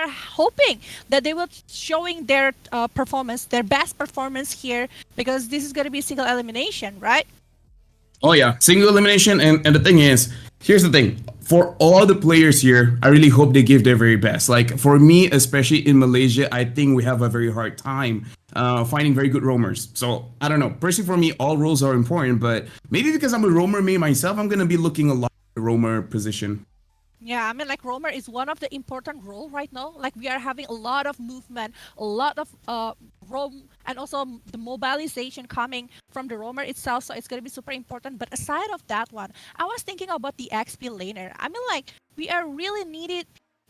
are hoping that they will showing their performance, their best performance here, because this is going to be single elimination, right? Oh yeah, single elimination, and the thing is, here's the thing. For all the players here, I really hope they give their very best. Like for me, especially in Malaysia, I think we have a very hard time finding very good roamers. So I don't know. Personally, for me, all roles are important, but maybe because I'm a roamer me myself, I'm gonna be looking a lot at the roamer position. Yeah, I mean, like roamer is one of the important role right now. Like we are having a lot of movement, a lot of roam, and also the mobilization coming from the roamer itself. So it's gonna be super important. But aside of that one, I was thinking about the XP laner. I mean, like we are really needed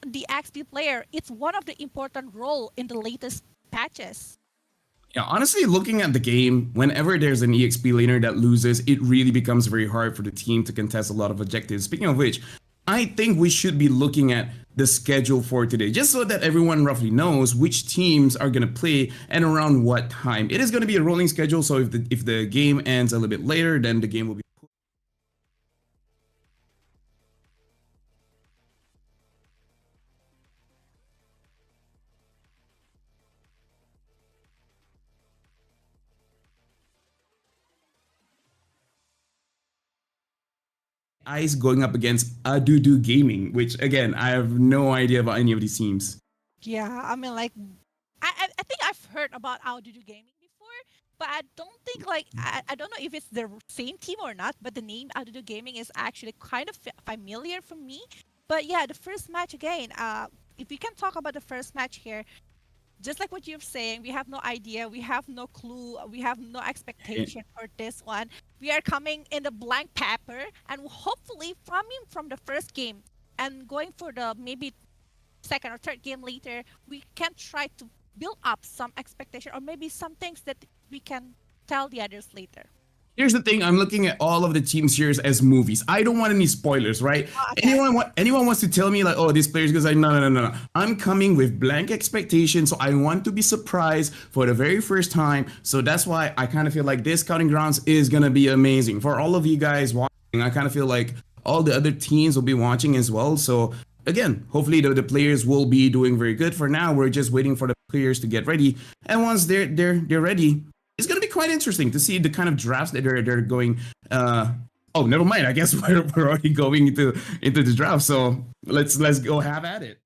the XP player. It's one of the important role in the latest patches. Yeah, honestly, looking at the game, whenever there's an EXP laner that loses, it really becomes very hard for the team to contest a lot of objectives. Speaking of which, I think we should be looking at the schedule for today, just so that everyone roughly knows which teams are going to play and around what time. It is going to be a rolling schedule, so if the game ends a little bit later, then the game will be Ice going up against Adudu Gaming, which again, I have no idea about any of these teams. Yeah, I mean, like I think I've heard about Aodudu Gaming before, but I don't think like I don't know if it's the same team or not. But the name Aodudu Gaming is actually kind of familiar for me. But yeah, the first match again. If we can talk about the first match here, just like what you're saying, we have no idea, we have no clue, we have no expectation for this one. We are coming in the blank paper, and hopefully from the first game and going for the maybe second or third game later, we can try to build up some expectation or maybe some things that we can tell the others later. Here's the thing: I'm looking at all of the teams here as movies. I don't want any spoilers, right? Oh, okay. Anyone wants to tell me like, oh, this player's good? Like, no, no, no, no, no. I'm coming with blank expectations, so I want to be surprised for the very first time. So that's why I kind of feel like this counting grounds is gonna be amazing for all of you guys watching. I kind of feel like all the other teams will be watching as well. So again, hopefully the players will be doing very good. For now, we're just waiting for the players to get ready, and once they're ready, it's gonna be quite interesting to see the kind of drafts that they're going. Oh, never mind. I guess we're already going into the draft. So let's go have at it.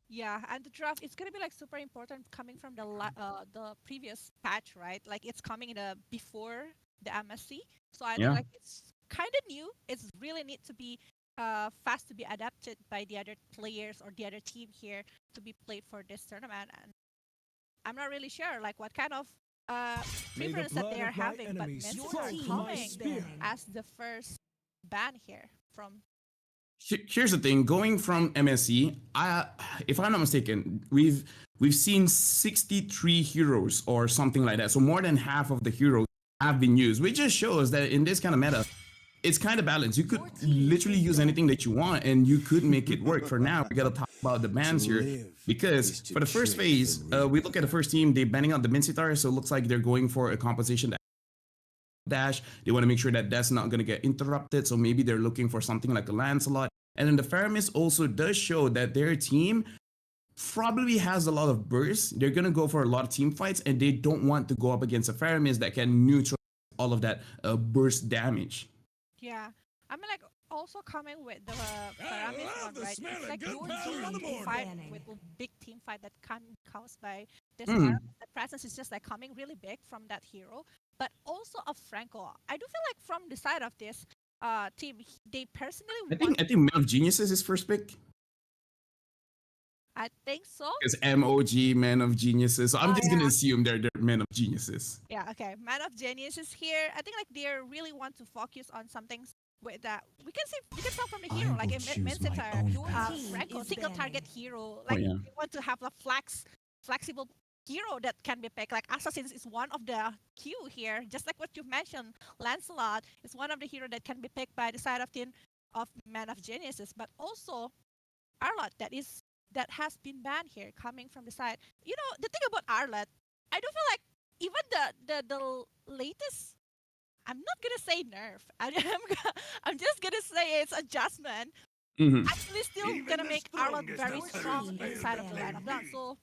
Yeah, and the draft it's gonna be like super important coming from the previous patch, right? Like it's coming in the before the MSC, so I think Yeah. like it's kind of new. It's really need to be fast to be adapted by the other players or the other team here to be played for this tournament. And I'm not really sure like what kind of preference that they are having, but Mensis are coming as the first ban here from. Here's the thing: going from MSC, if I'm not mistaken, we've seen 63 heroes or something like that. So more than half of the heroes have been used, which just shows that in this kind of meta, it's kind of balanced. You could literally use anything that you want, and you could make it work. For now, we gotta talk about the bans here, because for the first phase, we look at the first team. They're banning out the Mincetar, so it looks like they're going for a composition dash. They want to make sure that that's not going to get interrupted. So maybe they're looking for something like a Lancelot. And then the Faramis also does show that their team probably has a lot of bursts. They're going to go for a lot of team fights, and they don't want to go up against a Faramis that can neutralize all of that burst damage. Yeah, I mean like also coming with the Paramis one, right? It's like your team fight with a big team fight that can be caused by this Paramis. The presence is just like coming really big from that hero, but also of Franco. I do feel like from the side of this team, they personally I want. think I think Man of Genius is his first pick. I think so. It's MOG, Man of Geniuses. So I'm Oh just gonna yeah. assume they're Men of Geniuses. Yeah, okay. Man of Genius is here. I think like they really want to focus on something with that. We can tell from the hero, like it mentions Franco, single target hero. Oh Like yeah. they want to have a flexible hero that can be picked. Like Assassins is one of the queue here, just like what you mentioned. Lancelot is one of the hero that can be picked by the side of team of Man of Geniuses, but also Arlot that has been banned here coming from the side. You know the thing about Arlot, I do feel like even the latest. I'm not gonna say nerf. I'm just gonna say it's adjustment. Mhm. actually still gonna make Arlott very strong inside of the lineup. Now, so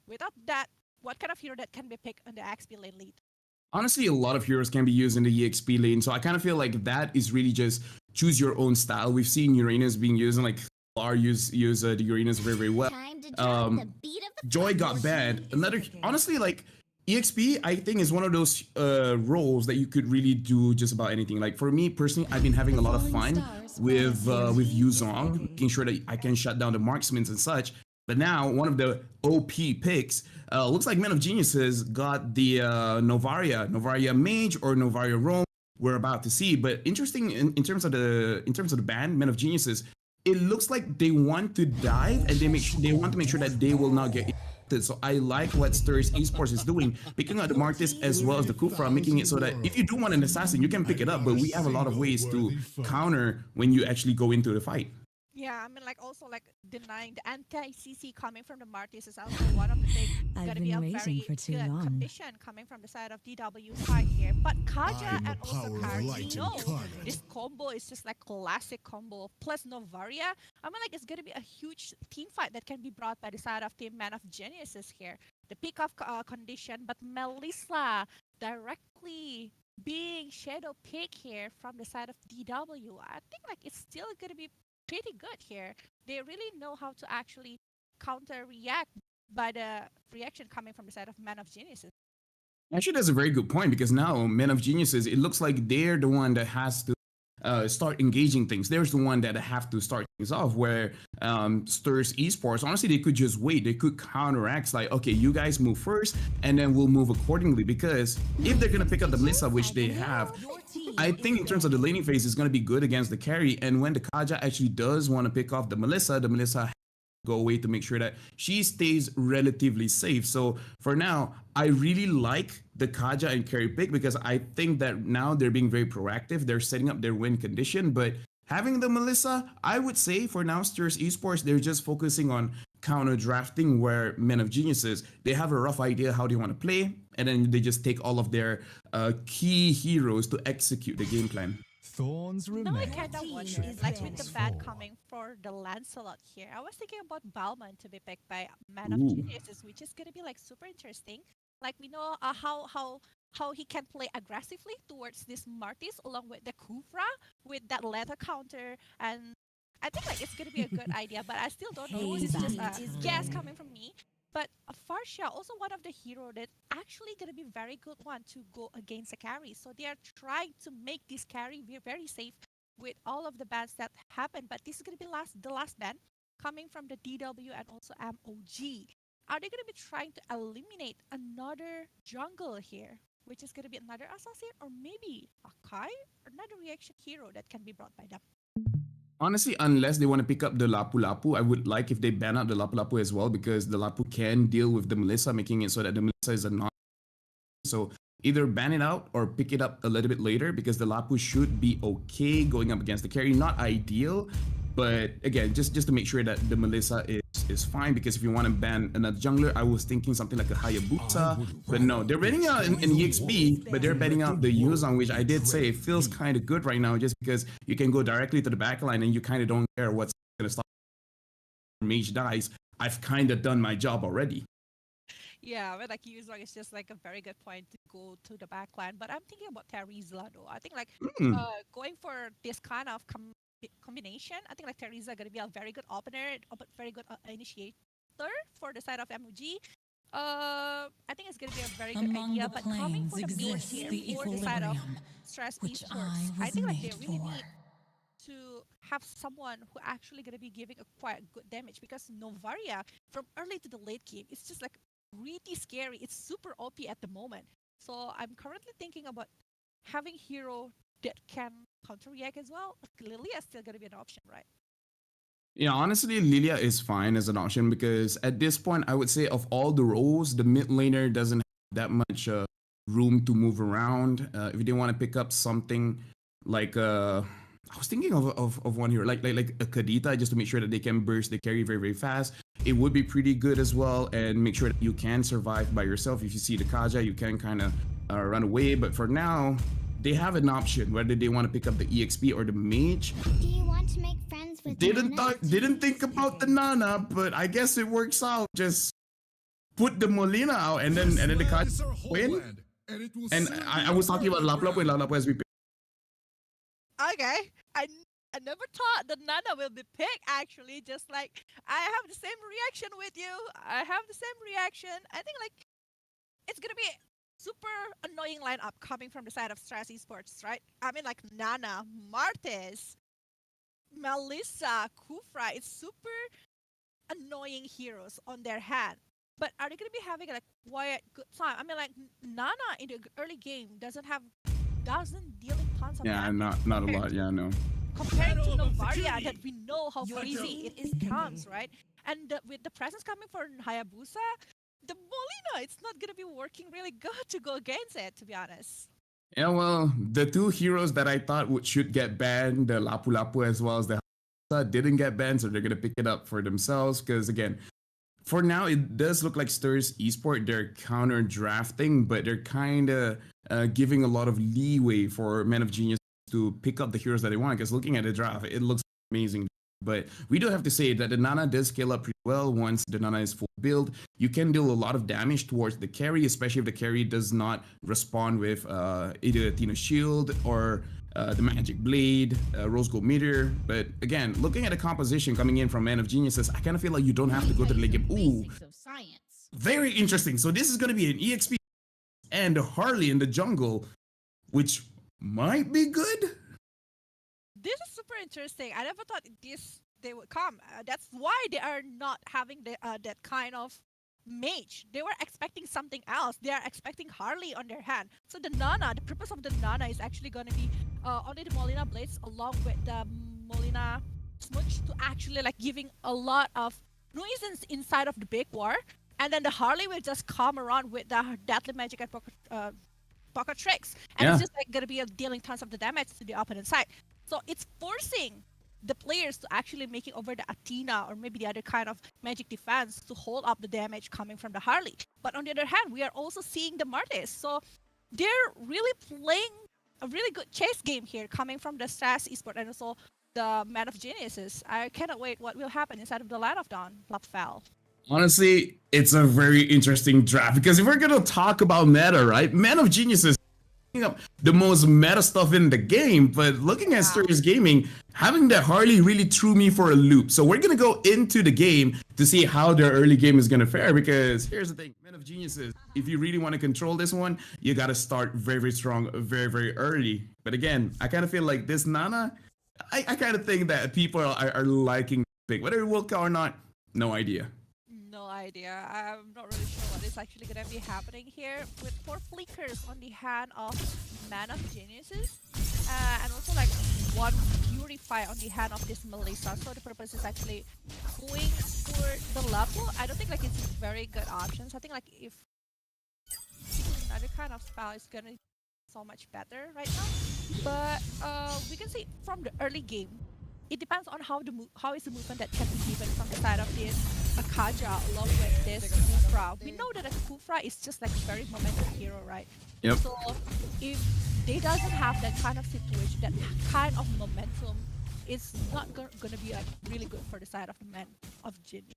without that, what kind of hero that can be picked on the XP lane lead? Honestly, a lot of heroes can be used in the EXP lane, so I kind of feel like that is really just choose your own style. We've seen Uranus being used, and like R use the Uranus very very well. Time to drop the Um, beat of the Joy got punch. banned. Another honestly like EXP, I think is one of those roles that you could really do just about anything. Like for me personally, I've been having a lot of fun with Yuzong, making sure that I can shut down the marksmen and such. But now one of the OP picks looks like Men of Geniuses got the Novaria Mage or Novaria Roam. We're about to see, but interesting in terms of the band Men of Geniuses, it looks like they want to dive and they want to make sure that they will not get. So I like what Stirs Esports is doing, picking up the Martis as well as the Kufra, making it so that if you do want an assassin, you can pick it up. But we have a lot of ways to counter when you actually go into the fight. Yeah, I mean, like also like denying the anti-CC coming from the Martis is also one of the things. I've Gonna be been a waiting very for too good long. condition coming from the side of DW side here. But Kaja and also Carino, this combo is just like classic combo plus Novaria. I mean, like it's gonna be a huge team fight that can be brought by the side of Team Man of Geniuses here. The pick off condition, but Melissa directly being shadow pick here from the side of DW. I think like it's still gonna be pretty good here. They really know how to actually counter react by the reaction coming from the side of Man of Geniuses. Actually, that's a very good point because now Men of Geniuses, it looks like they're the one that has to start engaging things. There's the one that have to start things off. Where Stirs Esports, honestly, they could just wait. They could counteract, like, okay, you guys move first, and then we'll move accordingly. Because if they're gonna pick up the Melissa, which they have, I think in terms of the laning phase, is gonna be good against the carry. And when the Kaja actually does want to pick off the Melissa go away to make sure that she stays relatively safe. So for now, I really like the Kaja and carry pick because I think that now they're being very proactive. They're setting up their win condition, but having the Melissa, I would say for now, Stirs Esports, they're just focusing on counter drafting where Men of Geniuses, they have a rough idea how they want to play, and then they just take all of their key heroes to execute the game plan. Thorns Now I remain. kind of wonder, like with the ban coming for the Lancelot here, I was thinking about Balman to be picked by Man of Ooh. Geniuses, which is gonna be like super interesting. Like we know how he can play aggressively towards this Martis along with the Kufra with that leather counter, and I think like it's gonna be a good idea. But I still don't know. This is just a guess coming from me. But Farsha, also one of the hero that's actually gonna be very good one to go against a carry. So they are trying to make this carry be very safe with all of the bans that happen. But this is gonna be the last ban coming from the DW and also MOG. Are they gonna be trying to eliminate another jungle here, which is gonna be another assassin or maybe a Kai, another reaction hero that can be brought by them? Honestly, unless they want to pick up the Lapu Lapu, I would like if they ban out the Lapu Lapu as well because the Lapu can deal with the Melissa, making it so that the Melissa is a non. So either ban it out or pick it up a little bit later because the Lapu should be okay going up against the carry. Not ideal, but again, just to make sure that the Melissa is fine because if you want to ban another jungler, I was thinking something like a Hayabusa, but no, they're banning out in EXP, but they're banning out the Yuzong, which I did say feels kind of good right now just because you can go directly to the backline and you kind of don't care what's going to stop. Mage dies, I've kind of done my job already. Yeah, but like Yuzong is just like a very good point to go to the backline. But I'm thinking about Teresa though. I think like going for this kind of combination, I think like Teresa gonna be a very good opener, very good initiator for the side of MOG. I think it's gonna be a very good Among idea. the But coming for the mid exists here the for the side of equilibrium, Stress which Esports, I I was think like they made really for. need to have someone who actually gonna be giving a quite good damage because Novaria from early to the late game, it's just like really scary. It's super OP at the moment. So I'm currently thinking about having hero that can counter react as well. Lilia is still gonna be an option, right? Yeah, honestly, Lilia is fine as an option because at this point, I would say of all the roles, the mid laner doesn't have that much room to move around. If they want to pick up something like I was thinking of one here, like a Kadita, just to make sure that they can burst the carry very very fast. It would be pretty good as well, and make sure that you can survive by yourself. If you see the Kaja, you can kind of run away. But for now, they have an option whether they want to pick up the EXP or the Mage. Do you want to make friends didn't think about the Nana, but I guess it works out. Just put the Molina out, and then the card win. And I was talking about Lapu-Lapu and Lapu-Lapu as we. Okay. I never thought that Nana will be picked, actually. Just like, I have the same reaction with you. I have the same reaction. I think, like, it's going to be super annoying lineup coming from the side of Stress Esports, right? I mean, like, Nana, Martes, Melissa, Kufra. It's super annoying heroes on their hand. But are they going to be having a quiet, good time? I mean, like, Nana in the early game doesn't dealing tons of damage. Not a lot. Yeah, no. Compared to Novaria, that we know how crazy it comes, right? And with the presence coming for Hayabusa, the Molina, it's not going to be working really good to go against it, to be honest. Yeah, well, the two heroes that I thought should get banned, the Lapu-Lapu as well as the Hayabusa, didn't get banned, so they're going to pick it up for themselves. Because, again, for now, it does look like Stir's Esport, they're counter drafting, but they're kind of giving a lot of leeway for Men of Genius to pick up the heroes that they want. Because looking at the draft, it looks amazing. But we do have to say that the Nana does scale up pretty well once the Nana is full build. You can deal a lot of damage towards the carry, especially if the carry does not respond with either Athena Shield or the Magic Blade, Rose Gold Meteor. But again, looking at the composition coming in from Man of Geniuses, I kind of feel like you don't have to go to the late game. Ooh, very interesting. So this is going to be an EXP and Harley in the jungle, which might be good. This is super interesting. I never thought they would come. That's why they are not having that kind of mage. They were expecting something else. They are expecting Harley on their hand. So the Nana, the purpose of the Nana is actually going to be only the Molina Blades along with the Molina Smooch to actually like giving a lot of nuisance inside of the big war. And then the Harley will just come around with the Deadly Magic and Pocket Tricks. And it's just like going to be dealing tons of the damage to the opponent side. So it's forcing the players to actually making over the Athena or maybe the other kind of magic defense to hold up the damage coming from the Harley. But on the other hand, we are also seeing the Martes. So they're really playing a really good chase game here coming from the SAS Esport and also the Man of Geniuses. I cannot wait what will happen inside of the Land of Dawn, Lapfel. Honestly, it's a very interesting draft because if we're going to talk about meta, right? Man of Geniuses up the most meta stuff in the game, but looking at Sirius Gaming, having that Harley really threw me for a loop. So we're gonna go into the game to see how their early game is gonna fare, because here's the thing, Men of Geniuses, if you really want to control this one, you gotta start very, very strong, very, very early. But again, I kind of feel like this Nana, I kind of think that people are liking the pick. Whether it will count or not, no idea. No idea. I'm not really sure what is actually going to be happening here with 4 flickers on the hand of Man of Geniuses and also like 1 Purify on the hand of this Melissa. So the purpose is actually going for the level. I don't think like it's very good options. I think like if another kind of spell is going to be so much better right now. But we can see from the early game, it depends on how is the movement that can be given from the side of this Akaja along with this Kufra. We know that a Kufra is just like a very momentum hero, right? Yep. So if they doesn't have that kind of situation, that kind of momentum, it's not going to be like really good for the side of the Man of Genius.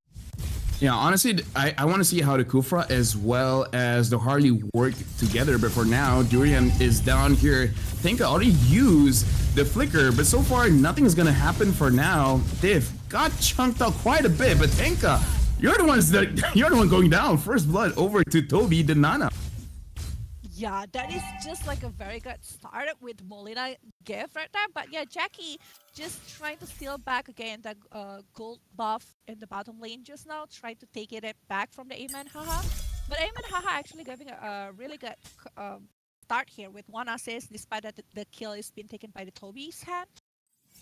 Yeah, honestly, I want to see how the Kufra as well as the Harley work together. But for now, Durian is down here. Tenka already used the flicker, but so far nothing is gonna happen for now. Div got chunked out quite a bit, but Tenka, you're the one going down. First blood over to Toby the Nana. Yeah, that is just like a very good start with Molina gift right there. But yeah, Jackie just trying to steal back again the gold buff in the bottom lane just now, trying to take it back from the Amen Haha. But Amen Haha actually giving a really good start here with 1 assist, despite that the kill is being taken by the Toby's hand.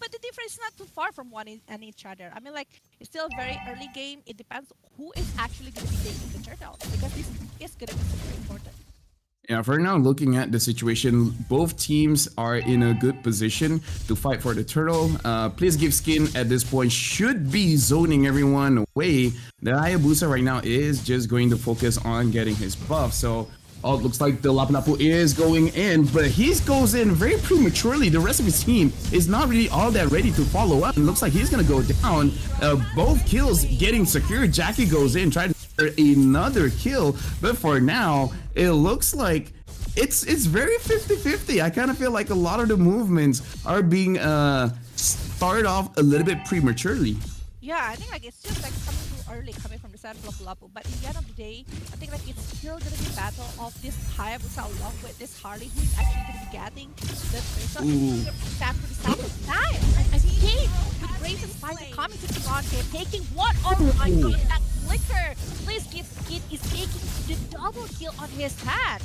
But the difference is not too far from one and each other. I mean, like, it's still a very early game. It depends who is actually going to be taking the turtle, because this is going to be super important. Yeah, for now, looking at the situation, both teams are in a good position to fight for the turtle. Please Give Skin at this point should be zoning everyone away. The Hayabusa right now is just going to focus on getting his buff. So Oh, it looks like the Lapu-Lapu is going in, but he goes in very prematurely. The rest of his team is not really all that ready to follow up. It looks like he's going to go down. Both kills getting secured. Jackie goes in, trying to secure another kill, but for now, it looks like it's very 50-50. I kind of feel like a lot of the movements are being started off a little bit prematurely. Yeah, I think like it's just like coming too early coming from the side of Lapu-Lapu. But in the end of the day, I think like it's still gonna be battle of this Hayabusa along with this Harley who is actually gonna be getting the first back for the second time. And Kate with Grace's fighting coming to spawn here, taking one. Oh my god, that flicker! Please give Kid is taking the double kill on his head.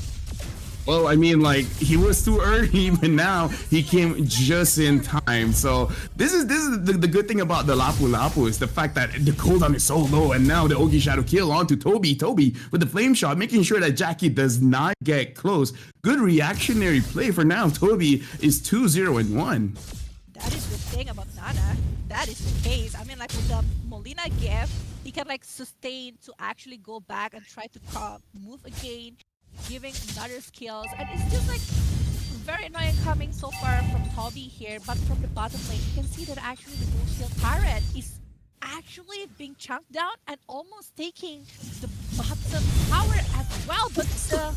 Well, I mean, like he was too early, but now he came just in time. So this is the good thing about the Lapu-Lapu is the fact that the cooldown is so low, and now the Ogi Shadow kill onto Toby. Toby with the flame shot, making sure that Jackie does not get close. Good reactionary play for now. Toby is 2-0-1. That is the thing about Nana. That is the case. I mean, like with the Molina gift, he can like sustain to actually go back and try to move again, giving another skills, and it's just like very annoying coming so far from Toby here. But from the bottom lane, you can see that actually the Ghost Shield Turret is actually being chunked down and almost taking the bottom tower as well. But the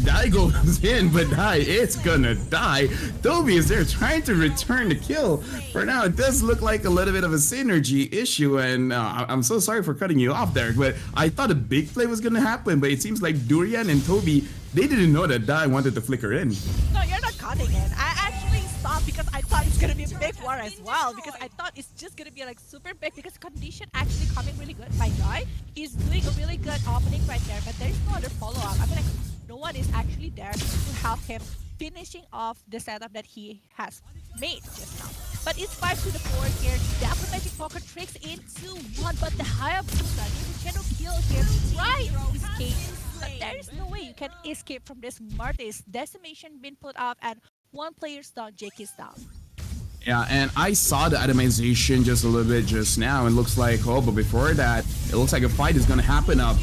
Die goes in, but Die is gonna die. Toby is there trying to return the kill. For now, it does look like a little bit of a synergy issue, and I'm so sorry for cutting you off there, but I thought a big play was gonna happen, but it seems like Durian and Toby, they didn't know that Die wanted to flicker in. no, you're not cutting in. I actually stopped because I thought it's gonna be a big war as well, because I thought it's just gonna be like super big, because condition actually coming really good by Die. He's doing a really good opening right there, but there's no other follow-up. I mean, like, no one is actually there to help him finishing off the setup that he has made just now. But it's 5-4 here. Definitely Magic Poker tricks into one, but the Hayabusa needs a shadow kill here to try to escape. But there is no way you can escape from this Martis. Decimation been put up and one player's down, Jake is down. Yeah, and I saw the itemization just a little bit just now, and looks like, oh, but before that, it looks like a fight is gonna happen up.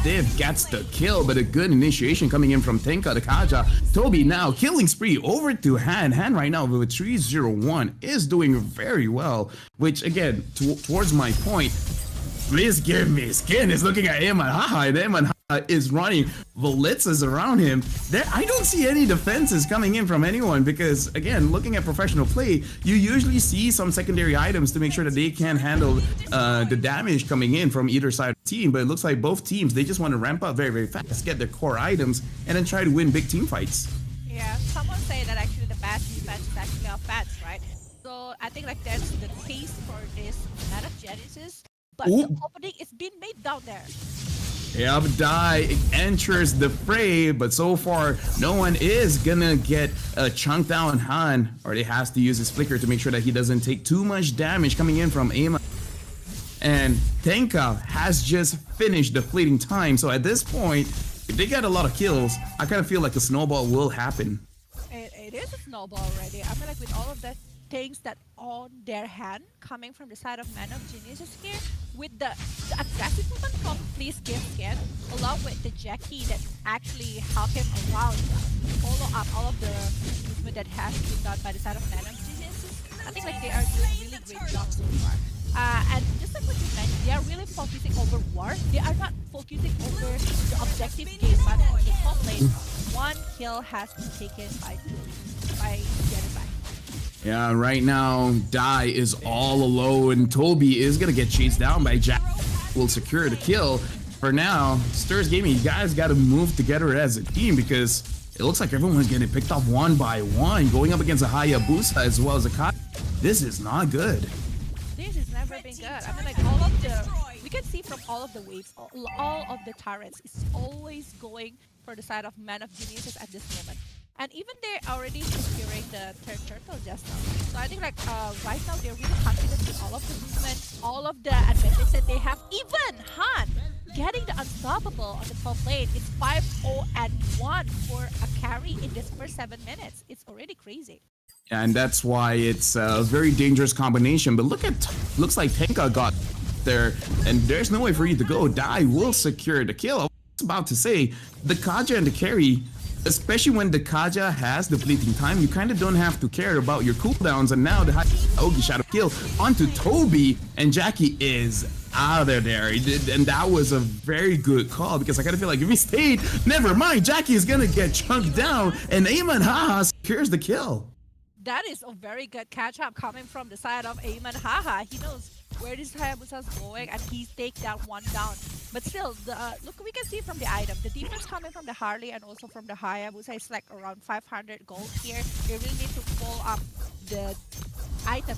Div gets the kill, but a good initiation coming in from Tenka the Kaja. Toby now killing spree over to Han. Han right now with 3-0-1 is doing very well, which again, towards my point, please give me skin is looking at him and haha, and him and haha is running blitzes around him. There, I don't see any defenses coming in from anyone, because again, looking at professional play, you usually see some secondary items to make sure that they can handle the damage coming in from either side of the team. But it looks like both teams, they just want to ramp up very, very fast, get their core items, and then try to win big team fights. Yeah, someone say that actually the best defense is actually offense, right? So I think like that's the case for this Mana Genesis. But the opening is being made down there. Yep, Die enters the fray, but so far no one is gonna get chunked down Han, or he has to use his flicker to make sure that he doesn't take too much damage coming in from Aima. And Tenka has just finished the fleeting time, so at this point, if they get a lot of kills, I kind of feel like a snowball will happen. It is a snowball already. I mean, like with all of the things that on their hand coming from the side of Man of Geniuses here, with the aggressive movement from Please Give Skin, along with the Jackie that actually help him around, follow up all of the movement that has been done by the side of Man of Geniuses. I think like they are doing a really great job so far. And just like what you mentioned, they are really focusing over war. They are not focusing over the objective game, but in the top lane, one kill has been taken by Genocide. Yeah, right now, Die is all alone. Toby is gonna get chased down by Jack. Will secure the kill. For now, Stirs Gaming, you guys gotta move together as a team, because it looks like everyone's getting picked off one by one, going up against a Hayabusa as well as a Kai. This is not good. This has never been good. I mean, like all of the, we can see from all of the waves, all of the turrets is always going for the side of Man of Geniuses at this moment. And even they're already securing the third turtle just now. So I think like right now they're really confident with all of the movement, all of the advantage that they have. Even Han getting the unstoppable on the top lane. It's 5-0-1 for a carry in this first 7 minutes. It's already crazy. And that's why it's a very dangerous combination. But looks like Tenka got there, and there's no way for you to go. Die will secure the kill. about to say, the Kaja and the carry, especially when the Kaja has the fleeting time, you kind of don't have to care about your cooldowns. And now the Ogi shadow kill onto Toby, and Jackie is out of there. And that was a very good call, because I kind of feel like if he stayed, never mind, Jackie is gonna get chunked down, and Eamon Haha secures the kill. That is a very good catch up coming from the side of Eamon Haha. He knows where this Hayabusa's going, and he's take that one down. But still, look, we can see from the item, the difference coming from the Harley and also from the Hayabusa is like around 500 gold here. They really need to pull up the item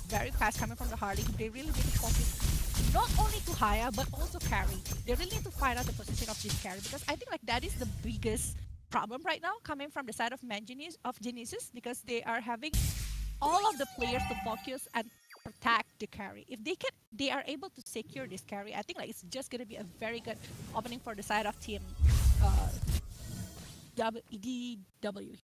very fast coming from the Harley. They really need to focus not only to Haya but also carry. They really need to find out the position of this carry, because I think like that is the biggest problem right now coming from the side of Genesis, because they are having all of the players to focus and protect the carry. If they are able to secure this carry, I think like it's just gonna be a very good opening for the side of team DW.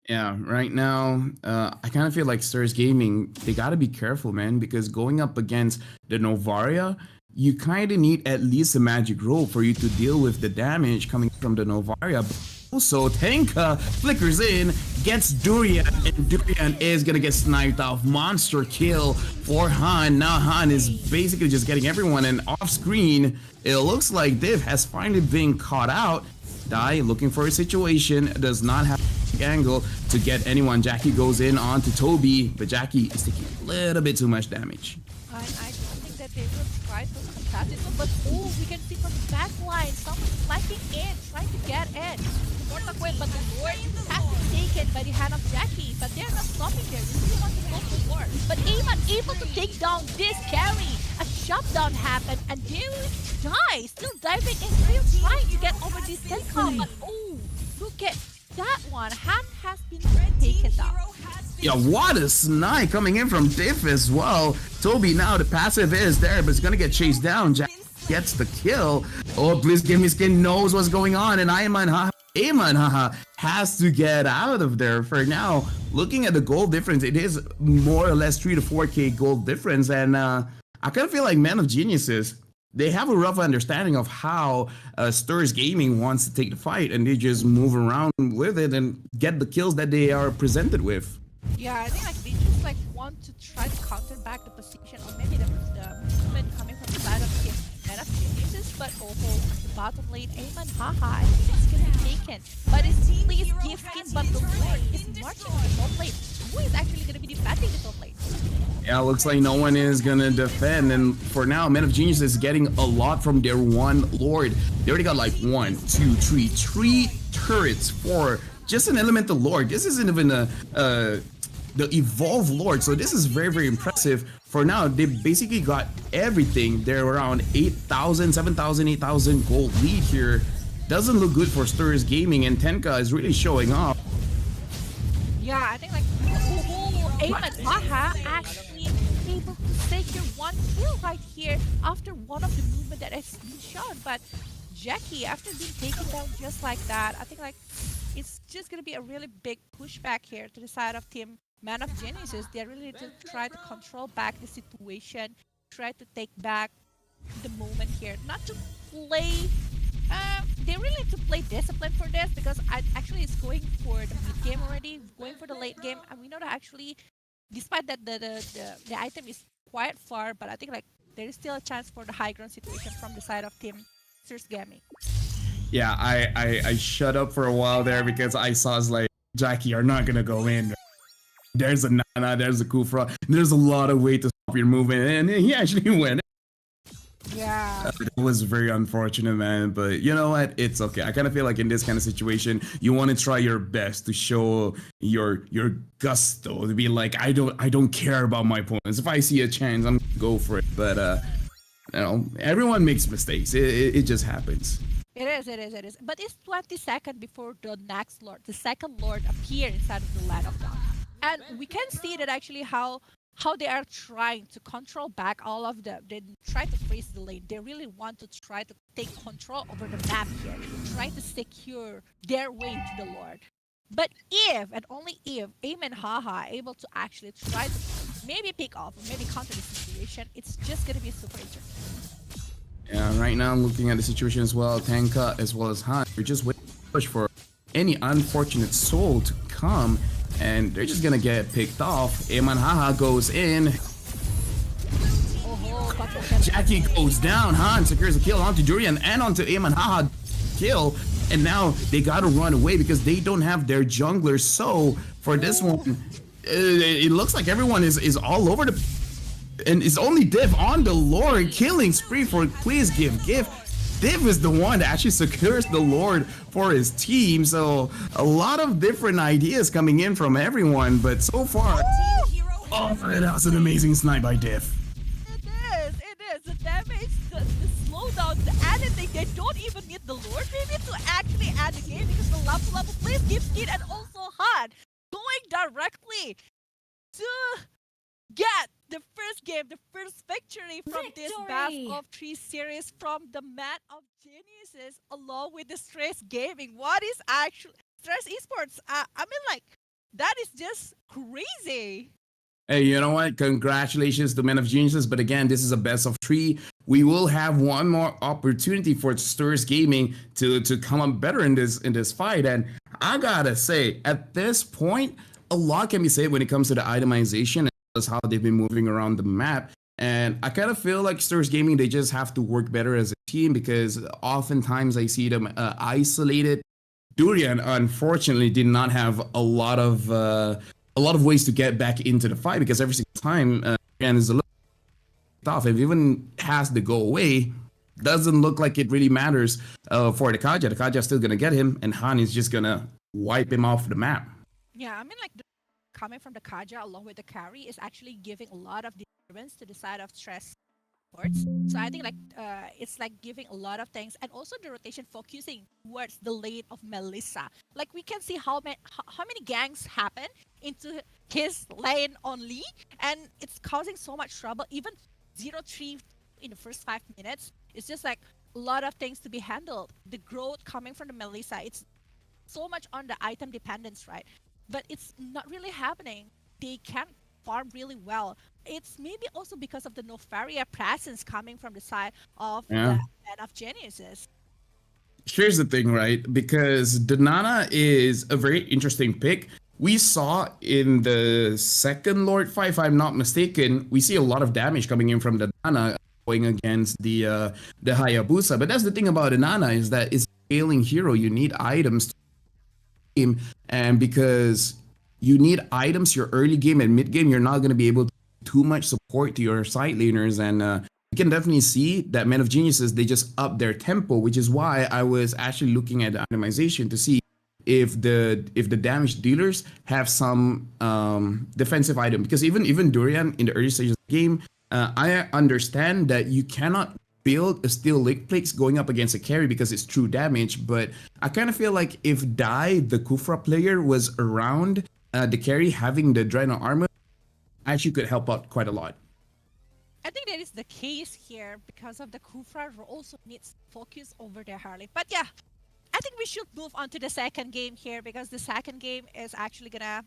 Yeah, right now, I kind of feel like Stars Gaming, they got to be careful, man, because going up against the Novaria, you kind of need at least a magic roll for you to deal with the damage coming from the Novaria. But also, Tenka flickers in, gets Durian, and Durian is going to get sniped off. Monster kill for Han. Now Han is basically just getting everyone, and off screen, it looks like Div has finally been caught out. Die looking for a situation, does not have angle to get anyone. Jackie goes in onto Toby, but Jackie is taking a little bit too much damage. I don't think that they will try to contest it, but oh, we can see from the back line, someone flanking in, trying to get in. Mortal Coil, but the Lord has been taken by the hand of Jackie, but they're not stopping there. They still want to go for war. But Eamon able to take down this carry. A shutdown happened, and they will die. Still diving in, still trying to get over this telecom, but oh, look at that one. Han has been taken down. Yeah, what a snipe coming in from Diff as well. Toby now, the passive is there, but it's gonna get chased down. Jack gets the kill. Oh, please give me skin, knows what's going on, and Eamon Haha has to get out of there for now. Looking at the gold difference, it is more or less 3 to 4k gold difference, and I kind of feel like Men of Geniuses, they have a rough understanding of how Stars Gaming wants to take the fight, and they just move around with it and get the kills that they are presented with. Yeah, I think like they just like want to try to counter back the position, or maybe the movement coming from the side of the Men of Geniuses, but also the bottom lane, Eamon Haha, I think it's gonna be taken. But it's please give him, but the Lord is marching on the top lane. Who is actually gonna be defending the top lane? Yeah, looks like no one is gonna defend, and for now, Men of Genius is getting a lot from their one Lord. They already got like 1, 2, 3 turrets for just an elemental Lord. This isn't even the evolved Lord, so this is very, very impressive. For now, they basically got everything. They're around 8,000, 7,000, 8,000 gold lead here. Doesn't look good for Stars Gaming, and Tenka is really showing off. Yeah, I think like Eamon Haha actually able to secure one kill right here after one of the movement that has been shown. But Jackie, after being taken down just like that, I think like it's just gonna be a really big pushback here to the side of team Man of Genesis. They really need to try to control back the situation, try to take back the moment here, not to play. They really need to play discipline for this, because actually it's going for the mid game already, going for the late game, and we know that actually, despite that the item is quite far, but I think like there is still a chance for the high ground situation from the side of team Stars Gaming. Yeah, I shut up for a while there because I saw it's like, Jackie, you're not gonna go in. There's a Nana, there's a Kufra, there's a lot of way to stop your movement, and he actually went. Yeah. It was very unfortunate, man, but you know what? It's okay. I kind of feel like in this kind of situation, you want to try your best to show your gusto, to be like, I don't care about my opponents. If I see a chance, I'm gonna go for it. But you know, everyone makes mistakes. It just happens. It is. But it's 20 seconds before the next Lord, the second Lord, appear inside of the Land of Dawn. And we can see that actually how they are trying to control back all of them. They try to freeze the lane. They really want to try to take control over the map here, try to secure their way to the Lord. But if, and only if, Eamon Haha able to actually try to maybe pick off or maybe counter the situation, it's just going to be super interesting. Yeah, right now I'm looking at the situation as well. Tanka as well as Han, they're just waiting to push for any unfortunate soul to come, and they're just gonna get picked off. Eman Haha goes in. Oh, but look at Jackie goes down. Han secures a kill onto Durian and onto Eman Haha kill. And now they gotta run away because they don't have their jungler. So for this one, it looks like everyone is all over the, and it's only Div on the Lord killing spree for please give. Div is the one that actually secures the Lord for his team. So a lot of different ideas coming in from everyone, but so far, oh, that was an amazing snipe by Div. it is. The damage, the slowdown, the editing, they don't even need the Lord maybe to actually add the game because the Lapu Lapu plays give Skid and also Han going directly to get the first game, the first victory from this Best of 3 series from the Man of Geniuses along with the Stress Gaming. What is actually Stress Esports? I mean, like, that is just crazy. Hey, you know what? Congratulations to Men of Geniuses. But again, this is a best of 3. We will have one more opportunity for Stirs Gaming to come up better in this fight. And I gotta say, at this point, a lot can be said when it comes to the itemization and how they've been moving around the map. And I kind of feel like Stirs Gaming, they just have to work better as a team because oftentimes I see them isolated. Durian, unfortunately, did not have a lot of ways to get back into the fight because every single time Durian is a little off. If even has to go away, doesn't look like it really matters for the Kaja. The Kaja's still gonna get him, and Han is just gonna wipe him off the map. Yeah, I mean, like, coming from the Kaja along with the carry is actually giving a lot of disturbance to the side of Stress Sports. So I think, like, it's like giving a lot of things, and also the rotation focusing towards the lane of Melissa. Like, we can see how many gangs happen into his lane only, and it's causing so much trouble. Even 0-3 in the first 5 minutes, it's just like a lot of things to be handled. The growth coming from the Melissa, it's so much on the item dependence, right? But it's not really happening. They can't farm really well. It's maybe also because of the Nofaria presence coming from the side of the Yeah. Man of Geniuses. Here's the thing, right? Because Donana is a very interesting pick. We saw in the second Lord fight, if I'm not mistaken, we see a lot of damage coming in from the Donana going against the Hayabusa. But that's the thing about Donana is that it's a scaling hero. You need items to game, and because you need items your early game and mid game, you're not going to be able to do too much support to your side laners, and you can definitely see that Men of Geniuses, they just up their tempo, which is why I was actually looking at the itemization to see if the damage dealers have some defensive item, because even Durian in the early stages of the game, I understand that you cannot build a steel leg plate going up against a carry because it's true damage, but I kind of feel like if Dai, the Kufra player, was around the carry having the Dreadnought armor, actually could help out quite a lot. I think that is the case here because of the Kufra also needs focus over their Harley. But yeah, I think we should move on to the second game here because the second game is actually gonna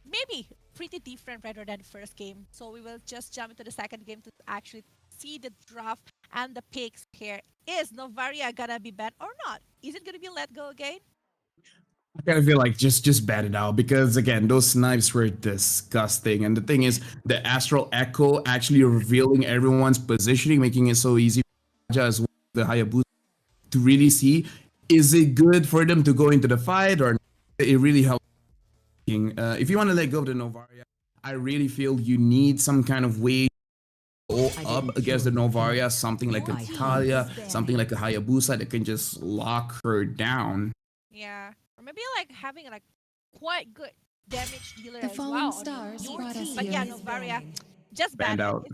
maybe pretty different rather than the first game. So we will just jump into the second game to actually see the draft and the picks here. Is Novaria gonna be banned or not? Is it gonna be let go again? I kind of feel like just bat it out because again, those snipes were disgusting. And the thing is, the Astral Echo actually revealing everyone's positioning, making it so easy for Raja as well as the Hayabusa to really see, is it good for them to go into the fight or not? It really helps. If you want to let go of the Novaria, I really feel you need some kind of way to go up against the Novaria, something like a Talia, something like a Hayabusa that can just lock her down. Yeah, or maybe like having like quite good damage dealer The as fallen well stars on your brought us team. But here. yeah, Novaria, just Banned ban it. out.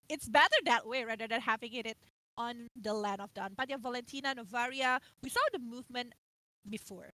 It's better that way rather than having it on the land of dawn. But yeah, Valentina, Novaria, we saw the movement before.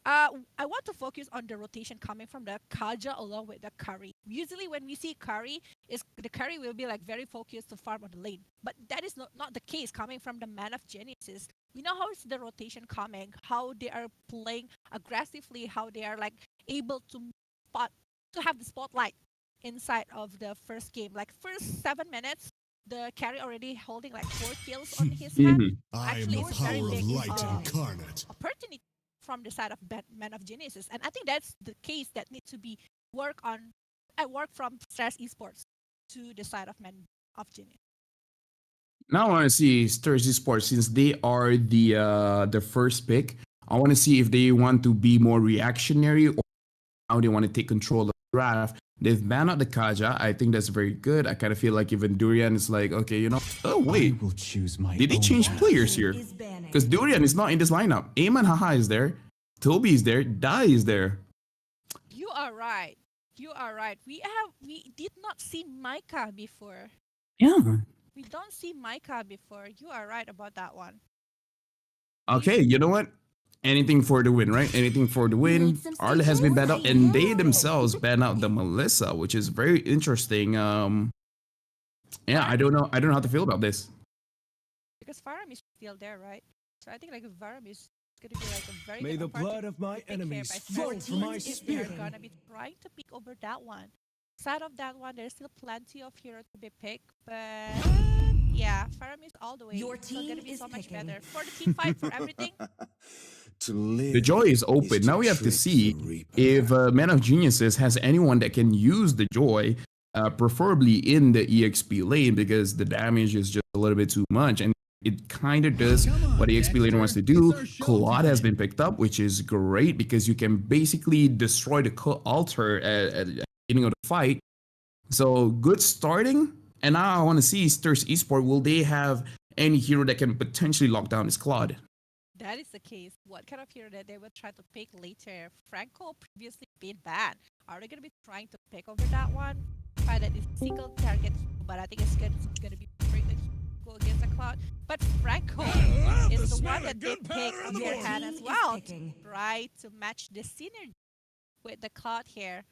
I want to focus on the rotation coming from the Kaja along with the Curry. Usually when we see Curry, is the Curry will be like very focused to farm on the lane. But that is not the case coming from the Man of Genesis. We know how is the rotation coming, how they are playing aggressively, how they are like able to spot to have the spotlight inside of the first game. Like first 7 minutes, the carry already holding like 4 kills on his hand. Mhm. I am Actually, the it's a very power of big light incarnate. opportunity from the side of Man of Genesis, and I think that's the case that needs to be work on. I work from Stress Esports to the side of Man of Genesis. Now I want to see Thursday Sports since they are the first pick. I want to see if they want to be more reactionary or how they want to take control of the draft. They've banned out the Kaja. I think that's very good. I kind of feel like even Durian is like, okay, oh wait, I will choose my did they own change path. players here? Because Durian is not in this lineup. Ayman Haha is there. Toby is there. Dai is there. You are right. You are right. We did not see Micah before. Yeah. We don't see Micah before. You are right about that one. Okay, you know what? Anything for the win, right? Anything for the win. Arla has been banned out, and they themselves banned out the Melissa, which is very interesting. Yeah, I don't know. I don't know how to feel about this. Because Faram is still there, right? So I think like Faram is gonna be like a very May good the opportunity blood of my to pick here enemies by flow Faram from my if they're spirit. gonna be trying to pick over that one. Side of that one, there's still plenty of heroes to be picked, but yeah, Faram is all the way. Your It's not gonna team be is so much picking. better for the team fight for everything. To live The joy is open. Now we have to see if Man of Geniuses has anyone that can use the joy, preferably in the EXP lane, because the damage is just a little bit too much. And it kind of does what the EXP lane wants to do. Claude has been picked up, which is great because you can basically destroy the altar at the beginning of the fight. So good starting. And now I want to see Sturs Esport. Will they have any hero that can potentially lock down this Claude? That is the case. What kind of hero that they will try to pick later? Franco previously been banned. Are they gonna be trying to pick over that one? Find that is single target, but I think it's gonna be very good to go against the Cloud. But Franco is the one that they pick on their hand as well. Try to match the synergy with the Cloud here.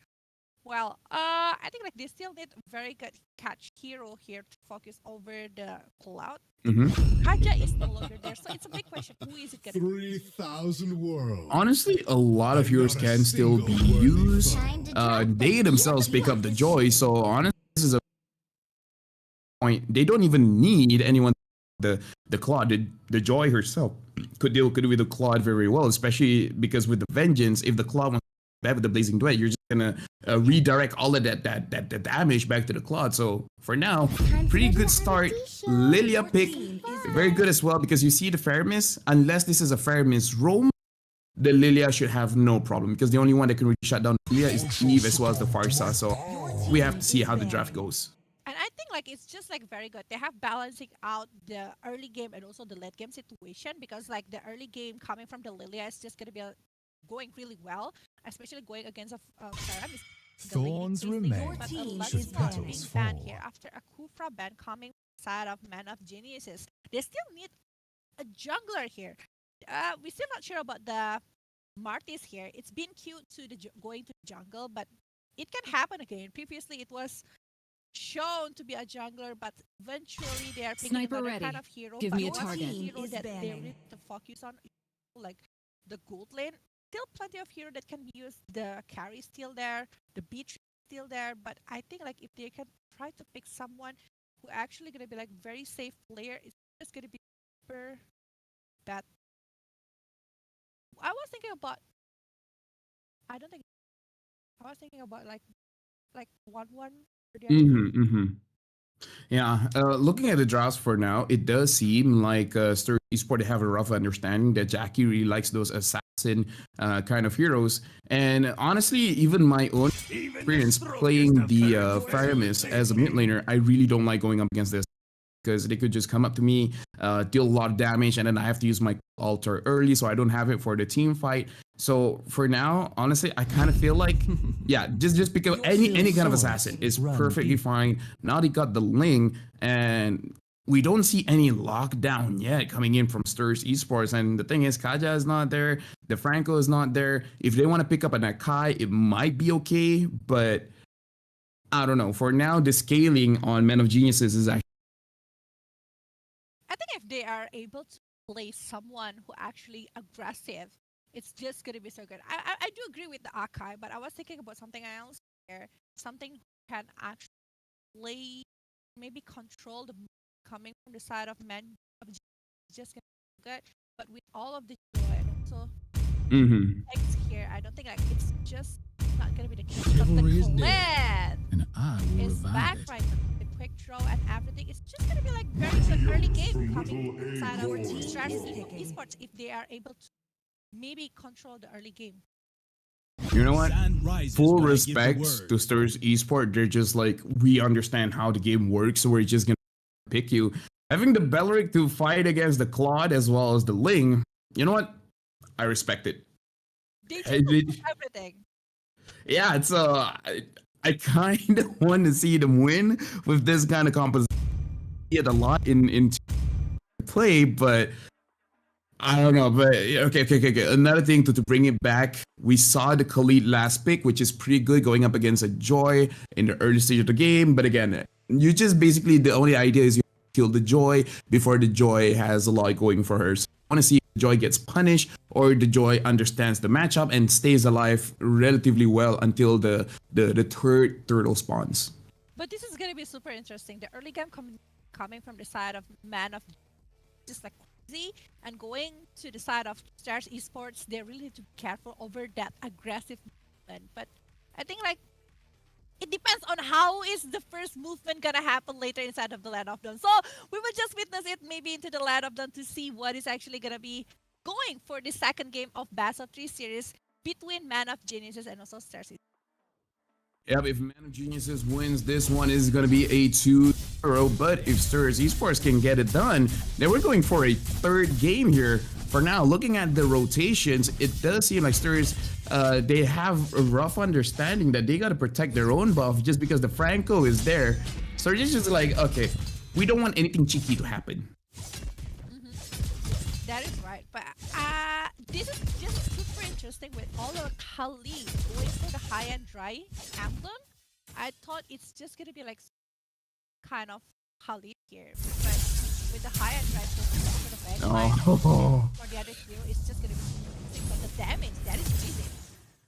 Well, I think like they still need a very good catch hero here to focus over the Cloud. Kaja is no longer there, so it's a big question. Who is it gonna be? 3,000 worlds. Honestly, a lot of heroes can still be used. They themselves pick up the joy, so honestly, this is a point. They don't even need anyone. The Claude, the joy herself could deal with the Claude very well, especially because with the vengeance, if the Claude wants to have the blazing duet, you're just gonna redirect all of that damage back to the Claude. So for now, pretty good start. Lilia pick, very good as well because you see the Faramis. Unless this is a Faramis roam, the Lilia should have no problem because the only one that can really shut down Lilia is Eve as well as the Farsa. So we have to see how the draft goes. And I think like it's just like very good. They have balancing out the early game and also the late game situation because like the early game coming from the Lilia is just gonna be going really well, especially going against a Pharah. Thorns remain But a lot should is not being petals banned fall. here after a Kufra ban coming side of Man of Geniuses. They still need a jungler here. We're still not sure about the Martis here. It's been cute to the going to jungle, but it can happen again. Previously, it was shown to be a jungler, but eventually they are picking Sniper another ready. kind of hero. Give but me a what's target. the hero Is that they banning. really to focus on, like the gold lane. Still plenty of hero that can be used. The carry still there, the beach still there. But I think like if they can try to pick someone who actually gonna be like very safe player, it's just gonna be super bad. I was thinking about. I don't think I was thinking about like 1-1 for their team. Yeah, looking at the drafts for now, it does seem like Sturdy Sport have a rough understanding that Jackie really likes those assassin kind of heroes. And honestly, even my own experience playing the Faramis as a mid laner, I really don't like going up against this because they could just come up to me, deal a lot of damage, and then I have to use my altar early, so I don't have it for the team fight. So for now, honestly, I kind of feel like, yeah, just because any kind of assassin is perfectly fine. Now they got the Ling, and we don't see any lockdown yet coming in from Stirs Esports. And the thing is, Kaja is not there, the Franco is not there. If they want to pick up an Akai, it might be okay, but I don't know. For now, the scaling on Men of Geniuses is actually. I think if they are able to play someone who actually aggressive, it's just gonna be so good. I do agree with the Akai, but I was thinking about something else here. Something who can actually play maybe control the coming from the side of man of just gonna be good. But with all of the joy and also Mm-hmm. X here, I don't think like it's just not gonna be the case. But the Chivalry is dead, clan and I will is revive back it. right now. The quick draw and everything. It's just gonna be like very good early game coming from the side of Stars Esports if they are able to maybe control the early game. You know what? Sand rises Full when I give the respect word. to Stars Esport. They're just like, we understand how the game works, so we're just gonna pick you. Having the Belric to fight against the Claude as well as the Ling, you know what? I respect it. They I just did- everything. yeah, it's I kind of want to see them win with this kind of composition. It a lot in play, but I don't know. But okay. Another thing to bring it back, we saw the Khalid last pick, which is pretty good going up against a Joy in the early stage of the game. But again, you just basically the only idea is you kill the Joy before the Joy has a lot going for her. So I want to see if the Joy gets punished or the Joy understands the matchup and stays alive relatively well until the third turtle spawns. But this is gonna be super interesting. The early game coming from the side of Man of just like crazy and going to the side of Stars Esports, they really need to be careful over that aggressive movement. But I think like it depends on how is the first movement gonna happen later inside of the Land of Dawn. So we will just witness it maybe into the Land of Dawn to see what is actually gonna be going for the second game of Best of 3 series between Man of Geniuses and also Stars Esports. Yep, if Man of Geniuses wins, this one is going to be a 2-0. But if Stars Esports can get it done, then we're going for a third game here. For now, looking at the rotations, it does seem like Stars, they have a rough understanding that they got to protect their own buff just because the Franco is there. So they're just like, okay, we don't want anything cheeky to happen. That is right. But this is just super interesting with all the Khalid going for the high and dry emblem. I thought it's just gonna be like kind of Khalid here, but with the high and dry for the back Oh. for the other two, it's just gonna be interesting. But the damage that is crazy.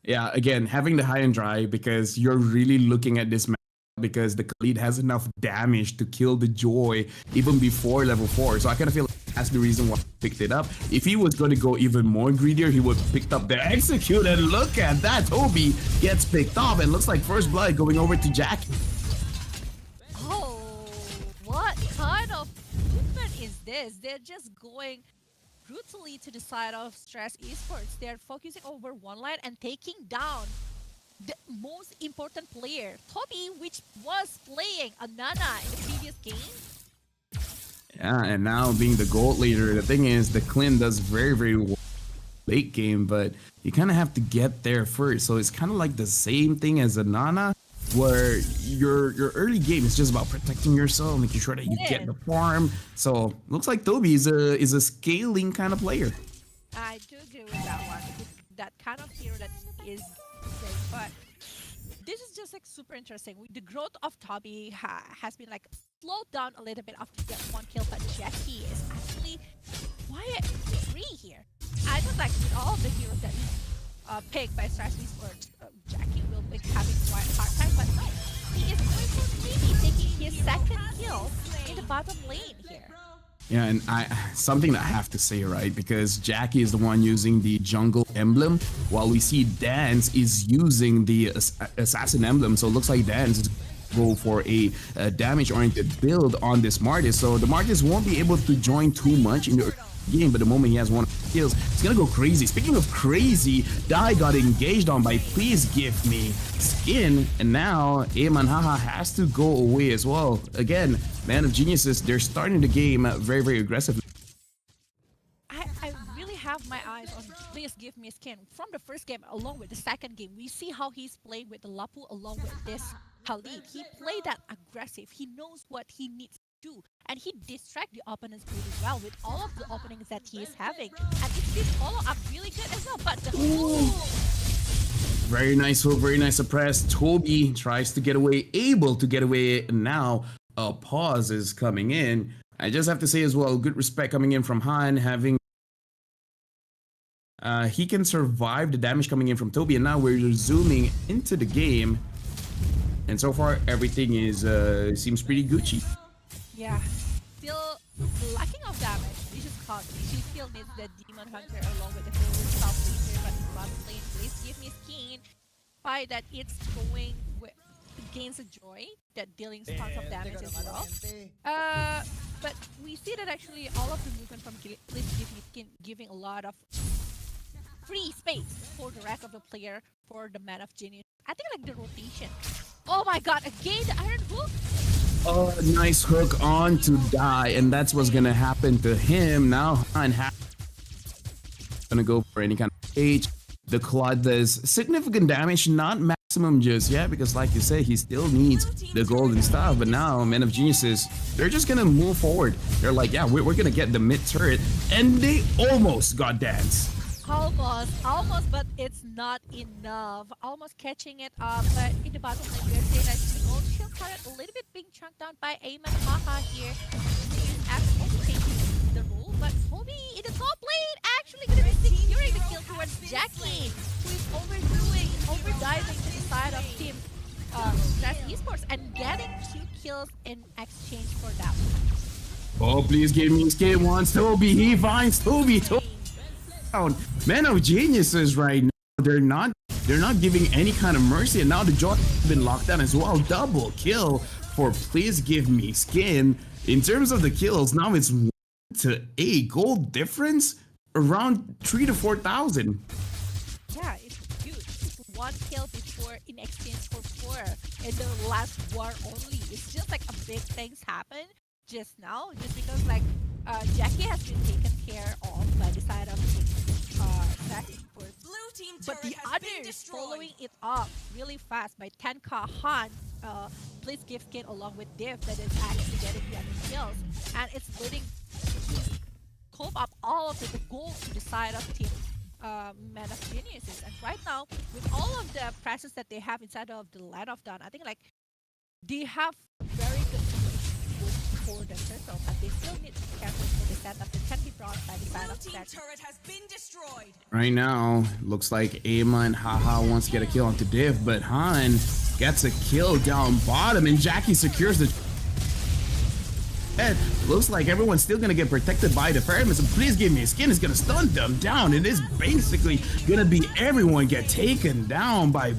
Yeah, again, having the high and dry because you're really looking at this match because the Khalid has enough damage to kill the Joy even before level 4. So I kind of feel like that's the reason why he picked it up. If he was going to go even more greedier, he would have picked up the Execute. And look at that, Toby gets picked off and looks like first blood going over to Jack. Oh, what kind of movement is this? They're just going brutally to the side of Stress Esports. They're focusing over one line and taking down the most important player, Toby, which was playing a Nana in the previous game. Yeah, and now being the gold leader, the thing is, the Clint does very, very well late game, but you kind of have to get there first. So it's kind of like the same thing as a Nana, where your early game is just about protecting yourself, making sure that you get the farm. So looks like Toby is a scaling kind of player. I do agree with that one. With that kind of hero that he is great, but this is just like super interesting. The growth of Toby has been like slowed down a little bit after that one kill, but Jackie is actually quiet free here. I just like with all of the heroes that picked by Stars Esports, Jackie will be having quite a hard time, but no, he is going for greedy, taking his second kill in the bottom lane here. Yeah, and something that I have to say, right? Because Jackie is the one using the jungle emblem, while we see Dance is using the assassin emblem. So it looks like Dance is go for a damage-oriented build on this Martis. So the Martis won't be able to join too much in the game, but the moment he has one kills, it's gonna go crazy. Speaking of crazy, Dai got engaged on by Please Give Me Skin, and now Eamon Haha has to go away as well. Again, Man of Geniuses, they're starting the game very, very aggressively. I really have my eyes on Please Give Me Skin. From the first game along with the second game, we see how he's playing with the Lapu along with this Khalid. He played that aggressive. He knows what he needs to do. And he distract the opponents really well with all of the openings that he is having. And it's been follow up really good as well. But the Very nice hook, very nice suppress. Toby tries to get away, able to get away. Now a pause is coming in. I just have to say as well, good respect coming in from Han, having he can survive the damage coming in from Toby, and now we're zooming into the game. And so far, everything is seems pretty Gucci. Yeah. Still lacking of damage. This is caught. She still needs the Demon Hunter along with the heroic top laser, but in bottom lane, please give me skin. By that, it's going with gains a joy that dealing tons of damage as well. But we see that actually all of the movement from Please Give Me Skin giving a lot of free space for the rest of the player for the Man of Genius. I think like the rotation. Oh my god, again the Iron Hook? Oh, nice hook on to die, and that's what's gonna happen to him. Now Han gonna go for any kind of cage. The Claude does significant damage, not maximum just yet, because like you say, he still needs the golden stuff. But now, Men of Geniuses, they're just gonna move forward. They're like, yeah, we're gonna get the mid turret, and they almost got dance. Almost, but it's not enough. Almost catching it up, but in the bottom lane, we're seeing that the gold shield turret a little bit being chunked down by Aman Haha here. He's actually taking the role, but Hobie in the top lane actually gonna be securing the kill towards Jackie, who is overdiving to the side of team Stress Esports and getting 2 kills in exchange for that one. Oh, please give me skin once, Toby. He finds Toby. Men of Geniuses right now, they're not giving any kind of mercy, and now the joy has been locked down as well. Double kill for Please Give Me Skin. In terms of the kills, now it's 1 to 8 gold difference, around 3 to 4,000. Yeah, it's huge. It's 1 kill before in exchange for 4 in the last war only. It's just like a big things happen just now, just because like Jackie has been taken care of by the side of but the others following it up really fast by 10k Han, Please Give Skin along with Div that is actually getting the other kills, and it's leading to cope up all of the gold to the side of team Man of Geniuses. And right now, with all of the presence that they have inside of the Land of Dawn, I think like they have very good for the circle, but they still need to be careful for the setup that can be brought by the side of that. Right now, looks like Aman Haha wants to get a kill onto Div, but Han gets a kill down bottom, and Jackie secures the. Looks like everyone's still gonna get protected by the Ferryman, so Please Give Me Skin is gonna stun them down. It is basically gonna be everyone get taken down by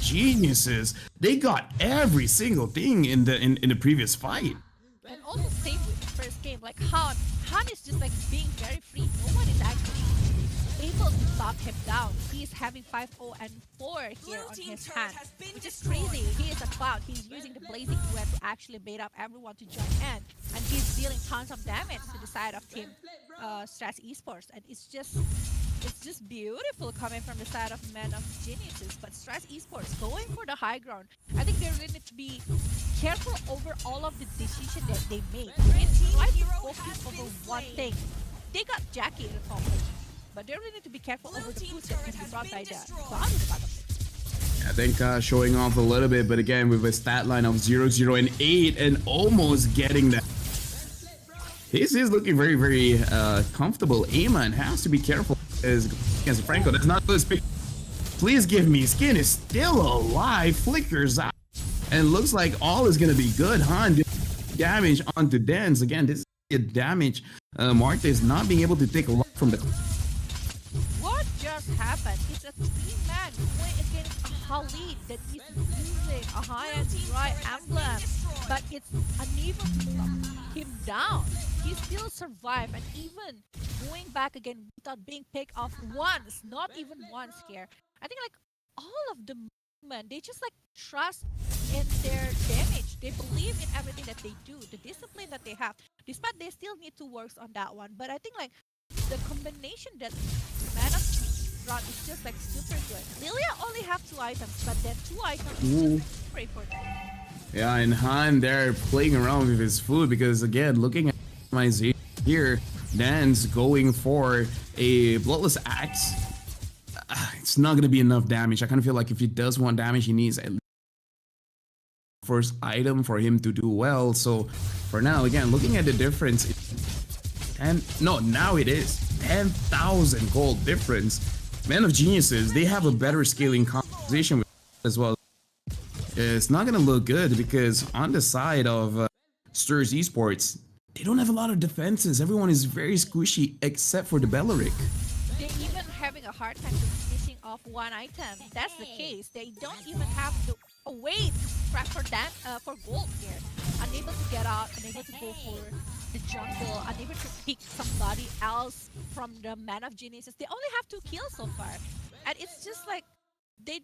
Geniuses. They got every single thing in the previous fight. And also same with the first game, like Han is just like being very free. No one is actually able to stop him down. He is having 5-0 and 4 here on his hand, which is crazy. He is a cloud. He's using the blazing duet to actually bait up everyone to join in, and he's dealing tons of damage to the side of team Stress Esports, and it's just beautiful coming from the side of Men of Geniuses. But Stress Esports going for the high ground. I think they really need to be careful over all of the decisions that they make. They try to focus over one thing. They got Jackie in the top lane, but they really need to be careful over the boost that can be brought by the cloud in the bottom lane. I think showing off a little bit, but again with a stat line of 0, 0, and 8, and almost getting that. He's looking very, very comfortable. Aman has to be careful against Franco. That's not this big. Please Give Me Skin is still alive, flickers out, and looks like all is gonna be good. Han damage onto Dance. Again, this is a damage. Marta is not being able to take a lot from the. What just happened? It's a 3-man going against a Khalid that is using a high-end dry emblem, but it's unable to knock him down. He still survived, and even going back again without being picked off once, not even once here. I think like all of the movement, they just like trust in their damage. They believe in everything that they do, the discipline that they have. Despite they still need to work on that one, but I think like the combination that Man of brought is just like super good. Lilia only have 2 items, but that 2 items is just very important. Yeah, and Han there playing around with his food because again, looking at my Z here, Dan's going for a Bloodless Axe. It's not gonna be enough damage. I kind of feel like if he does want damage, he needs at least first item for him to do well. So for now, again, looking at the difference, and no, now it is 10,000 gold difference. Men of Geniuses, they have a better scaling composition as well. It's not gonna look good because on the side of Stirs Esports, they don't have a lot of defenses. Everyone is very squishy except for the Belleric. They're even having a hard time just finishing off one item. That's the case. They don't even have a way to scrap for that for gold here. Unable to get out, unable to go for the jungle, unable to pick somebody else from the Man of Geniuses. They only have 2 kills so far, and it's just like they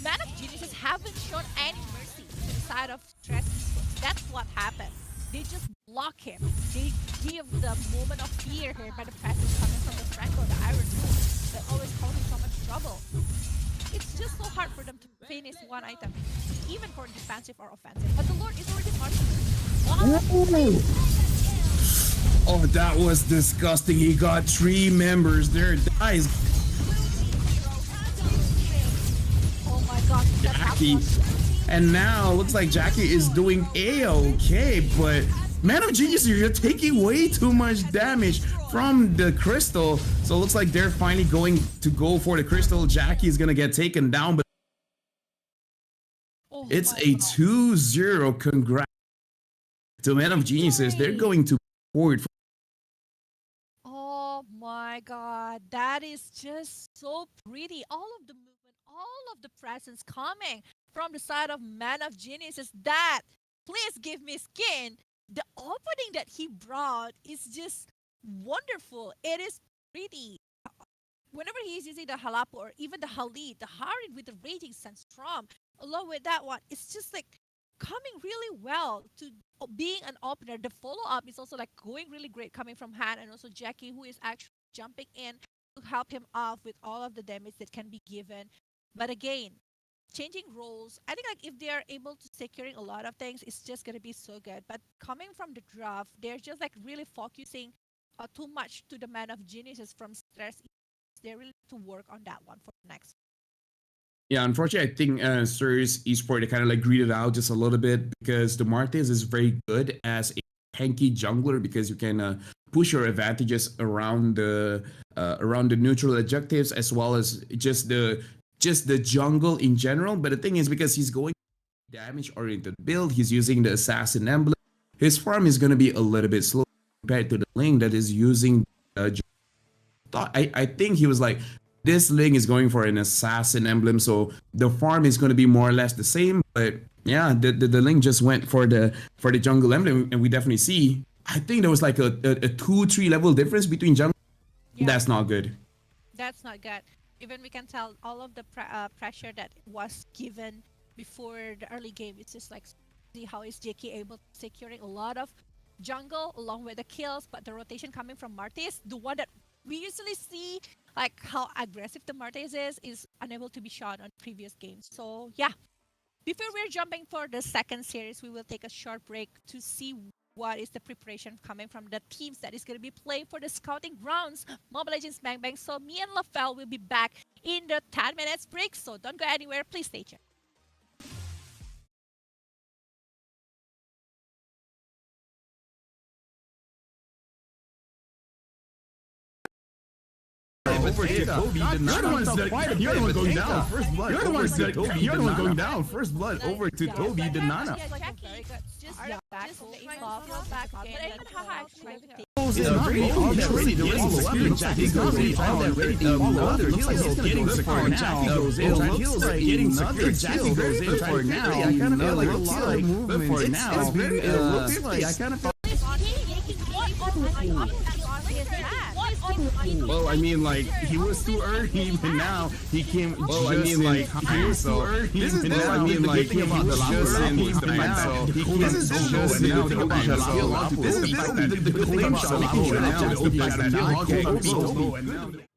Man of Geniuses haven't shown any mercy to the side of Stress Esports. That's what happened. They just block him. They give the moment of fear here by the presence coming from the Franco, the Iron Man, that always causing so much trouble. It's just so hard for them to finish one item, even for defensive or offensive. But the Lord is already marching. Oh, that was disgusting. He got 3 members there. Guys, Oh my gosh, that's Jackie. And now looks like Jackie is doing A-okay, but Man of Genius, you're taking way too much damage from the crystal. So it looks like they're finally going to go for the crystal. Jackie is gonna get taken down, but it's a 2-0. Congrats to Man of Geniuses. They're going to forward. Oh my god, that is just so pretty. All of the movement, all of the presence coming from the side of Man of Genius is that. Please give me skin. The opening that he brought is just wonderful. It is pretty. Whenever he is using the Halapo or even the Halid, the Harid with the Raging Sandstorm, along with that one, it's just like coming really well to being an opener. The follow-up is also like going really great coming from Han and also Jackie, who is actually jumping in to help him off with all of the damage that can be given. But again, changing roles, I think like if they are able to securing a lot of things, it's just gonna be so good. But coming from the draft, they're just like really focusing too much to the Man of Geniuses from Stress. They really need to work on that one for next. Yeah, unfortunately, I think Stirs Esport, they kind of like greeted out just a little bit because the Martes is very good as a tanky jungler because you can push your advantages around the neutral objectives as well as just the jungle in general. But the thing is, because he's going damage oriented build, he's using the assassin emblem. His farm is going to be a little bit slow compared to the Ling that is using. I think he was like, this Ling is going for an assassin emblem, so the farm is going to be more or less the same. But yeah, the Ling just went for the jungle emblem, and we definitely see. I think there was like a 2-3 level difference between jungle. Yeah. That's not good. That's not good. Even we can tell all of the pressure that was given before the early game. It's just like see how is JK able to securing a lot of jungle along with the kills, but the rotation coming from Martes, the one that we usually see, like how aggressive the Martes is unable to be shot on previous games. So yeah, before we're jumping for the second series, we will take a short break to see what is the preparation coming from the teams that is going to be playing for the scouting grounds, Mobile Legends Bang Bang. So me and LaFell will be back in the 10 minutes break. So don't go anywhere. Please stay tuned. Over to Toby. You're the one going down. First blood. You're the one going down. First blood over to Toby the Nana. Well, I mean, like, he was too early, but now he came. Well, I mean, like, he was too early, but now I mean, like, he was just in his defense. So this is just now the claim. This is the claim shot. Now the OP has that.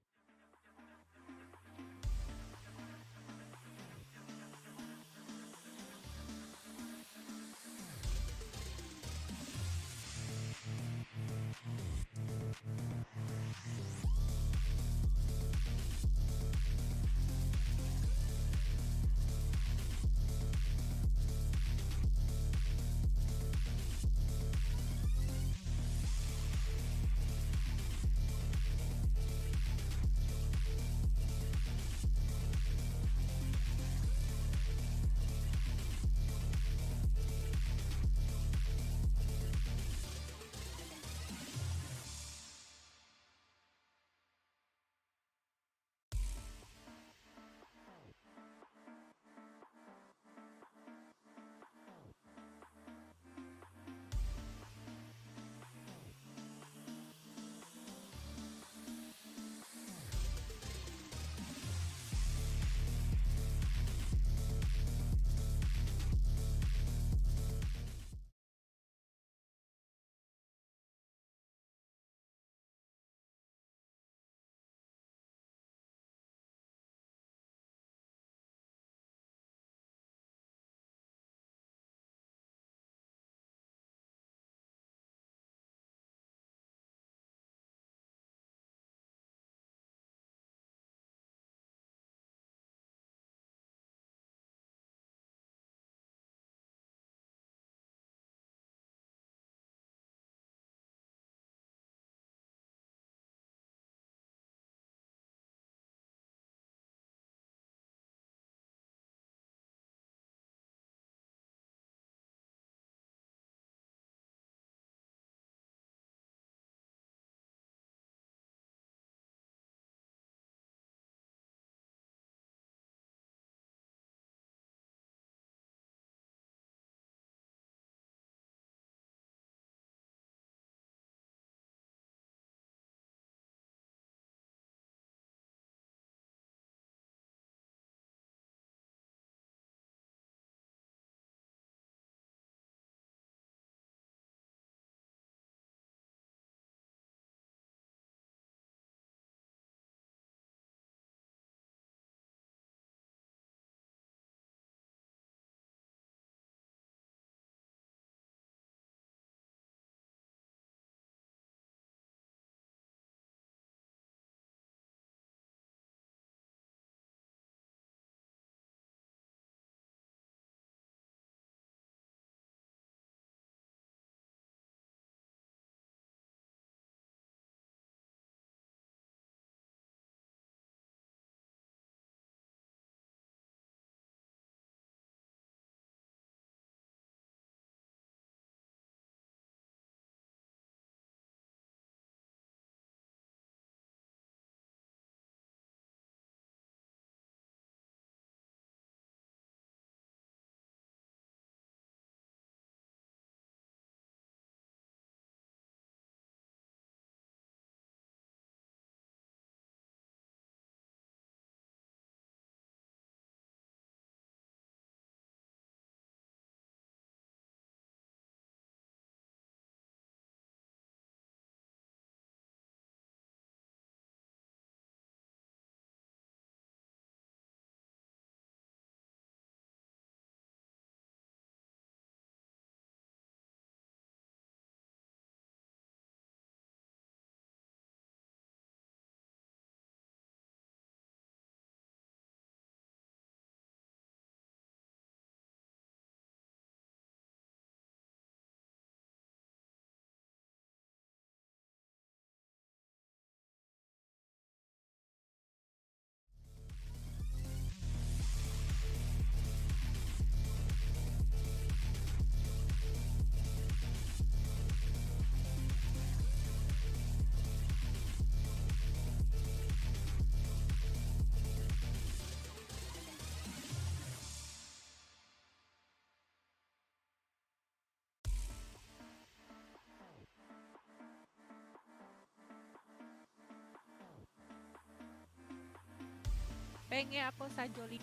Pengen ako sa Jolly.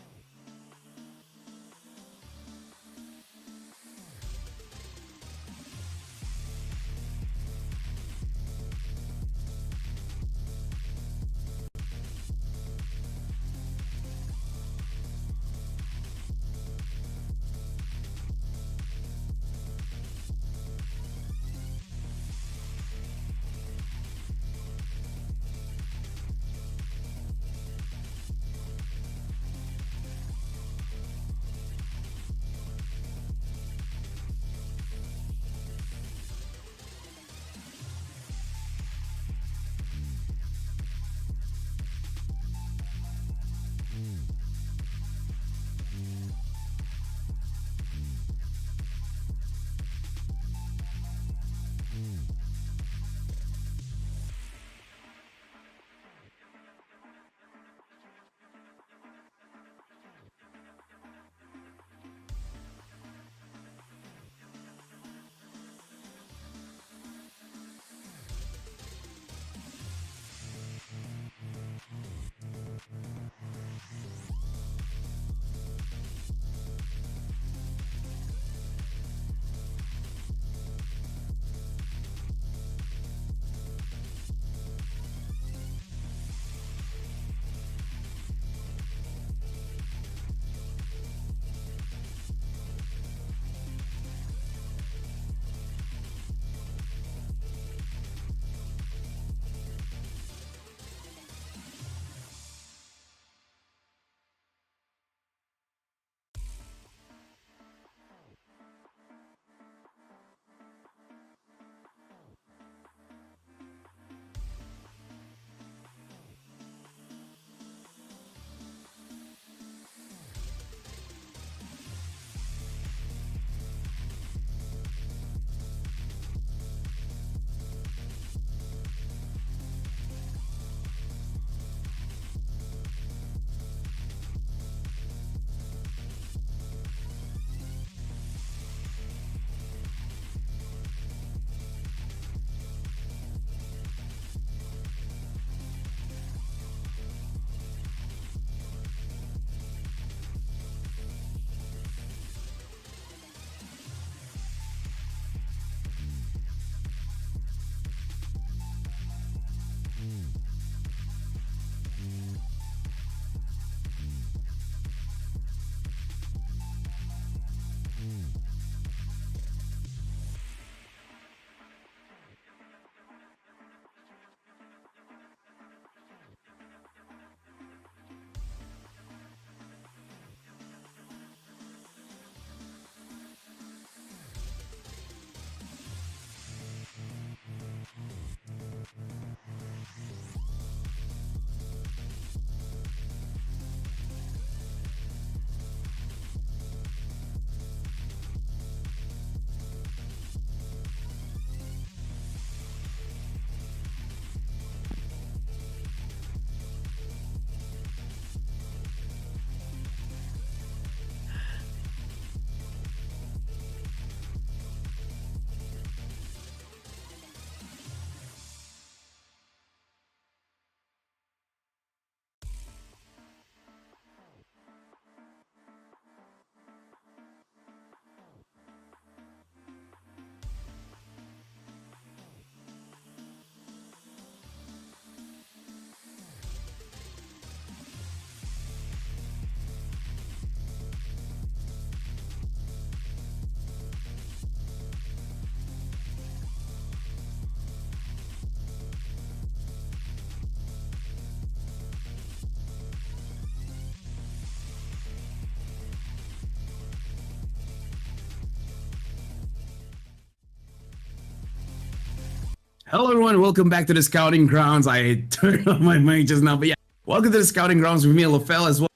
Hello, everyone. Welcome back to the Scouting Grounds. I turned on my mic just now, but yeah, welcome to the Scouting Grounds with me, LaFell, as well.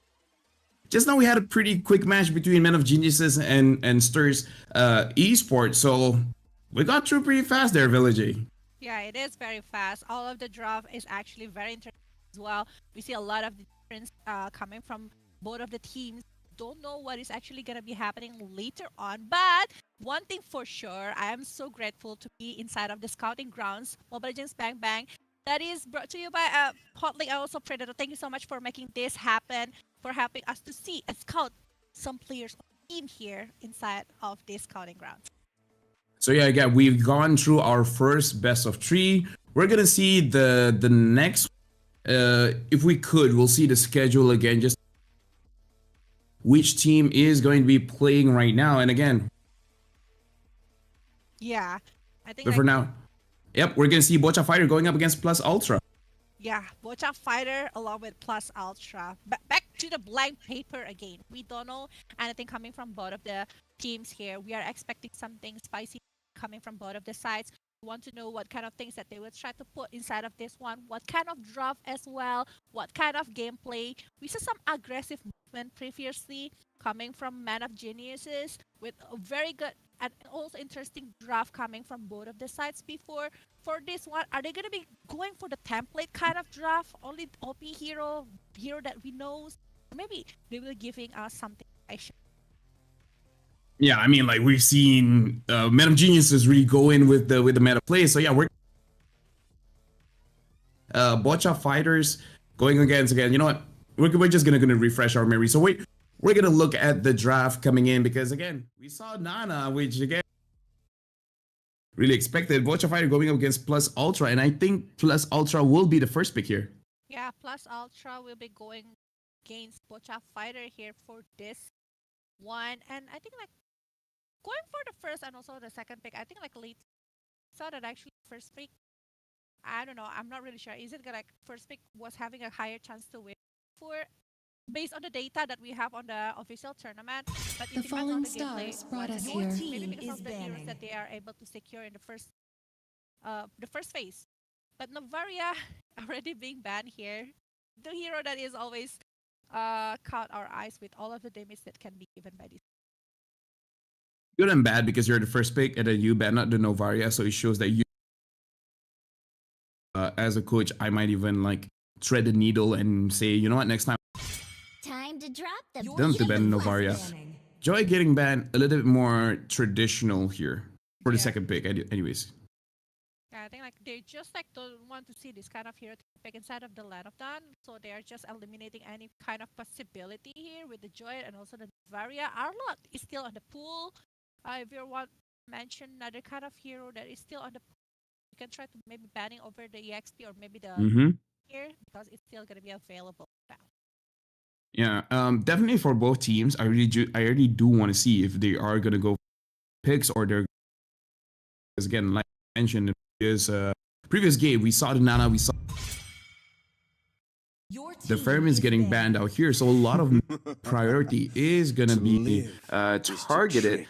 Just now, we had a pretty quick match between Men of Geniuses and Stirs Esports, so we got through pretty fast there, Village. Yeah, it is very fast. All of the draft is actually very interesting as well. We see a lot of the difference coming from both of the teams. Don't know what is actually going to be happening later on, but one thing for sure, I am so grateful to be inside of the scouting grounds, Mobile Legends Bang Bang. That is brought to you by Hotly. Also, Predator. Thank you so much for making this happen, for helping us to see and scout some players in here inside of this scouting grounds. So yeah, again, we've gone through our first best of three. We're gonna see the next. If we could, we'll see the schedule again. Just which team is going to be playing right now, and again, Yeah, I think but for now, yep, we're gonna see Bocha Fighter going up against Plus Ultra. yeah, Bocha Fighter along with Plus Ultra. Back to the blank paper again. We don't know anything coming from both of the teams here. We are expecting something spicy coming from both of the sides. We want to know what kind of things that they will try to put inside of this one, what kind of draft as well, what kind of gameplay. We saw some aggressive movement previously coming from Man of Geniuses with a very good and also interesting draft coming from both of the sides before. For this one, are they gonna be going for the template kind of draft? Only OP hero that we know? Or maybe they will giving us something special. Yeah, I mean, like we've seen Man of Geniuses really go in with the meta play. So yeah, we're Bocha Fighters going against again. You know what? We're just gonna refresh our memory. So we're gonna look at the draft coming in because again, we saw Nana, which again really expected Bocha Fighter going up against Plus Ultra, and I think Plus Ultra will be the first pick here. Yeah, Plus Ultra will be going against Bocha Fighter here for this one. And I think like going for the first and also the second pick, I think like late saw that actually first pick. I don't know. I'm not really sure. Is it like first pick was having a higher chance to win for based on the data that we have on the official tournament? But The it depends on falling the gameplay. stars brought us Your here. team maybe because Is of the heroes banning. that they are able to secure in the first phase. But Novaria already being banned here. The hero that is always caught our eyes with all of the damage that can be given by this. Good and bad because you're the first pick and then you ban out the Novaria, so it shows that you, as a coach, I might even like thread the needle and say, you know what, next time Time to drop the them to ban Novaria. Joy getting banned a little bit more traditional here for the Yeah. second pick, anyways. Yeah, I think like they just like don't want to see this kind of hero pick inside of the Land of Dawn, so they are just eliminating any kind of possibility here with the Joy and also the Varia. Arlot is still on the pool. If you want to mention another kind of hero that is still on the pool, you can try to maybe banning over the EXP or maybe the Mm-hmm. here because it's still gonna be available now. Yeah, definitely for both teams. I really do want to see if they are gonna go picks or they're because again, like I mentioned in the previous game, we saw the Nana, we saw the Fermis getting banned out here, so a lot of priority is gonna be targeted.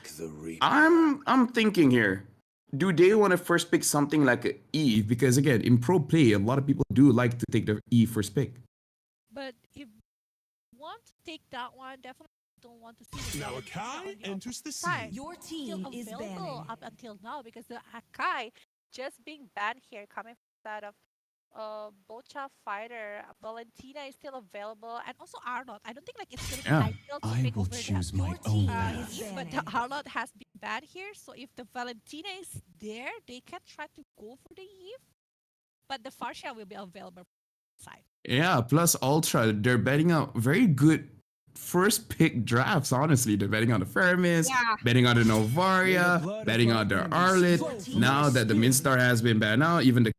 I'm thinking here. Do they want to first pick something like a Eve? Because again, in pro play, a lot of people do like to take the Eve first pick. But if you want to take that one, definitely don't want to see the Now Valentina on Akai the enters the side. scene. Your Still team is available banning. up until now because the Akai just being banned here coming from that of Bocha Fighter. Valentina is still available and also Arnold. I don't think like it's gonna be Yeah. ideal to I pick will over choose that. my own is path. But the Arnold has been banned here, so if the Valentina is there, they can try to go for the Eve. But the Farsha will be available side. Yeah, plus Ultra, they're betting out very good first pick drafts, honestly. They're betting on the Fermis, Yeah. betting on the May the Novaria, blood of betting our on the enemies Arlet. flow through Now my that the spirit. Minstar has been banned out, even the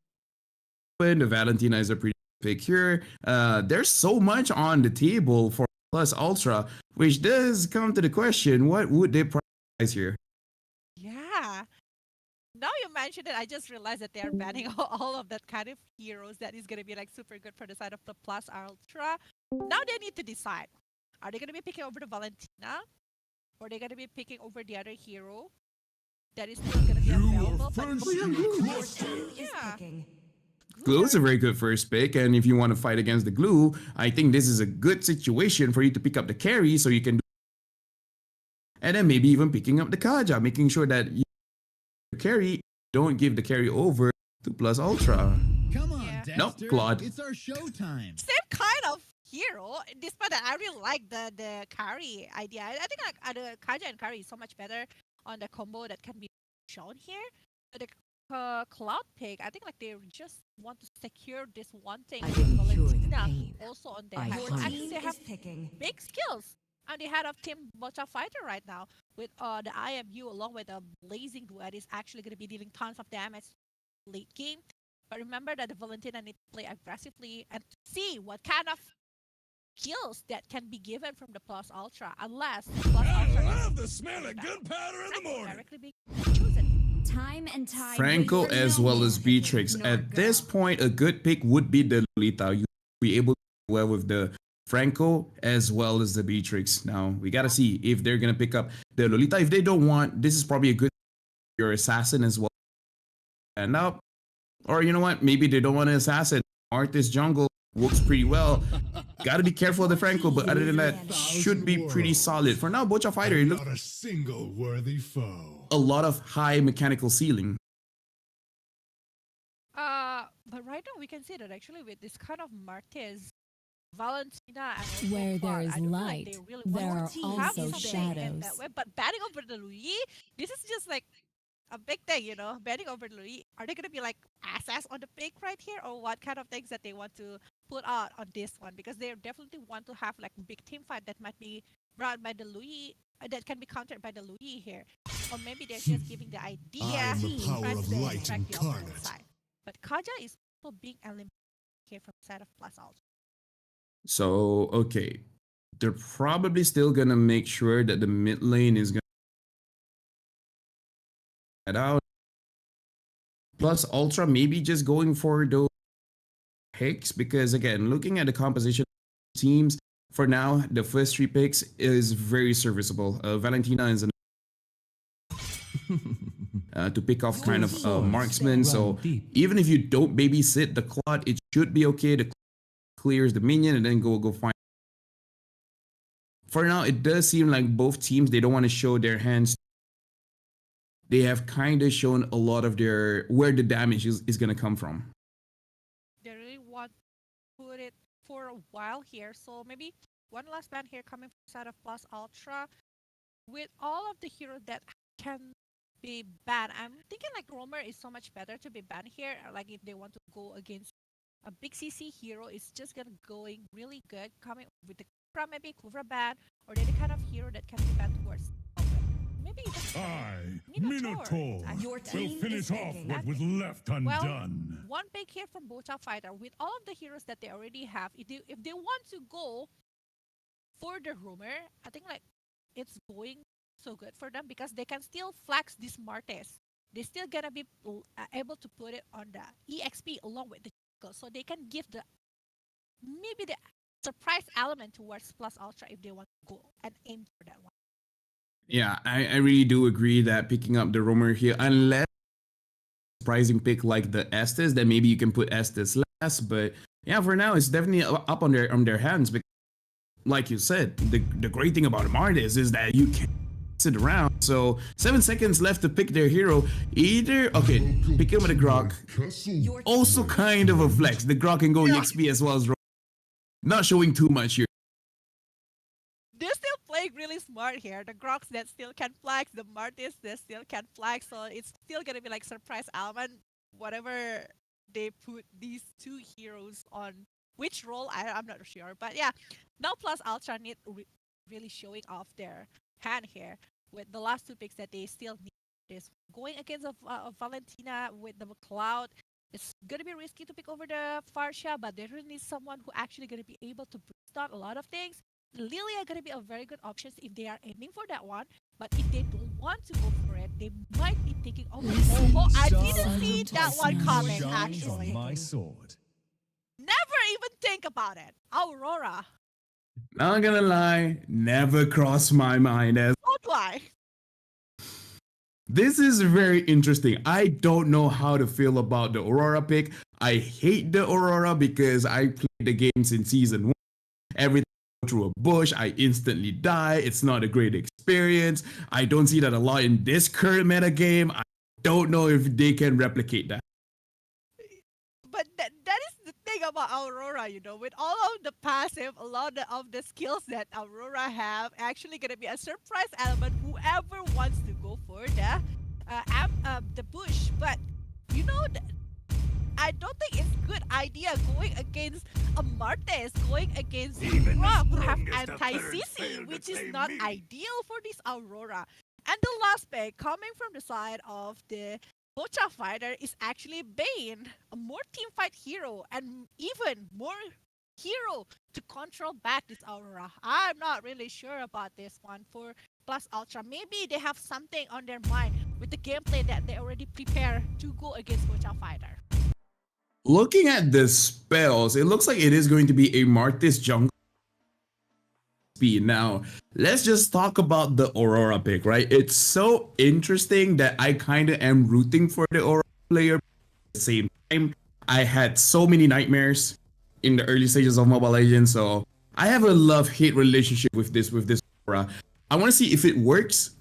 Valentina is a pretty pick here. There's so much on the table for plus Ultra, which does come to the question, what would they prioritize here? Yeah. Now you mentioned it, I just realized that they are banning all of that kind of heroes that is going to be like super good for the side of the Plus Ultra. Now they need to decide. Are they going to be picking over the Valentina? Or are they going to be picking over the other hero that is still going to be You available? are But first in the Your question. team is Yeah. picking. Glue is a very good first pick, and if you want to fight against the Glue, I think this is a good situation for you to pick up the carry so you can do, and then maybe even picking up the Kaja, making sure that you carry, don't give the carry over to Plus Ultra. Come on, Yeah. Dexter. Nope, Claude. It's our showtime. Same kind of hero, despite that I really like the carry idea. I think like the Kaja and carry is so much better on the combo that can be shown here. But the Cloud pick, I think like they just want to secure this one thing I with didn't cure the Valentina pain. also on their I hand. hunt. Actually, they have picking. big skills on the head of Team Bocha Fighter right now with the IMU along with a Blazing Duet is actually going to be dealing tons of damage late game. But remember that the Valentina need to play aggressively and see what kind of kills that can be given from the Plus Ultra unless the Plus Ultra love is the smell of gunpowder in the Franco morning. directly being chosen. Time and tide. Franco wait for as no well man. as Beatrix. Nor At this girl. point, a good pick would be the Lolita. You be able to do well with the Franco as well as the Beatrix. Now we gotta see if they're gonna pick up the Lolita. If they don't want, this is probably a good your assassin as well. And up, or you know what? Maybe they don't want an assassin. Artist jungle works pretty well. Gotta be careful of the Franco, but other than that, should be pretty solid. For now, Bocha Fighter, it looks Not a single worthy foe. a lot of high mechanical ceiling. But right now we can see that actually with this kind of Martes, Valentina, and also Where Far, there is I don't feel light, they really there want are to have also something in that shadows. way. But batting over the Louis, this is just like a big thing, you know. Batting over the Louis, are they gonna be like SS on the pick right here, or what kind of things that they want to put out on this one? Because they definitely want to have like big team fight that might be brought by the Louis, that can be countered by the Louis here, or maybe they're just giving the idea I am the to power try of to light distract the opponent incarnate. side. But Kaja is also being eliminated here from the side of Plus Ultra. So, okay. They're probably still going to make sure that the mid lane is going to head out. Plus, Ultra maybe just going for those picks because, again, looking at the composition of teams, for now, the first three picks is very serviceable. Valentina is an to pick off kind of marksman. So even if you don't babysit the Claude, it should be okay. The clears the minion and then go find. For now, it does seem like both teams, they don't want to show their hands. They have kind of shown a lot of their where the damage is going to come from. They really want to put it for a while here. So maybe one last ban here coming from the side of Plus Ultra. With all of the heroes that can be banned, I'm thinking like Roamer is so much better to be banned here. Like if they want to go against a big CC hero, it's just gonna going really good. Coming with the Kuvra, maybe Kuvra ban, or any kind of hero that can be banned towards. Maybe even I, Minotaur. Minotaur, Your will team finish is off picking. what was left Well, undone. one big here from Bocha Fighter with all of the heroes that they already have. If they want to go for the rumor, I think like it's going so good for them because they can still flex this Martes. They still gonna be able to put it on the EXP along with the Chico, so they can give the maybe the surprise element towards Plus Ultra if they want to go and aim for that one. Yeah, I really do agree that picking up the roamer here, unless surprising pick like the Estes, then maybe you can put Estes last. But yeah, for now it's definitely up on their hands. Because, like you said, the great thing about Martes is that you can sit around. So 7 seconds left to pick their hero. Either pick him with a Grok. Your Also kind of a flex. The Grok can go EXP as well as not showing too much here. They're still playing really smart here. The Groks that still can flex, the Martis that still can flex, so it's still gonna be like surprise element, whatever they put these two heroes on. Which role, I'm not sure. But yeah, now Plus Ultra need really showing off their hand here with the last two picks that they still need. This going against a Valentina with the Cloud. It's gonna be risky to pick over the Farsha, but they really need someone who actually gonna be able to boost out a lot of things. Lily are gonna be a very good option if they are aiming for that one. But if they don't want to go for it, they might be thinking, oh, I didn't see that one coming actually. My sword. Never even think about it. Aurora. Not gonna lie, never crossed my mind as Don't lie. this is very interesting. I don't know how to feel about the Aurora pick. I hate the Aurora because I played the games in season 1. Everything through a bush, I instantly die. It's not a great experience. I don't see that a lot in this current meta game. I don't know if they can replicate that. But that is the thing about Aurora, you know, with all of the passive, a lot of the skills that Aurora have, actually gonna be a surprise element. Whoever wants to go for the bush, but you know, I don't think it's good idea going against a Martes, going against Aurora who have anti-CC, which is not ideal for this Aurora. And the last pick coming from the side of the Bocha fighter is actually Bane, a more team fight hero and even more hero to control back this Aurora. I'm not really sure about this one for Plus Ultra. Maybe they have something on their mind with the gameplay that they already prepare to go against Bocha fighter. Looking at the spells, it looks like it is going to be a Martis jungle speed. Now, let's just talk about the Aurora pick, right? It's so interesting that I kind of am rooting for the Aurora player. At the same time, I had so many nightmares in the early stages of Mobile Legends, so I have a love-hate relationship with this Aurora. I want to see if it works,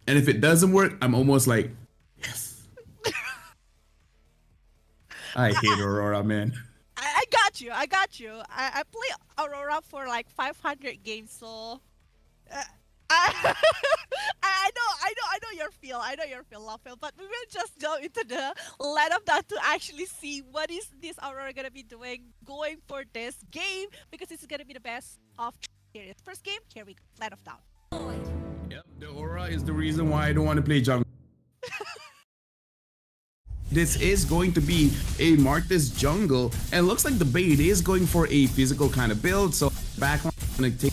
and if it doesn't work, I'm almost like, yes. I hate Aurora, man. I got you. I play Aurora for like 500 games, so I, I know your feel. I know your feel, Lawful. But we will just go into the let of that to actually see what is this Aurora gonna be doing going for this game, because this is gonna be the best of series. First game, here we go. Let of doubt. Yep, the Aurora is the reason why I don't want to play jungle. This is going to be a Martis jungle, and looks like the bait is going for a physical kind of build, so backline is going to take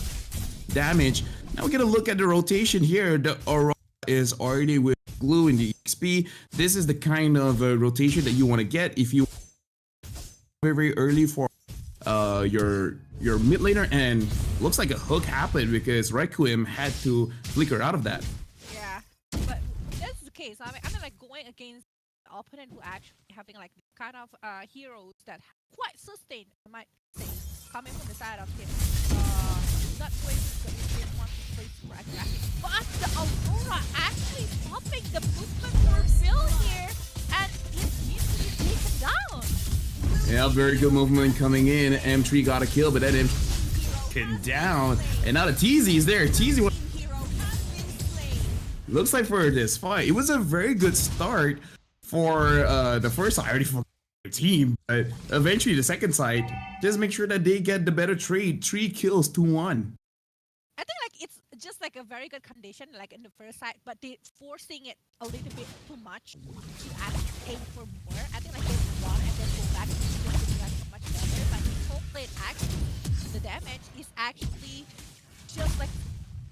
damage. Now we get a look at the rotation here. The Aurora is already with glue in the XP. This is the kind of rotation that you want to get if you very early for your mid laner, and looks like a hook happened because Requiem had to flicker out of that. Yeah, but that's the case. I mean like going against opponent who actually having like kind of heroes that quite sustained, I might say, coming from the side of him. Not going to want to play super aggressive, but the Aurora actually stopping the movement for Phil here, and it needs to be taken down. Yeah, very good movement coming in. M3 got a kill, but then M3 down, and now the TZ is there. TZ looks like for this fight, it was a very good start. For the first side, I already forgot the team, but eventually the second side, just make sure that they get the better trade. 3 kills to 1. I think like it's just like a very good condition, like in the first side, but they forcing it a little bit too much to actually aim for more. I think like they run and then go back to so much better, but the whole plate actually, the damage is actually just like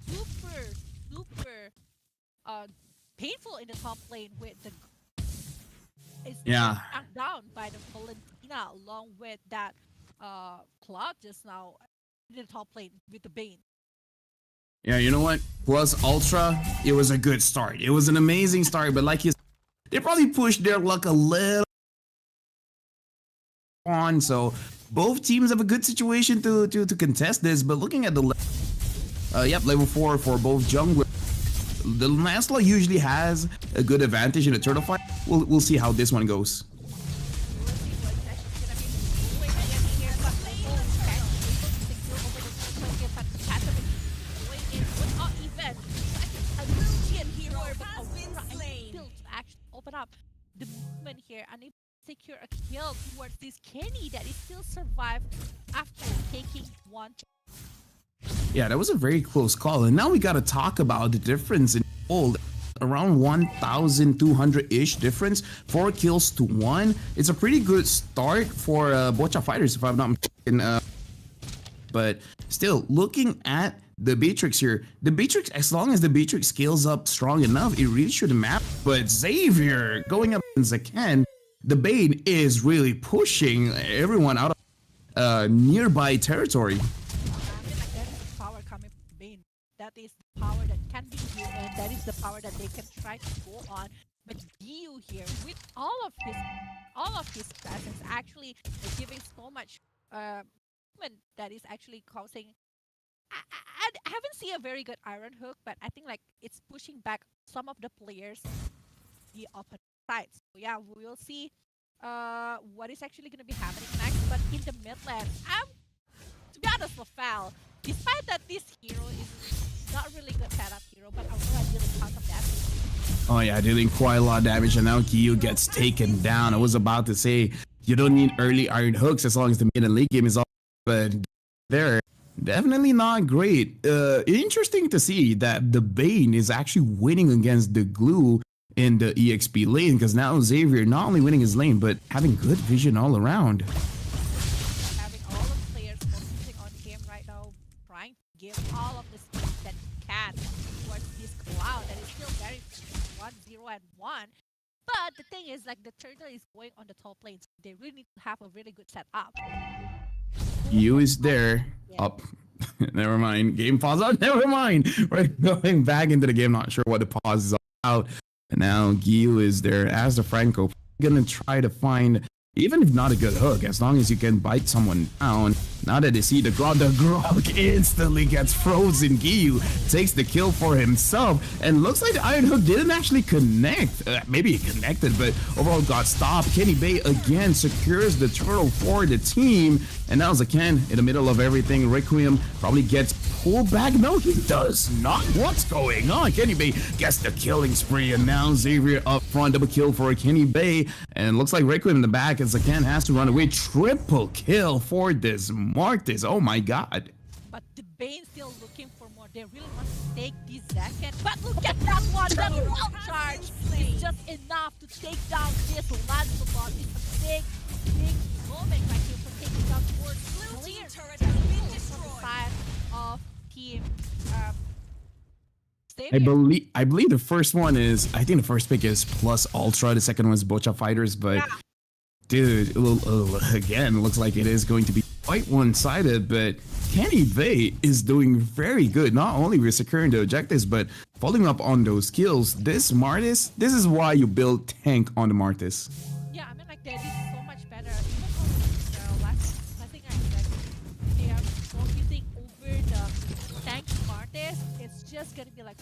super painful in the top lane with the is knocked down by the Valentina along with that Cloud just now in the top lane with the Bane. Yeah, you know what? Plus Ultra, it was a good start. It was an amazing start, but like you said, they probably pushed their luck a little on. So both teams have a good situation to contest this. But looking at the level 4 for both junglers. The Lancelot usually has a good advantage in a turtle fight. We'll see how this one goes. Open up the movement here, unable to secure a kill towards this Kenny that is still survived after taking one. Yeah, that was a very close call. And now we got to talk about the difference in gold. Around 1,200-ish difference. 4 kills to 1. It's a pretty good start for Bocha fighters, if I'm not mistaken. But still, looking at the Beatrix here, the Beatrix, as long as the Beatrix scales up strong enough, it really should map. But Xavier going up against Zaken, the Bane is really pushing everyone out of nearby territory. That is the power that can be used, and that is the power that they can try to go on. But Dio here, with all of his presence, actually giving so much movement that is actually causing. I haven't seen a very good Iron Hook, but I think like it's pushing back some of the players the opposite side. So yeah, we will see what is actually going to be happening next. But in the mid lane, to be honest, Lafal, despite that this hero is not really good setup hero, but I really really count of that. Oh yeah, dealing quite a lot of damage, and now Gyu gets taken down. I was about to say, you don't need early iron hooks as long as the mid and late game is all, but they're definitely not great. Interesting to see that the Bane is actually winning against the Glue in the EXP lane, because now Xavier not only winning his lane, but having good vision all around. Having all of the players focusing on him right now, trying to give all of the speed that he can towards this Cloud that is still very 1-0 and 1. But the thing is, like, the turtle is going on the top lane, so they really need to have a really good setup. Gyu is there. Yeah. Up. Never mind. Game pause out. Never mind. We're going back into the game. Not sure what the pause is about. And now Gyu is there as the Franco. Gonna try to find, even if not a good hook, as long as you can bite someone down. Now that they see the Grog instantly gets frozen. Gyu takes the kill for himself, and looks like the Iron Hook didn't actually connect. Maybe it connected, but overall got stopped. Kenny Bay again secures the turtle for the team, and now Zaken in the middle of everything. Requiem probably gets pulled back. No, he does not. What's going on? Kenny Bay gets the killing spree, and now Xavier up front. Double kill for Kenny Bay, and looks like Requiem in the back, and Zaken has to run away. Triple kill for this Martis. Oh my god. But the Bane still looking for more. They really want to take this second. But look at that one! That wall charge is just enough to take down this Lancelot. It's a big moment right here for taking down towards clear turret has been destroyed on the side of team I believe the first one is, I think the first pick is plus Ultra, the second one is Bocha Fighters, but yeah. Dude, again, looks like it is going to be quite one-sided, but Kenny Bay is doing very good. Not only with securing the objectives, but following up on those kills. This Martis, this is why you build tank on the Martis. Yeah, I mean, like, they did so much better. Even though last thing I said, they are focusing over the tank Martis. It's just gonna be like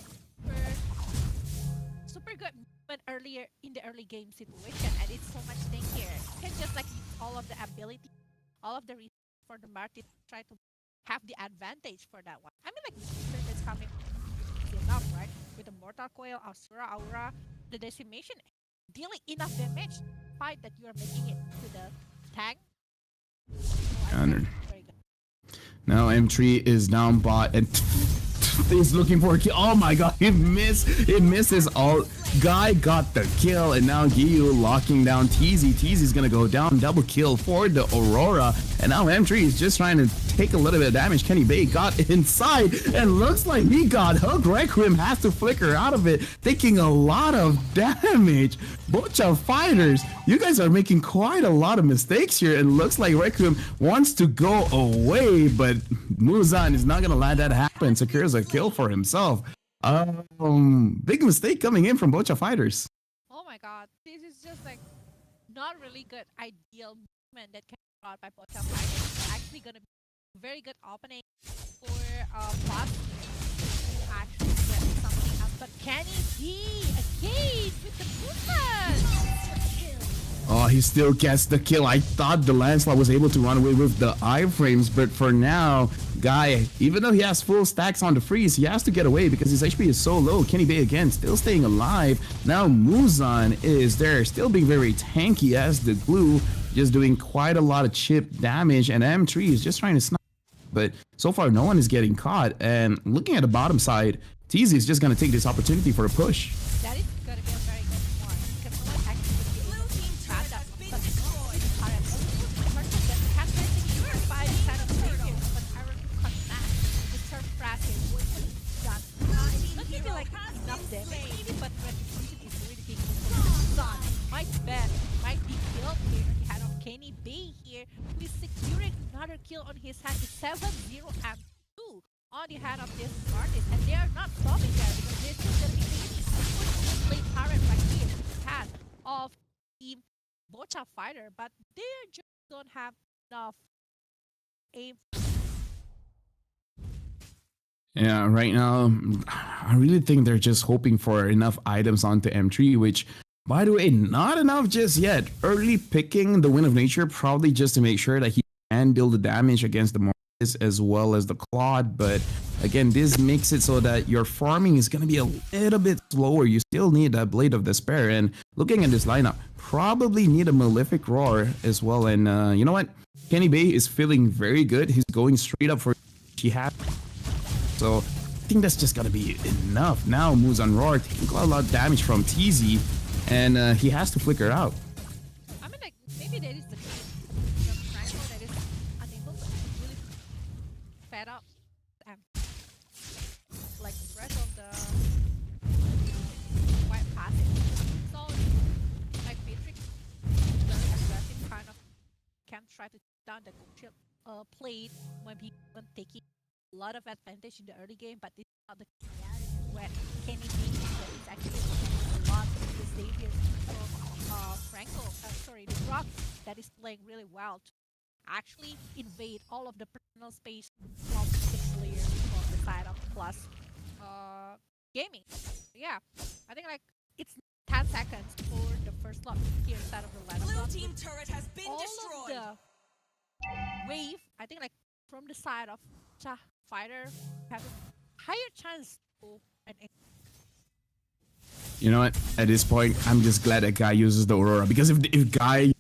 super good but earlier in the early game situation, and it's so much thing here. You can just like use all of the ability, all of the resources for the Martis to try to have the advantage for that one. I mean, like, the is coming enough, right? With the Mortal Coil, Asura, Aura, the Decimation, dealing enough damage, despite that you are making it to the tank. Now M3 is down bot and he's looking for a kill. Oh my god, he misses all. Guy got the kill, and now Gyu locking down TZ. TZ's gonna go down, double kill for the Aurora, and now M3 is just trying to take a little bit of damage. Kenny Bay got inside, and looks like he got hooked. Requiem has to flicker out of it, taking a lot of damage. Bocha Fighters, you guys are making quite a lot of mistakes here, and looks like Requiem wants to go away, but Muzan is not gonna let that happen. Secures a kill for himself. Big mistake coming in from Bocha Fighters. Oh my god, this is just like not really good ideal movement that can be brought by Bocha Fighters. It's actually gonna be a very good opening for Bot to actually get something else. But Kenny D again with the movement! Oh, he still gets the kill. I thought the Lancelot was able to run away with the iframes, but for now, Guy, even though he has full stacks on the freeze, he has to get away because his HP is so low. Kenny Bay again still staying alive. Now Muzan is there, still being very tanky as the Glue, just doing quite a lot of chip damage, and M3 is just trying to snipe. But so far, no one is getting caught. And looking at the bottom side, TZ is just going to take this opportunity for a push. That is gonna be a very good one. Because no one actually would be able to track that. But this current person that has been secured by the kind of figure, but Iron connect the turf bracket would be done. Not maybe like enough damage, maybe, but retribution is really big. Son might be killed here on the hand of Kenny Bay here, who is securing another kill on his hand. It's 7-0 and 2 on the hand of this artist, and they are not stopping there because they're still gonna be taking late turret right here in the hand of Team Bocha Fighter, but they just don't have enough aim. Yeah, right now, I really think they're just hoping for enough items onto M3, which, by the way, not enough just yet. Early picking the Wind of Nature, probably just to make sure that he can deal the damage against the Mortis as well as the Claude, but Again, this makes it so that your farming is going to be a little bit slower. You still need that Blade of Despair. And looking at this lineup, probably need a Malefic Roar as well. And you know what? Kenny Bay is feeling very good. He's going straight up for she had. So I think that's just going to be enough. Now moves on Roar, taking quite a lot of damage from TZ. And he has to flicker out. I mean, like, maybe there is the Franco that is unable to really fed up and like the rest of the white passive. So, like, Matrix very aggressive kind of can try to take down the Gold plate when people taking a lot of advantage in the early game, but this is not the where Kenny B is actually a lot of the Xavier. So Franco, sorry, the Rock that is playing really well to actually invade all of the personal space from the players from the side of Plus Gaming. Yeah, I think like it's 10 seconds for the first slot here inside of the lineup. Blue team turret has been All destroyed. of the wave, I think like from the side of Fighter have a higher chance to an. You know what? At this point, I'm just glad that Guy uses the Aurora, because if Guy,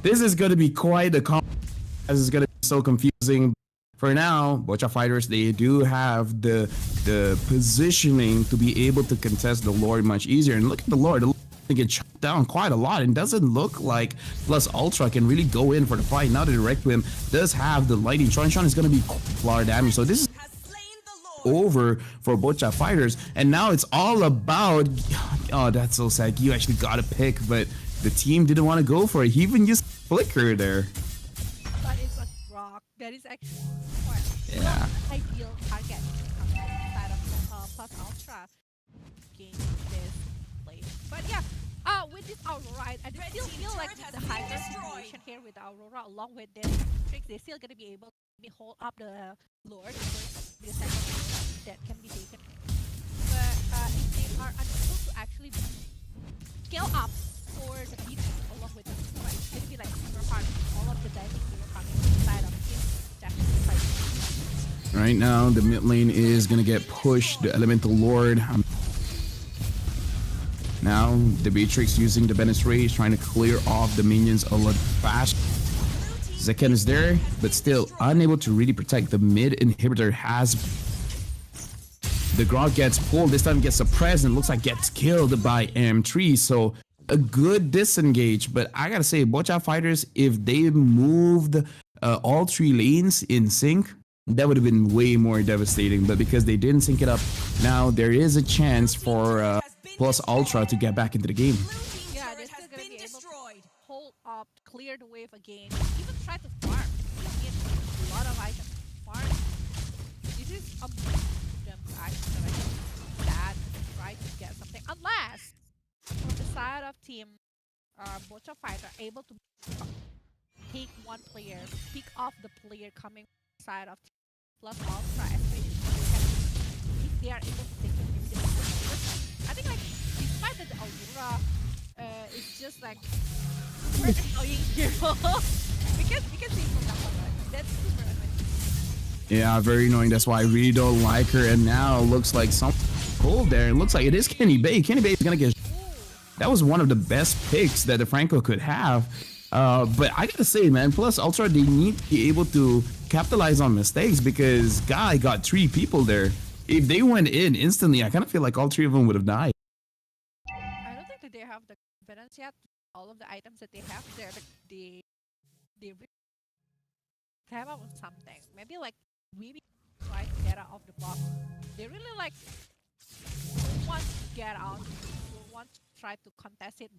this is gonna be quite a this is gonna be so confusing. For now, Bocha Fighters, they do have the positioning to be able to contest the Lord much easier. And look at the Lord. They get chopped down quite a lot, and doesn't look like Plus Ultra can really go in for the fight. Now the Direct Whim does have the Lightning. Sean is going to be a lot of damage, so this is over for Bocha Fighters. And now it's all about, oh, that's so sad. You actually got a pick, but the team didn't want to go for it. He even used Flicker there. But it's a rock that is actually quite ideal target side of Plus Ultra game this play. But yeah, with this Aurora, I still feel like the higher situation here with the Aurora along with this tricks, they're still gonna be able to hold up the Lord first, the second that can be taken. But if they are unable to actually scale up for the beat along with the Aurora, it's gonna be like super hard. All of the diving will come inside of him. Definitely fight. Right now, the mid lane is gonna get pushed. The Elemental Lord. Now, the Beatrix using the Bennett's Rage, trying to clear off the minions a lot fast. Zekken is there, but still unable to really protect. The mid inhibitor has... The Grog gets pulled, this time gets suppressed, and looks like gets killed by M3. So, a good disengage, but I gotta say, Bocha Fighters, if they moved all three lanes in sync, that would have been way more devastating. But because they didn't sync it up, now there is a chance for Plus Ultra to get back into the game. Yeah, they're still gonna be able to hold up, clear the wave again, even try to farm. Get a lot of items. Farm. This is a them actually bad to try to get something. Unless from the side of team Bocha Fighter able to take one player, pick off the player coming side of team Plus Ultra, especially if they are able to take it. I think like despite that the Aurora is just like super annoying hero. we can see from that one, right? That's super annoying. Yeah, very annoying. That's why I really don't like her. And now looks like something pulled there. It looks like it is Kenny Bay. Kenny Bay is gonna get. That was one of the best picks that the Franco could have. But I gotta say, man, Plus Ultra, they need to be able to capitalize on mistakes, because Guy got 3 people there. If they went in instantly, I kind of feel like all 3 of them would have died. I don't think that they have the confidence yet. All of the items that they have there, they really have out something. Maybe like try to get out of the box. They really like want to get out, want to try to contest it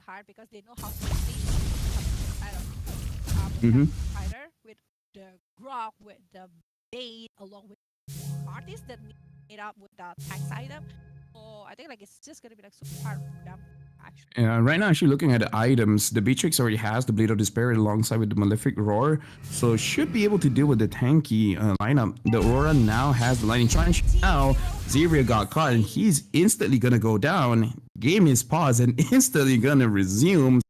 hard, because they know how to play fighter with the Grok, with the bait, along with artists that made up with the tax item. So I think like it's just gonna be like super hard for them actually. Right now, actually looking at the items, the Beatrix already has the Blade of Despair alongside with the Malefic Roar, so should be able to deal with the tanky lineup. The Aurora now has the Lightning Charge. Now Xavier got caught, and he's instantly gonna go down. Game is paused and instantly gonna resume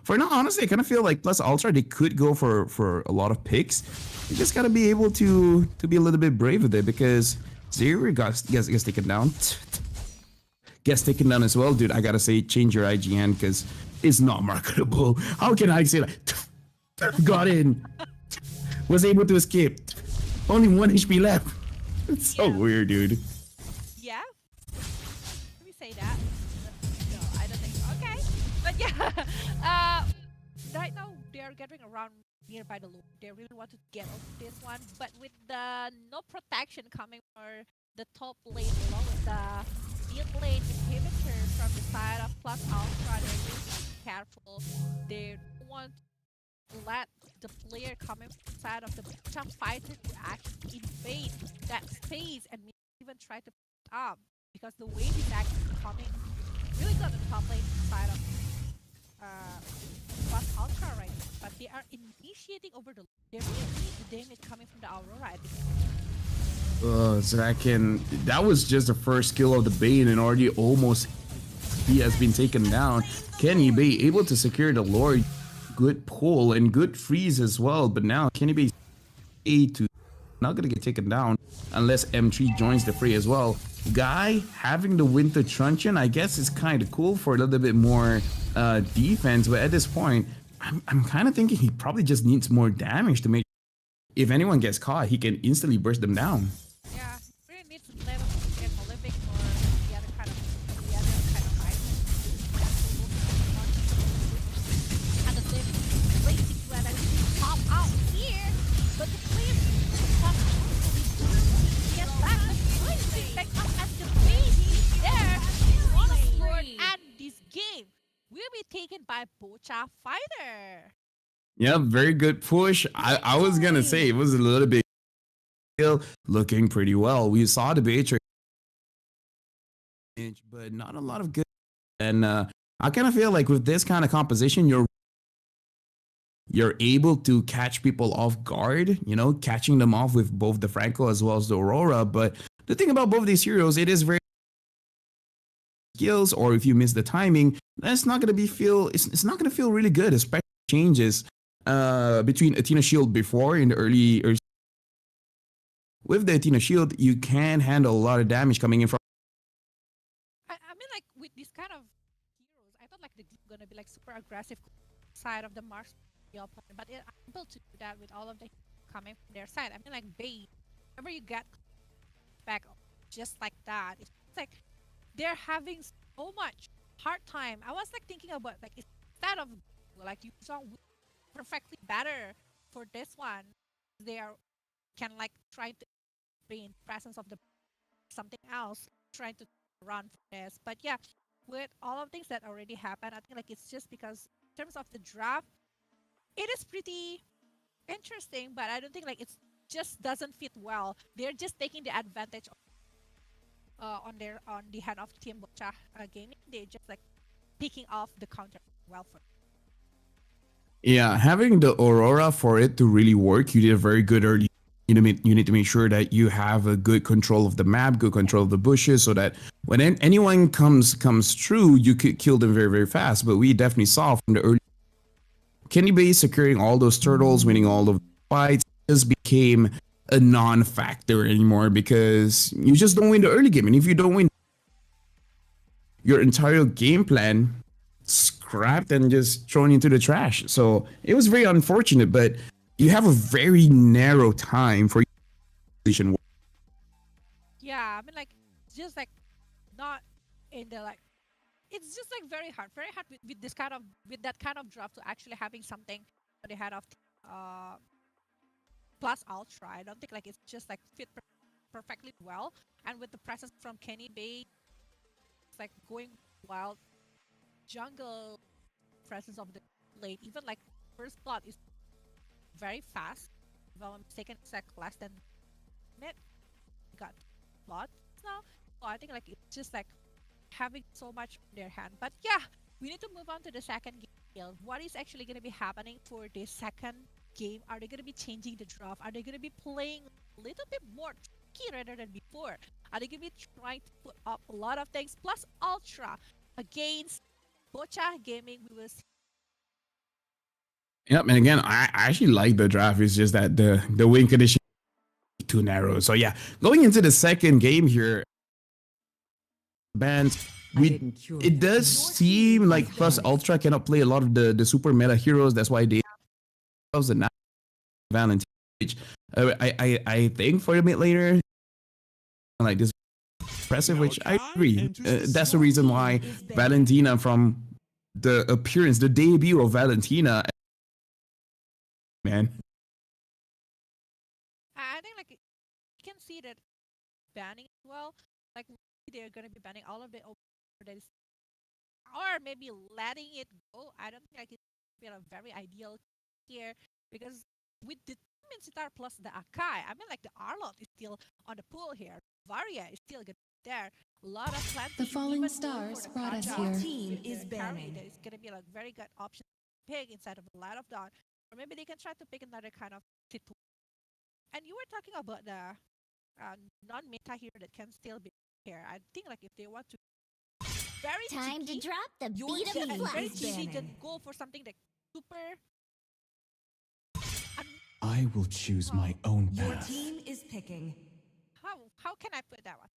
For now, honestly, I kind of feel like Plus Ultra they could go for a lot of picks. You just gotta be able to be a little bit brave with it because Zero gets taken down. Gets taken down as well, dude. I gotta say, change your IGN because it's not marketable. How can I say that? Got in, was able to escape. Only 1 HP left. It's so Yeah. weird, dude. Yeah. Can we say that? No, I don't think so. Okay. But yeah. Right now they are gathering around nearby the loop. They really want to get off this one, but with the no protection coming for the top lane along with the mid lane inhibitor from the side of Plus Ultra, they're really being careful. They don't want to let the player coming from the side of the jump fighter to actually invade that space and maybe even try to pick it up because the wave is actually coming really good on the top lane side of uh, Plus Ultra right now, but they are initiating over the. They really need the damage coming from the Aurora. I think. Zakin, that was just the first kill of the Bane and already almost he has been taken down. Kenny Bay able to secure the Lord. Good pull and good freeze as well, but now Kenny Bay A2 not gonna get taken down unless M3 joins the fray as well. Guy having the Winter Truncheon, I guess is kind of cool for a little bit more defense, but at this point, I'm kind of thinking he probably just needs more damage to make. If anyone gets caught, he can instantly burst them down. Yeah, really needs a level of get Olympic or the other kind of item. And the same racing to actually pop out here, but the players pop get back the placing back up at the base there. One sword and this game will be taken by Bocha Fighter. Yeah, very good push. I was gonna say it was a little bit still looking pretty well. We saw the Beatrix, but not a lot of good. And I kind of feel like with this kind of composition, you're able to catch people off guard. You know, catching them off with both the Franco as well as the Aurora. But the thing about both these heroes, it is very skills, or if you miss the timing, that's not gonna be feel. It's not gonna feel really good, especially changes between Athena Shield before in the early. With the Athena Shield, you can handle a lot of damage coming in from. I mean, like with this kind of heroes, I thought like the group gonna be like super aggressive side of the Mars the opponent, but I'm able to do that with all of the coming from their side. I mean, like Bay, whenever you get back just like that, it's like they're having so much hard time. I was like thinking about like instead of like you saw perfectly better for this one, they are can like try to be in presence of the something else, trying to run for this. But yeah, with all of things that already happened, I think like it's just because in terms of the draft, it is pretty interesting, but I don't think like it's just doesn't fit well. They're just taking the advantage on the hand of Team Bocha Gaming. They're just like picking off the counter well for. Yeah, having the Aurora for it to really work, you did a very good early. You need to make sure that you have a good control of the map, good control of the bushes, so that when anyone comes through, you could kill them very very fast. But we definitely saw from the early Kenny Bay securing all those turtles, winning all of the fights, just became a non-factor anymore because you just don't win the early game, and if you don't win, your entire game plan scrapped and just thrown into the trash. So it was very unfortunate, but you have a very narrow time for position. Yeah, I mean like just like not in the like it's just like very hard with this kind of with that kind of draft to actually having something on the head of uh plus ultra. I don't think like it's just like fit perfectly well, and with the presence from Kenny Bay, it's like going wild jungle presence of the late. Even like first blood is very fast. If I'm mistaken, it's like less than a minute. You got blood now. So I think like it's just like having so much on their hand. But yeah, we need to move on to the second game. What is actually going to be happening for the second game? Are they going to be changing the draft? Are they going to be playing a little bit more tricky rather than before? Are they going to be trying to put up a lot of things plus ultra against Bocha Gaming? We will see Yep, and again, I actually like the draft. It's just that the win condition is too narrow. So yeah, going into the second game here, bands we it does seem like Plus Ultra cannot play a lot of the super meta heroes. That's why they chose the Valentine. Which, I think for a bit later, like this impressive, which I agree. That's the reason why Valentina, from the appearance, the debut of Valentina, man. I think like you can see that banning as well. Like maybe they're gonna be banning all of the that is, or maybe letting it go. I don't think like it's been a very ideal here because with the Sitar plus the Akai, I mean like the Arlot is still on the pool here. Varia is still gonna be there. A lot of plantation. The falling stars brought us here. Team is banning. That is gonna be like very good option to pick inside of the Light of Dawn, or maybe they can try to pick another kind of situation. And you were talking about the non-meta hero that can still be here. I think like if they want to very Time to cheeky, drop the Your beat team of is very flash. cheeky, can banning. go for something like super. I will choose my own Your path. team is picking. How can I put that one?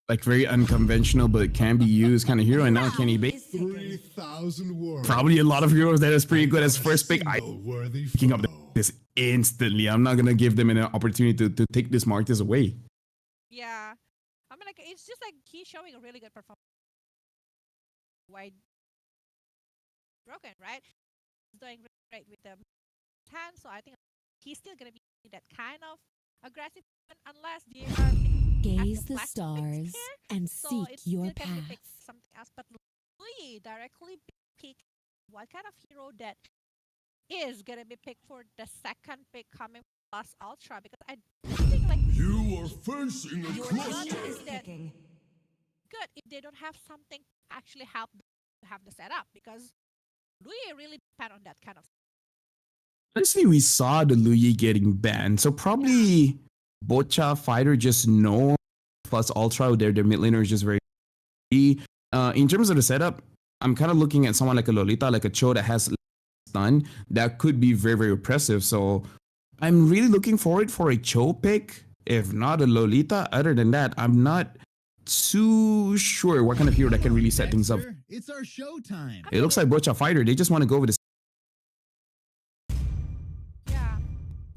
Like very unconventional, but can be used kind of hero. And now Kenny Bay, Is picking. 3,000 words. probably a lot of heroes that is pretty good as first pick. I Worthy picking up foe. this instantly. I'm not gonna give them an opportunity to take this Marcus away. Yeah, I mean like it's just like he's showing a really good performance. Wide broken, right? He's doing really great with the hand, so I think he's still gonna be that kind of aggressive one unless they are Gaze the flash picks stars here. and So seek it's your still gonna be path. pick something else. But Louis directly pick what kind of hero that is gonna be picked for the second pick coming plus Ultra because I think like You are facing a Your cluster. team is that picking. good if they don't have something to actually help them to have the setup because Louis really depend on that kind of. Honestly, we saw the Luyi getting banned, so probably Bocha Fighter just know plus Ultra. Their mid laner is just very. In terms of the setup, I'm kind of looking at someone like a Lolita, like a Cho that has stun that could be very very oppressive. So I'm really looking forward for a Cho pick, if not a Lolita. Other than that, I'm not too sure what kind of hero that can really set things up. It's our show time. It looks like Bocha Fighter. They just want to go with this. Yeah,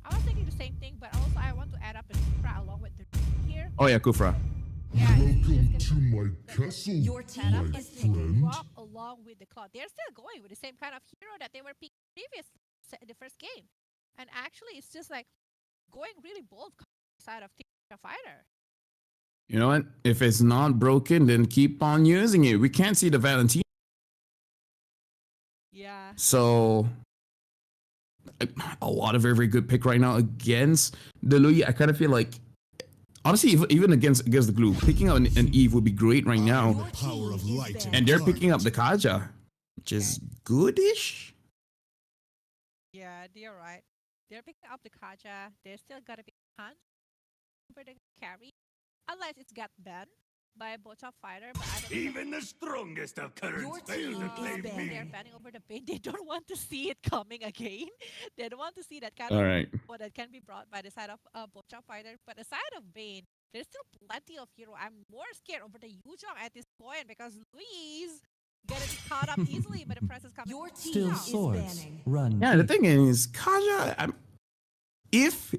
I was thinking the same thing, but also I want to add up a Kufra along with the here. Oh yeah, Kufra. Yeah, Welcome it's to just my gonna castle, Your team my is take friend. rock along with the cloud. They're still going with the same kind of hero that they were picking previous the first game, and actually it's just like going really bold side of Team Fighter. You know what? If it's not broken, then keep on using it. We can't see the Valentine. Yeah. So a lot of very, very good pick right now against the Louis. I kind of feel like honestly, even against the glue, picking up an Eve would be great right now. The power of light And they're picking up the Kaja, which is goodish. Yeah, they're right. They're picking up the Kaja. They're still gonna be hunt for the carry, unless it's got banned by Bocha Fighter. But I don't think Even the strongest of Your currents fail team to is claim banned. they're me. banning over the pain. They don't want to see it coming again. They don't want to see that kind All of right. what that can be brought by the side of Bocha Fighter. But aside of Bane, there's still plenty of hero. I'm more scared over the Yuzhong at this point because Louise gonna be caught up easily by the presses coming. Your team Still is swords. banning. Run. Yeah, the thing is, Kaja, if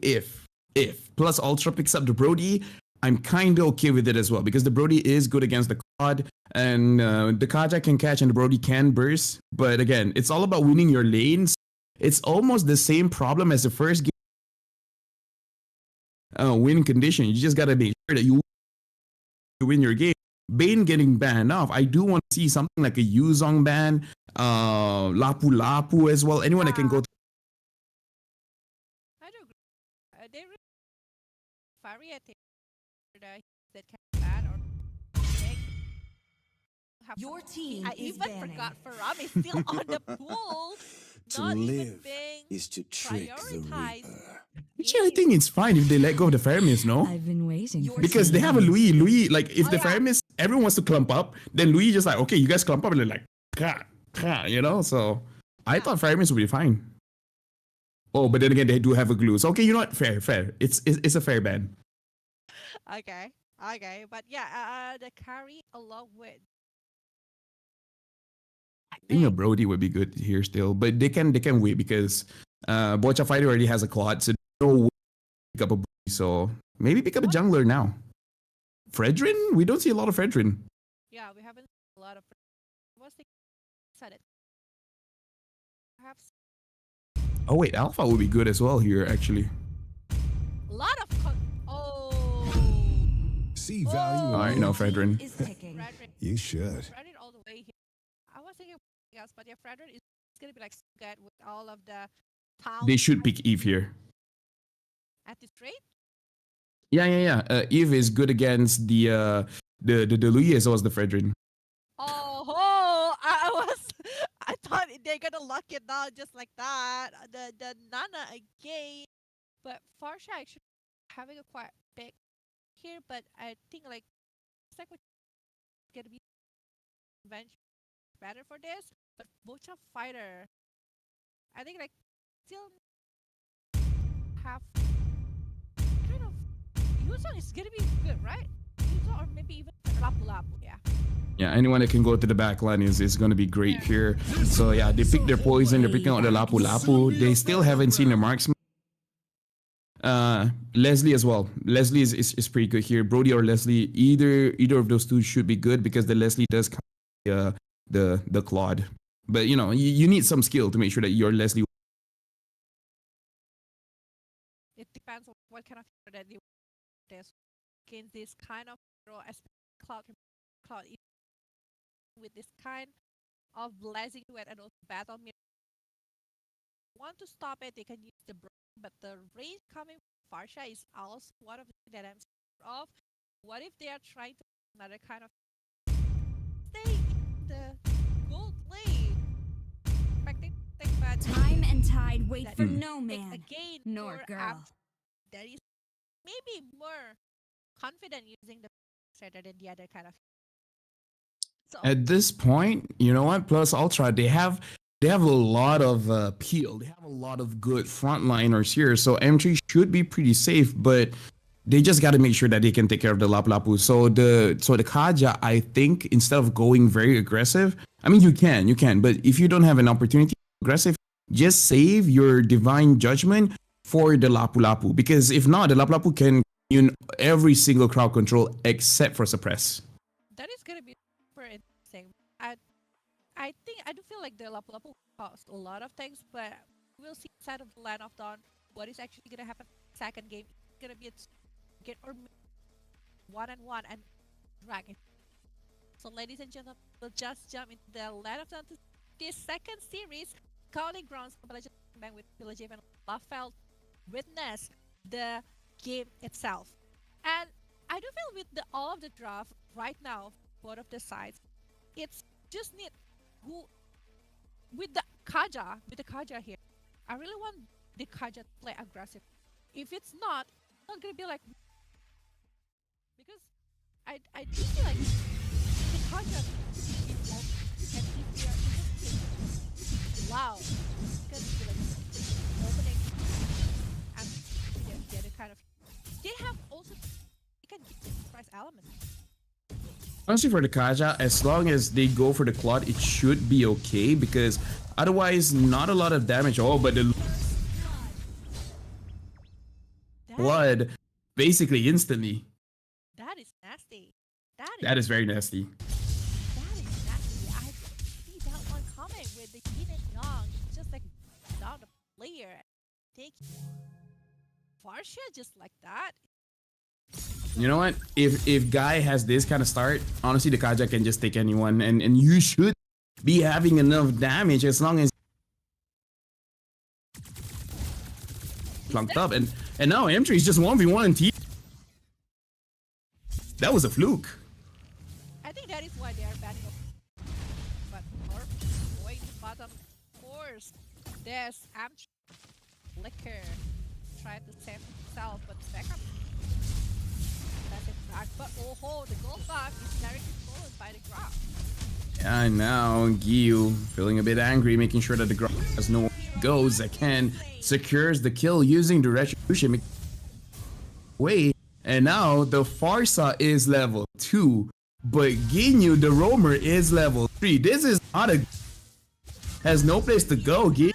plus Ultra picks up the Brody, I'm kind of okay with it as well because the Brody is good against the Quad and the Kaja can catch and the Brody can burst. But again, it's all about winning your lanes. It's almost the same problem as the first game. Win condition. You just gotta make sure that you win your game. Bane getting banned off. I do want to see something like a Yuzong ban, Lapu Lapu as well. Anyone that can go. I do agree. They really variety that can ban or make have Your some- team I is even banning. forgot Faram is still on the pool. To not even live being is to trick the prioritized. Reaper. Actually, I think it's fine if they let go of the Faramis, no? I've been waiting Your for Because they have a Louis, like if the Faramis, everyone wants to clump up, then Louis just like, okay, you guys clump up, and they're like, ka, ka, you know? So I thought Faramis would be fine. Oh, but then again, they do have a glue. So okay, you know what? Fair, fair. It's a fair ban. Okay. Okay. But yeah, the carry along with I think a Link. Brody would be good here still, but they can wait because Bocha Fighter already has a Claude, so no way to pick up a Brody. So maybe pick up a What? jungler now. Fredrin? We don't see a lot of Fredrin. Yeah, we haven't seen a lot of. What's the said it? Perhaps Oh wait, Alpha would be good as well here actually. a lot of. Oh. See value in Alright, no Fredrin. Is picking. Frederick. You should. Frederick all the way here. I was thinking yes, but yeah, Frederick is gonna be like so good with all of the town They should pick Eve here. at this rate. Yeah. Eve is good against the Louis as well as the Fredrin. Oh, I was, I thought they're gonna lock it down just like that. The Nana again, but Farsha actually having a quite big here, but I think like it's like what's gonna be eventually better for this. But Bocha Fighter, I think like still have kind of Yuzong is gonna be good, right? Yuzong or maybe even Lapu Lapu, yeah. Yeah, anyone that can go to the back line is going to be great here. So yeah, they picked their poison. They're picking out the Lapu Lapu. They still haven't seen the marksman. Leslie as well. Leslie is pretty good here. Brody or Leslie, either of those two should be good because the Leslie does come the Claude. But you know, you need some skill to make sure that your Leslie. It depends on what kind of hero that they test against this kind of hero, especially Cloud with this kind of blessing to it and also battle mirror. Want to stop it, they can use the but the range coming from Farsha is also one of the things that I'm scared of. What if they are trying to another kind of stay in the gold lane? Expecting but Time and tide wait that for is no like, man, again nor for girl. that is maybe more confident using the rather than the other kind of. So At this point, you know what? Plus Ultra, they have a lot of peel. They have a lot of good frontliners here. So M3 should be pretty safe, but they just got to make sure that they can take care of the Lapu Lapu. So the Kaja, I think instead of going very aggressive, I mean you can, but if you don't have an opportunity to go aggressive, just save your divine judgment for the Lapu Lapu because if not, the Lapu Lapu can every single crowd control except for suppress. that is gonna be super interesting. I think I do feel like the Lapu Lapu cost a lot of things, but we'll see inside of the Land of Dawn what is actually gonna happen. Second game it's gonna be a get or one and one and drag it. So ladies and gentlemen, we'll just jump into the Land of Dawn to this second series, Calling Grounds, Bank with Village and Lafeld witness the game itself. And I do feel with all of the draft right now, both of the sides, it's just need who with the Kaja here. I really want the Kaja to play aggressive. If it's not gonna be like because I do feel like the Kaja and if they are even wow, it's gonna be like opening and the other kind of they have also they can give the surprise element. Honestly, for the Kaja, as long as they go for the Claude, it should be okay because otherwise, not a lot of damage. Oh, but the blood basically instantly. That is nasty. That is very nasty. That is nasty. I see that one coming with the Yin and Yang. It's just like not a player. Take Farsha just like that. You know what? If Guy has this kind of start, honestly, the Kaja can just take anyone, and you should be having enough damage as long as plunked up. And now M3 is just 1v1 and T. That was a fluke. I think that is why they are banning up. But North going to bottom, of course. There's Amtrak Liquor trying to save himself, but back up. That's it back. But oh ho, the gold buff is directly stolen by the graph. And now Gyu feeling a bit angry, making sure that the ground has no goes. Ken secures the kill using the retribution way. And now the Farsa is level 2, but Ginyu the roamer is level 3. This is not a has no place to go. Ginyu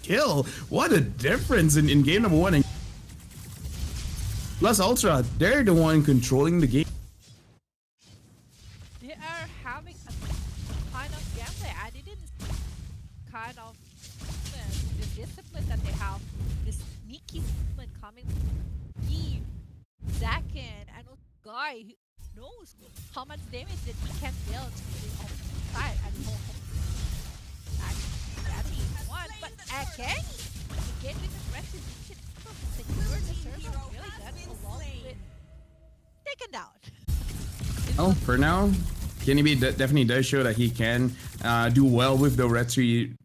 kill. What a difference in game number 1 and plus Ultra. They're the one controlling the game. They are having a kind of gameplay. I didn't kind of the discipline that they have, this sneaky movement coming from Eve, Zakin, and also Guy who knows how much damage that he can deal to the opposite side and the whole that's one. But again, with the retribution, secure the circle really good along with taken down. Oh, for now, Kenny B definitely does show that he can do well with the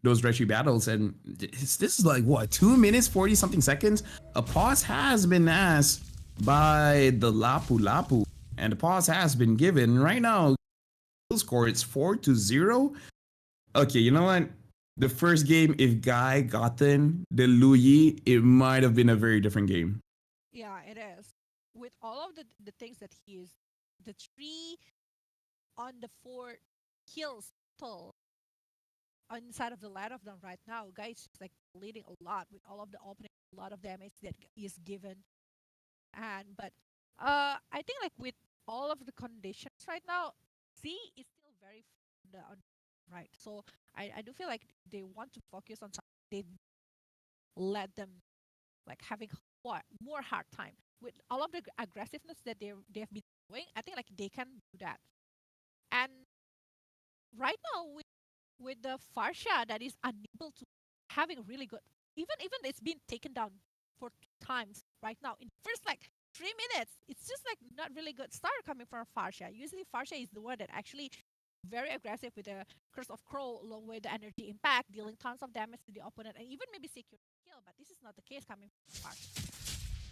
those retri battles, and this is like what 2 minutes 40 something seconds. A pause has been asked by the Lapu Lapu, and the pause has been given. Right now, score it's 4-0. Okay, you know what? The first game, if Guy gotten the Luyi, it might have been a very different game. Yeah, it is. With all of the things that he is, the 3 on the 4 kills total inside of the ladder of them right now, Guy is like leading a lot with all of the opening, a lot of damage that is given. And but I think like with all of the conditions right now, C is still very on right. So I do feel like they want to focus on something. They let them like having more hard time with all of the aggressiveness that they've been doing. I think like they can do that. And right now with the Farsha that is unable to having really good even it's been taken down for 2 times right now in first like 3 minutes. It's just like not really good start coming from Farsha. Usually Farsha is the one that actually very aggressive with the Curse of Crow along with the energy impact, dealing tons of damage to the opponent and even maybe secure kill, but this is not the case coming from Farsha.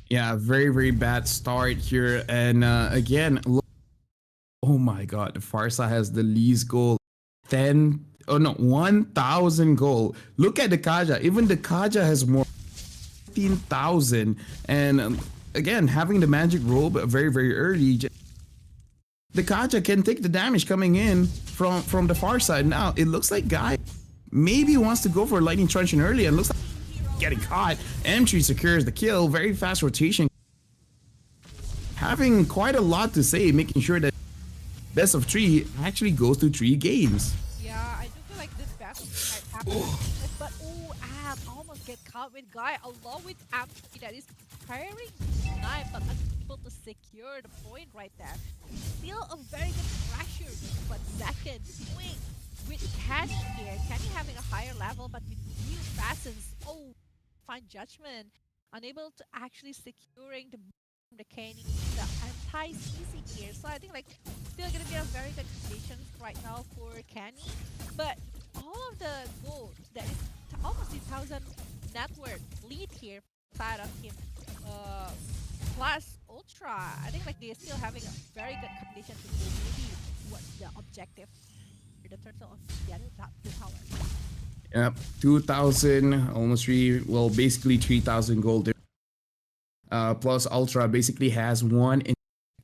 Yeah, very, very bad start here. And again, look, oh my god, the Farsa has the least goal. 1,000 goal. Look at the Kaja. Even the Kaja has more 15,000. And again, having the magic robe very, very early, the Kaja can take the damage coming in from the far side. Now, it looks like Guy maybe wants to go for a lightning truncheon early and looks like getting caught. M3 secures the kill. Very fast rotation. Having quite a lot to say, making sure that best of 3 actually goes to 3 games. Yeah, I do feel like this battle might happen. But Ab almost get caught with Guy along with M3 that is firing knife but unable to secure the point right there. Still a very good pressure, but second doing with Kenny here. Kenny having a higher level, but with new facets. Fine judgment, unable to actually securing the Kenny, the anti-CC here. So I think like still gonna be a very good conditions right now for Kenny. But all of the gold that is almost 2,000 net worth lead here side of him. Plus Ultra, I think like they're still having a very good condition to do maybe what the objective for the turtle of the other tower. Yep, 2,000, almost 3, well, basically 3,000 gold. Plus Ultra basically has one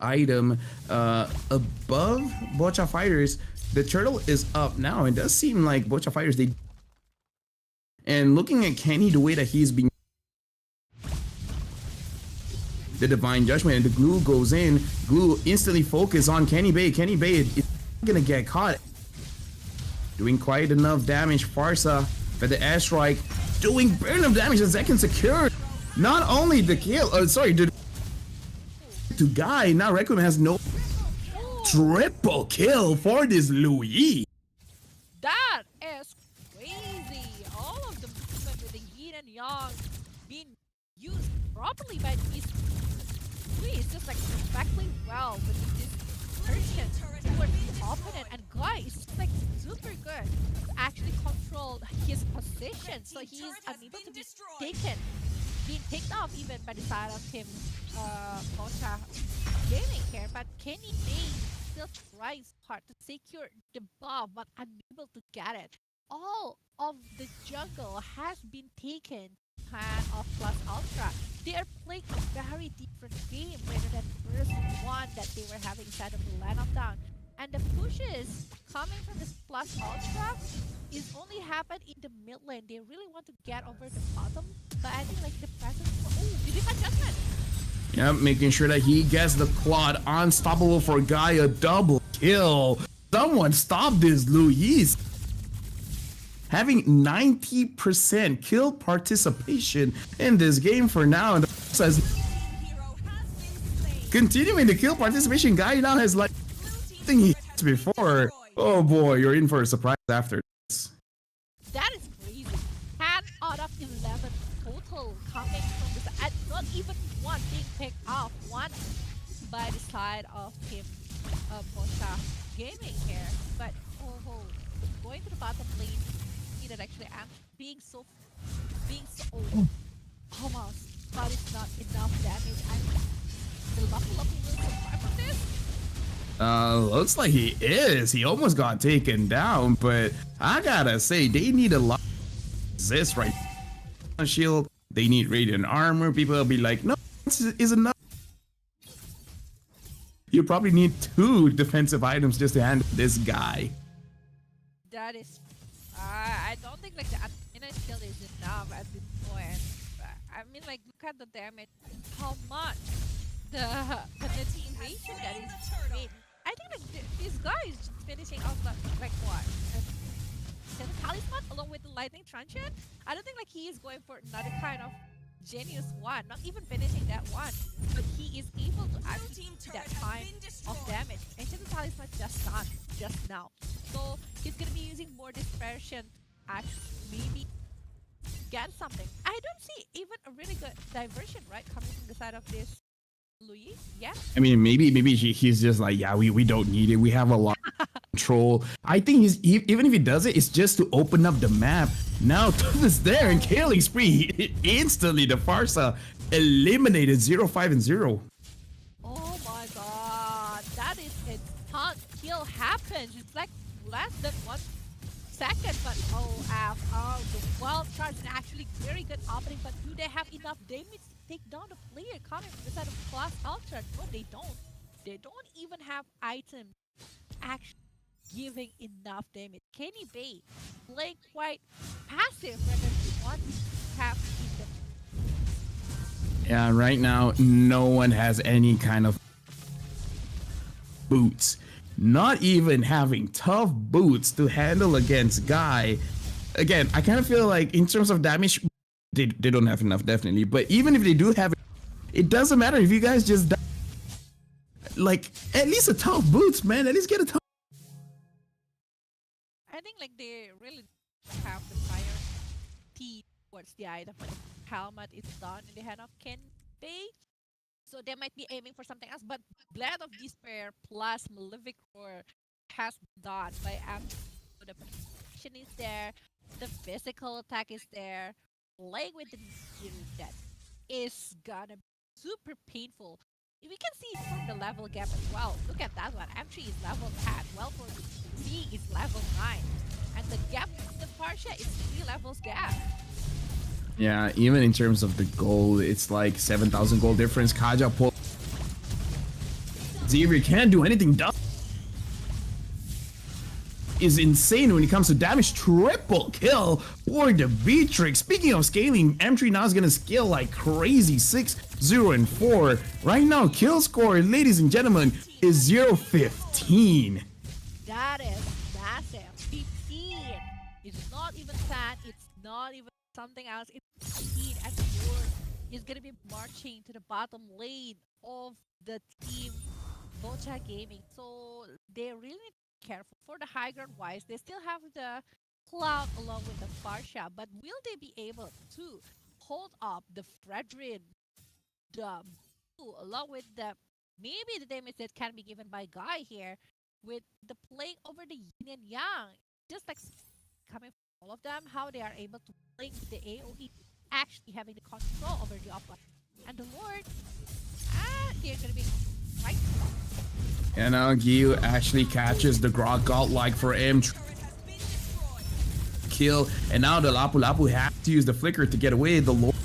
item above Bocha Fighters. The turtle is up now. It does seem like Bocha Fighters, and looking at Kenny, the way that he's being the Divine Judgment and the glue goes in. Glue instantly focus on Kenny Bay. Kenny Bay is gonna get caught. Doing quite enough damage. Farsa for the airstrike, doing bare enough damage and second secured. Not only the kill, to Guy. Now Requiem has no triple kill for this Louis. That is crazy. All of the movement with the yin and yang being used properly by these Louis is just like perfectly well with this person towards the opponent, and Guy is just like super good to actually control his position, so he is unable to be being picked off even by the side of him Bocha Gaming here. But Kenny May still trying hard to secure the buff, but unable to get it. All of the jungle has been taken hand of Plus Ultra. They are playing a very different game rather than the first one that they were having inside of the land of town. And the pushes coming from this Plus Ultra is only happen in the mid lane. They really want to get over the bottom, but I think like the presence. Oh, beautiful judgment. Yeah, making sure that he gets the quad. Unstoppable for Gaia. Double kill. Someone stop this, Luis. Having 90% kill participation in this game for now. And says continuing the kill participation, Gaia now has like thing he hit before. Oh boy, you're in for a surprise after this. That is crazy. 10 out of 11 total coming from this, and not even one being picked off. One by the side of Team Bocha Gaming here. But going to the bottom lane, see that actually I'm being so almost, but it's not enough damage. And the Lucky will survive from this. Looks like he is. He almost got taken down, but I gotta say, they need a lot of this right now. Shield, they need radiant armor. People will be like, no, this is enough. You probably need 2 defensive items just to handle this guy. That is, I don't think like the inner shield is enough at this point. I mean, like, look at the damage, how much the ratio that is made. I think like this guy is just finishing off like what? The talisman along with the lightning truncheon. I don't think like he is going for another kind of genius one, not even finishing that one, but he is able to actually do that kind of damage. And the talisman just done just now, so he's gonna be using more dispersion. Actually, maybe get something. I don't see even a really good diversion right coming from the side of this Louis. Yeah. I mean, maybe he's just like, yeah, we don't need it. We have a lot of control. I think even if he does it, it's just to open up the map. Now Tooth is there and killing spree. Instantly, the Farsa eliminated 0-5 and 0. Oh my god, that is a ton kill happens. It's like less than 1 second, but the wild charge is actually very good opening, but do they have enough damage to take down the player coming from the side of Plus Ultra? No, they don't. They don't even have items actually giving enough damage. Kenny Bay playing quite passive rather than what have in the Yeah, right now, no one has any kind of boots. Not even having tough boots to handle against Guy. Again, I kind of feel like in terms of damage, they don't have enough, definitely. But even if they do have it, it doesn't matter if you guys just die. Like, at least a tough boots, man. At least get a tough. I think like they really have the priority towards the item. But the helmet is done in the hand of Ken Bay. So they might be aiming for something else, but Blade of Despair plus Malefic Roar has been done by Amazon. So the position is there, the physical attack is there, playing with the that is gonna be super painful. We can see from the level gap as well. Look at that one. M3 is level 10, well for C is level 9. And the gap from the Farsha is 3 levels gap. Yeah, even in terms of the gold, it's like 7,000 gold difference. Kaja pull. Xavier can't do anything. Is insane when it comes to damage. Triple kill for the Beatrix. Speaking of scaling, M3 now is gonna scale like crazy. 6, 0, and 4. Right now, kill score, ladies and gentlemen, is 0-15. That is massive. 15. It's not even sad. It's not even something else. It's 15, and the Lord is gonna be marching to the bottom lane of the team Bocha Gaming. So they really need to be careful for the high ground wise. They still have the Cloud along with the Farsha, but will they be able to hold up the Fredrin, the Blue, along with the maybe the damage that can be given by Guy here with the play over the Yin and Yang? Just like coming from all of them, how they are able to play with the AoE, actually having the control over the offline. And the Lord, they're gonna be right. And now Gyu actually catches the godlike for him. Kill. And now the Lapu Lapu has to use the flicker to get away. The Lord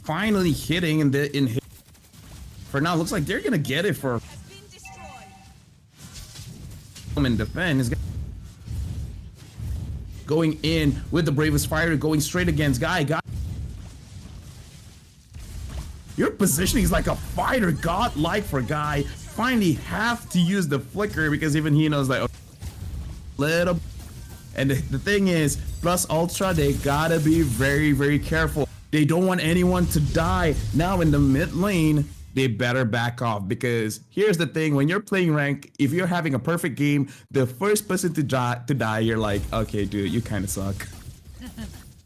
finally hitting in hit. For now, looks like they're gonna get it for and defend is going in with the bravest fighter, going straight against Guy. Your positioning is like a fighter, godlike for Guy. Finally have to use the flicker because even he knows like oh, little. And the thing is, plus Ultra, they gotta be very, very careful. They don't want anyone to die. Now in the mid lane, they better back off because here's the thing: when you're playing rank, if you're having a perfect game, the first person to die, you're like, okay, dude, you kind of suck.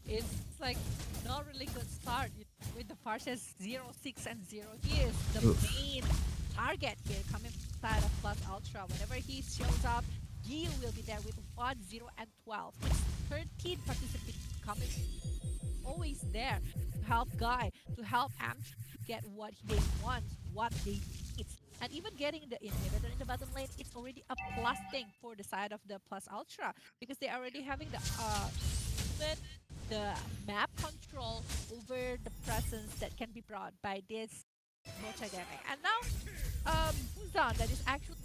It's like not really good start with the Farses 0-6 and 0. He is the main target here coming from the side of Plus Ultra. Whenever he shows up, Gyu will be there with 1, 0, and 12. It's 13 participants coming, always there to help Guy, to help Am get what they want, what they need. And even getting the inhibitor in the bottom lane, it's already a plus thing for the side of the Plus Ultra because they're already having the map control over the presence that can be brought by this multi-gaming. And now, Muzan that is actually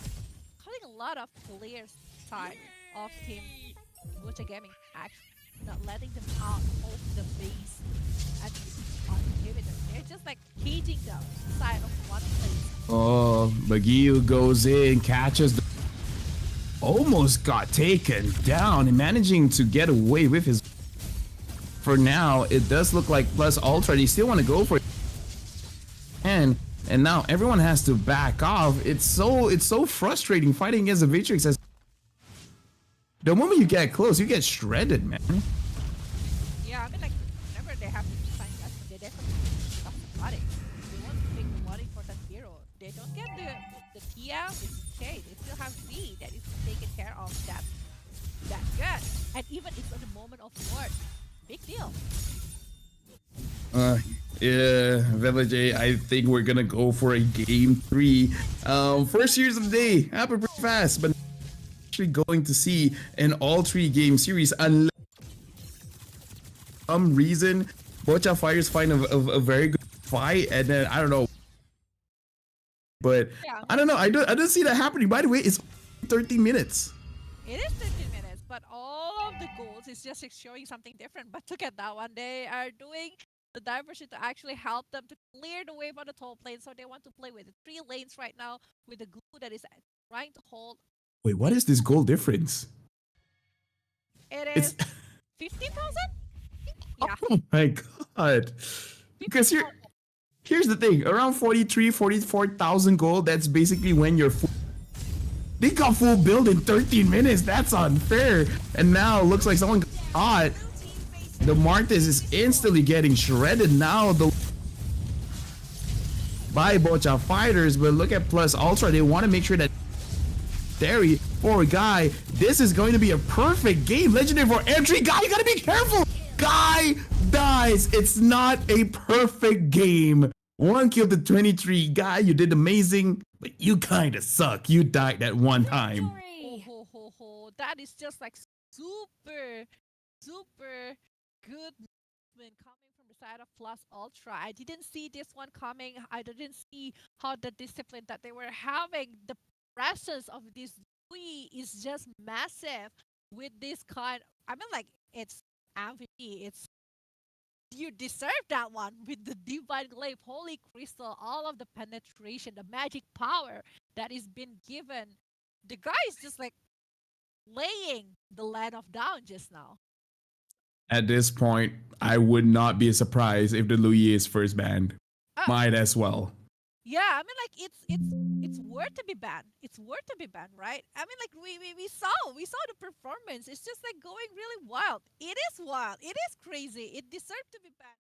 calling a lot of players side of team multi-gaming, actually not letting them out of the base and on inhibitor. They're just like caging the side of one place. Oh, Magio goes in, catches almost got taken down and managing to get away with his. For now, it does look like Plus Ultra, they still want to go for it. And now everyone has to back off. It's so frustrating fighting against the Matrix. As the moment you get close, you get shredded, man. Yeah, I mean like whenever they have to find that, they definitely stop the body. They want to make one important hero. They don't get the Tia, it's okay. They still have Z that is taking care of that good. And even it's on the moment of war. Big deal. Yeah, Village, I think we're gonna go for a game 3. First years of the day happened pretty fast, but actually going to see an all 3 game series unless some reason Bocha Fighters find a very good fight and then I don't know. But yeah. I don't know. I don't see that happening. By the way, it's 13 minutes. It is 13 minutes, but all of the goals is just showing something different. But look at that one. They are doing the diversion to actually help them to clear the wave on the top lane. So they want to play with the 3 lanes right now with the glue that is trying to hold. Wait, what is this goal difference? It is 15,000? Yeah. Oh my god. Because here's the thing. Around 43, 44,000 gold, that's basically when you're full. They got full build in 13 minutes. That's unfair. And now it looks like someone got caught. The Martes is instantly getting shredded now. By Bocha Fighters, but look at Plus Ultra. They want to make sure that Theory for Guy. This is going to be a perfect game. Legendary for entry. Guy, you gotta be careful. Guy dies. It's not a perfect game. 1 kill to 23. Guy, you did amazing, but you kind of suck. You died that one time. That is just like super good movement coming from the side of Plus Ultra. I didn't see this one coming. I didn't see how the discipline that they were having. The presence of this Louis is just massive with this kind. I mean, like, it's MVP. It's you deserve that one with the Divine Glaive, Holy Crystal, all of the penetration, the magic power that is been given. The guy is just like laying the land of down just now. At this point, I would not be surprised if the Louis is first banned. Might as well. Yeah, I mean, like it's worth to be banned. It's worth to be banned, right? I mean, like we saw the performance. It's just like going really wild. It is wild. It is crazy. It deserved to be banned.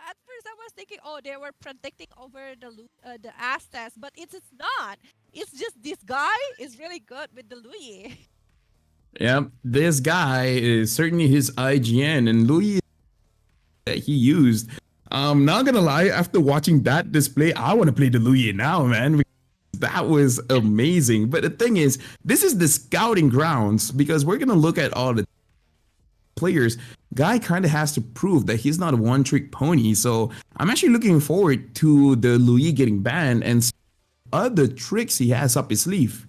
At first, I was thinking, oh, they were protecting over the Aztecs, but it's not. It's just this guy is really good with the Louis. Yep, this guy is certainly his IGN, and Louis that he used. Not gonna lie, after watching that display, I want to play the Louis now, man. That was amazing. But the thing is, this is the scouting grounds because we're gonna look at all the players. Guy kind of has to prove that he's not a one-trick pony. So I'm actually looking forward to the Louis getting banned and other tricks he has up his sleeve.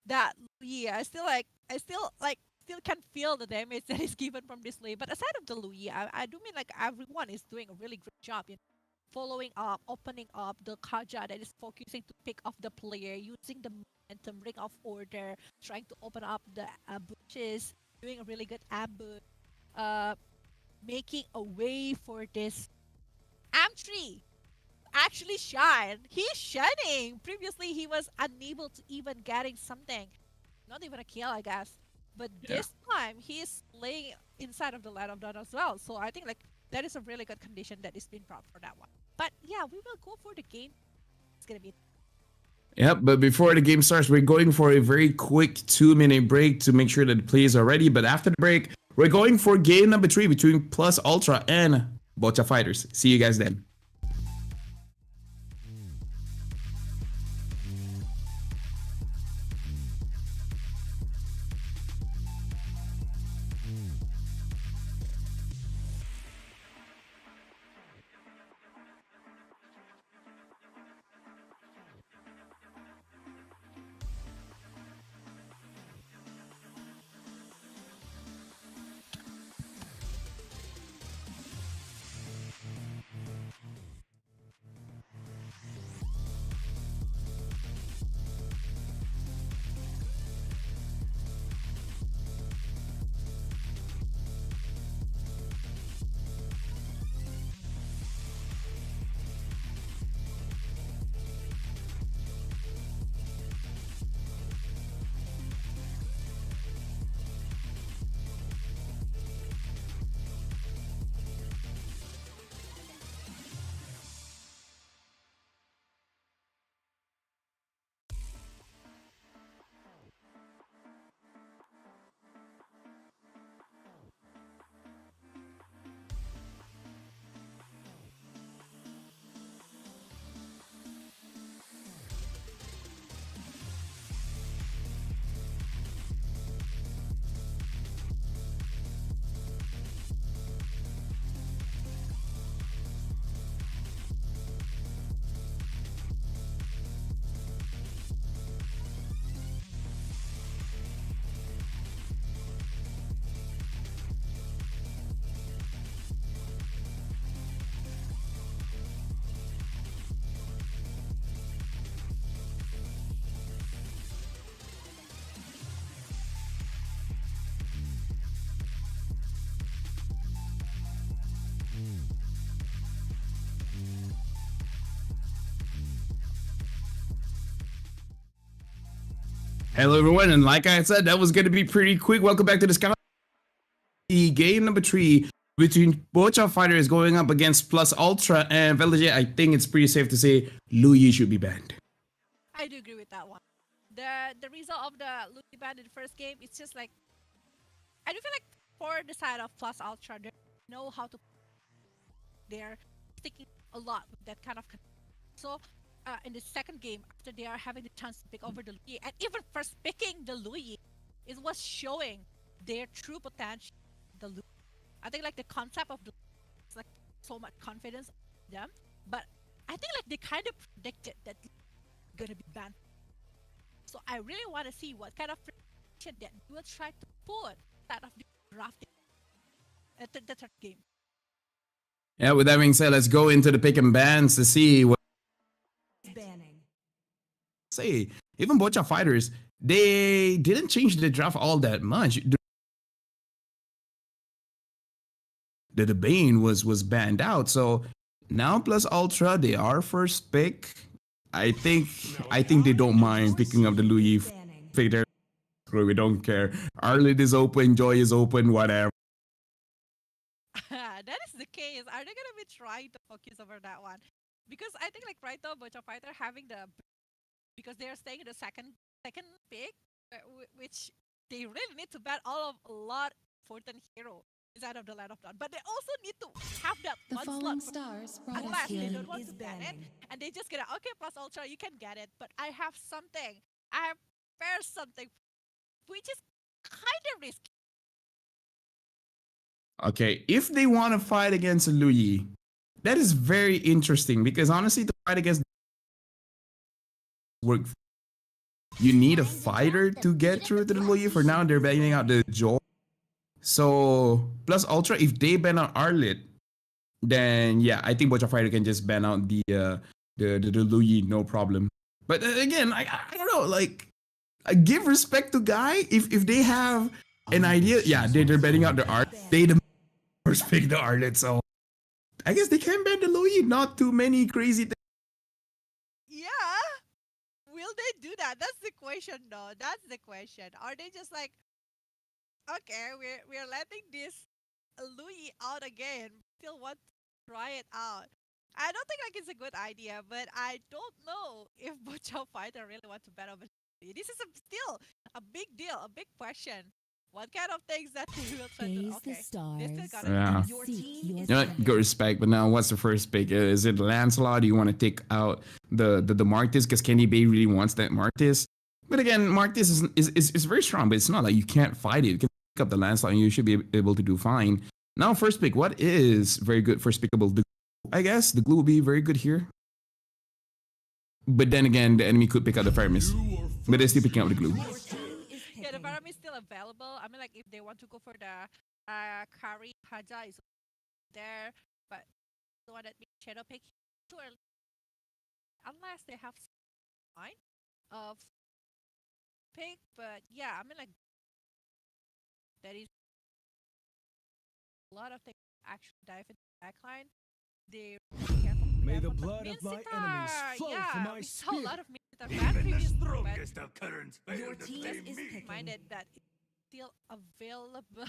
That Louis, still can feel the damage that is given from this Louis. But aside of the Louis, I do mean like everyone is doing a really great job in following up, opening up the Kaja that is focusing to pick off the player, using the momentum, ring of order, trying to open up the bushes, doing a really good ambush, uh, making a way for this Am3 actually shine. He's shining. Previously, he was unable to even getting something, not even a kill, I guess. But Yeah. this time, he is playing inside of the Land of Dawn as well. So I think like that is a really good condition that is being brought for that one. But yeah, we will go for the game. It's gonna be Yep, but before the game starts, we're going for a very quick 2-minute break to make sure that the players are ready. But after the break, we're going for game number 3 between Plus Ultra and Bocha Fighters. See you guys then. Hello, everyone, and like I said, that was going to be pretty quick. Welcome back to the Scout. The game number 3 between Bocha Fighters going up against Plus Ultra and Velager. I think it's pretty safe to say Louis should be banned. I do agree with that one. The result of the Louis ban in the first game, it's just like I do feel like for the side of Plus Ultra, they know how to. They're sticking a lot with that kind of. So in the second game, after they are having the chance to pick over the Louis, and even first picking the Louis, it was showing their true potential. The Louis, I think like the concept of the is like so much confidence in them, but I think like they kind of predicted that gonna be banned. So I really want to see what kind of prediction that they will try to put out of the drafting at the third game. Yeah, with that being said, let's go into the pick and bans to see what. Banning. Say, even Bocha Fighters, they didn't change the draft all that much. The Bane was banned out, so now Plus Ultra, they are first pick. I think they don't mind picking up the Louis Banning. Fader. We don't care. Arlid is open, Joy is open, whatever. That is the case. Are they gonna be trying to focus over that one? Because I think like right now, Bocha Fighter having the because they are staying in the second pick, which they really need to ban all of a lot important hero. inside of the Land of Dawn. But they also need to have that The one falling slot stars brought us unless they here. don't want Is to ban it, banning. and they just gonna okay plus ultra you can get it, but I have something. I have first something which is kind of risky. Okay, if they want to fight against Luyi, that is very interesting because honestly, to fight against work, you need a Time to fighter drop the to beat get of through the to the Luyi. For now, they're banning out the Joel. So plus ultra, if they ban out Arlit, then yeah, I think Bocha Fighter can just ban out the Luyi, no problem. But again, I don't know, like I give respect to Guy if they have an I will idea. Yeah, choose they're my betting out own the art. path. They the first pick the Arlet, so I guess they can ban the Luyi. Not too many crazy things. Yeah. Will they do that? That's the question though. That's the question. Are they just like okay, we're letting this Louis out again. Still want to try it out. I don't think like it's a good idea, but I don't know if Bocha Fighter really want to bet over Louis. This is still a big deal, a big question. What kind of things that they will try to Gaze the okay. They still stars. gotta Yeah. do Your Seek team your is You know, banning. good respect. But now, what's the first pick? Is it Lancelot? Do you want to take out the Martis because Kenny Bay really wants that Martis? But again, Martis is very strong, but it's not like you can't fight it. You can pick up the Lancelot and you should be able to do fine. Now, first pick. What is very good first pickable? I guess the glue will be very good here. But then again, the enemy could pick out the Feramis. But they're still picking out the glue. Your team is Yeah, the picking. Varam is still available. I mean like if they want to go for the Kari Haja is there, but the one that Shadow pick too early unless they have mind of pick, but yeah, I mean like that is a lot of things actually dive into the backline. They really careful. May the But blood of my enemies Mincitar, flow yeah, from my we saw a lot spear. of Mincitar ban previous, but of currents Your team just is picking. reminded that it's still available.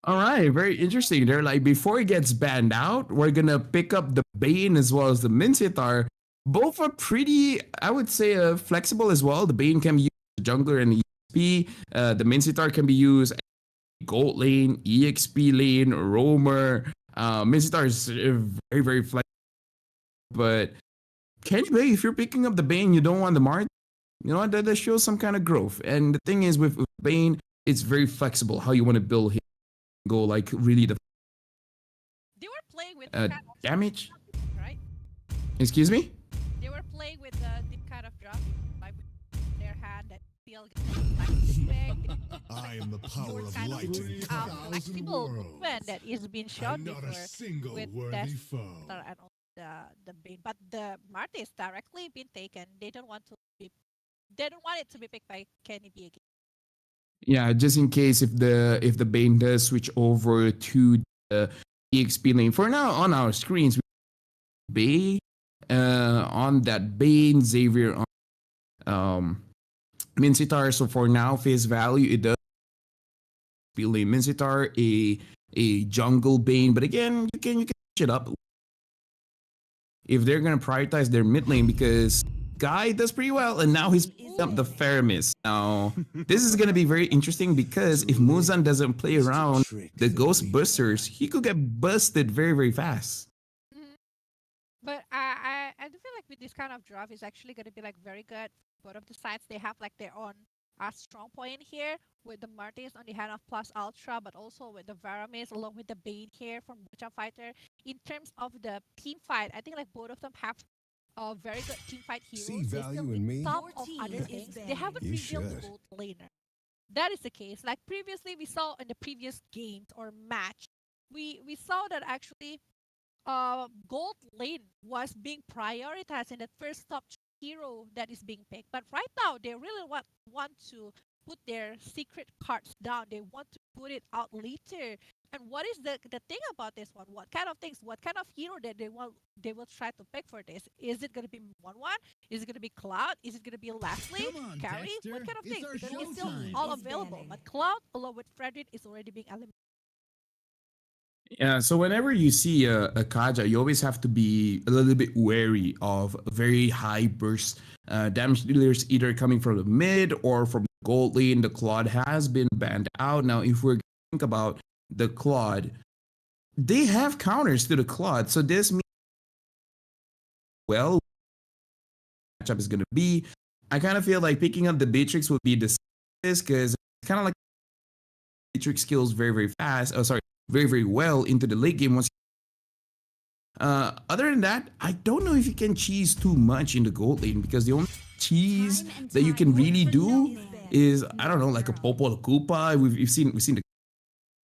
All right, very interesting. They're like, before it gets banned out, we're gonna pick up the Bane as well as the Mincitar. Both are pretty, I would say, flexible as well. The Bane can be used as jungler and EXP. The Mincitar can be used gold lane, EXP lane, roamer. Mincitar is very, very flexible. But Kenny Bay, if you're picking up the Bane, you don't want the Mart. You know, that shows some kind of growth. And the thing is, with Bane, it's very flexible how you want to build him. Go like really the They were playing with kind of damage. right? Excuse me? They were playing with the kind of drop, like with their hand that feel like this big. I am the power of kind of light in thousand flexible worlds. movement that is being shown I'm not a before single with worthy Test foe. and all the Bane. But the Marty is directly been taken. They don't want to be. They don't want it to be picked by Kenny B again. Yeah, just in case if the Bane does switch over to the EXP lane. For now on our screens, we on that Bane, Xavier on Mincitar. So for now, face value, it does be lane Mincitar, a jungle Bane. But again, you can switch it up if they're gonna prioritize their mid lane because Guy does pretty well, and now he's picked up the Feramis. Now, this is gonna be very interesting because if Muzan doesn't play around the Ghost Busters, he could get busted very, very fast. But I do feel like with this kind of draft is actually going to be like very good. Both of the sides they have like their own strong point here with the Martis on the hand of plus ultra, but also with the Varamis along with the Bane here from Butcher Fighter. In terms of the team fight, I think like both of them have a very good team fight heroes. See They still value need in me? some Your of team other is things. They banning. haven't You revealed the should. gold laner. That is the case. Like previously, we saw in the previous games or match, we saw that actually gold lane was being prioritized in the first top hero that is being picked. But right now, they really want to put their secret cards down. They want to put it out later. And what is the thing about this one? What kind of things? What kind of hero that they will try to pick for this? Is it gonna be 1-1? Is it gonna be Cloud? Is it gonna be Leslie? Come on, Carrie? Dexter. What kind of It's things? our Because it's still showtime. all Is available. banning. But Cloud along with Frederick is already being eliminated. Yeah, so whenever you see a Kaja, you always have to be a little bit wary of very high burst damage dealers either coming from the mid or from the gold lane. The Claude has been banned out. Now, if we're think about the Claude, they have counters to the Claude. So this means, well, matchup is going to be. I kind of feel like picking up the Beatrix would be the safest because it's kind of like Beatrix skills very, very fast. Oh, sorry, very, very well into the late game. Once, other than that, I don't know if you can cheese too much in the gold lane because the only cheese that you can really do is, I don't know, like a Popo Koopa. We've seen the,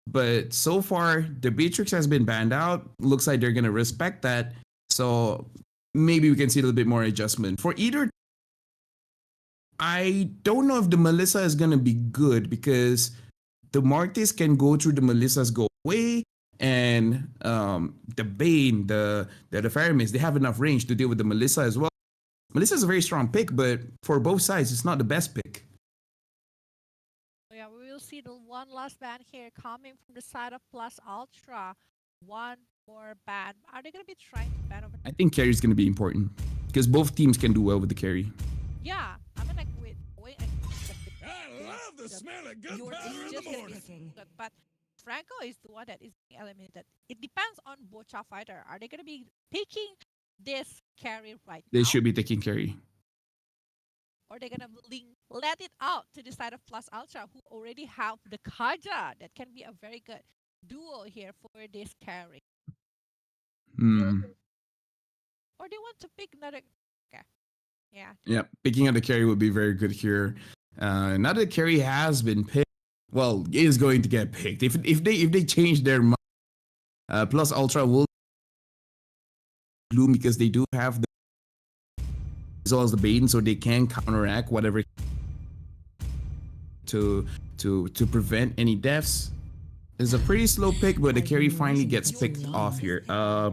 but so far the Beatrix has been banned out. Looks like they're gonna respect that. So maybe we can see a little bit more adjustment for either. I don't know if the Melissa is gonna be good because the Martis can go through the Melissas go away, and the Bane, the Faramis, they have enough range to deal with the Melissa as well. Melissa is a very strong pick, but for both sides, it's not the best pick. Yeah, we will see the one last ban here coming from the side of Plus Ultra. One more ban. Are they gonna be trying to ban over? I think carry is gonna be important because both teams can do well with the carry. Yeah, I mean like with going and I love the smell of Your gunpowder team in the is morning. picking. good, but Franco is the one that is being eliminated. It depends on Bocha Fighter. Are they gonna be picking this carry right They now? should be taking carry. Or they're gonna let it out to the side of Plus Ultra, who already have the Kaja. That can be a very good duo here for this carry. Hmm. Or they want to pick another. Okay, yeah. Yeah, picking up the carry would be very good here. Now that the carry has been picked, well, is going to get picked. If they change their mind, Plus Ultra will bloom because they do have the as well as the Bane, so they can counteract whatever to prevent any deaths. It's a pretty slow pick, but the carry finally gets picked off here. I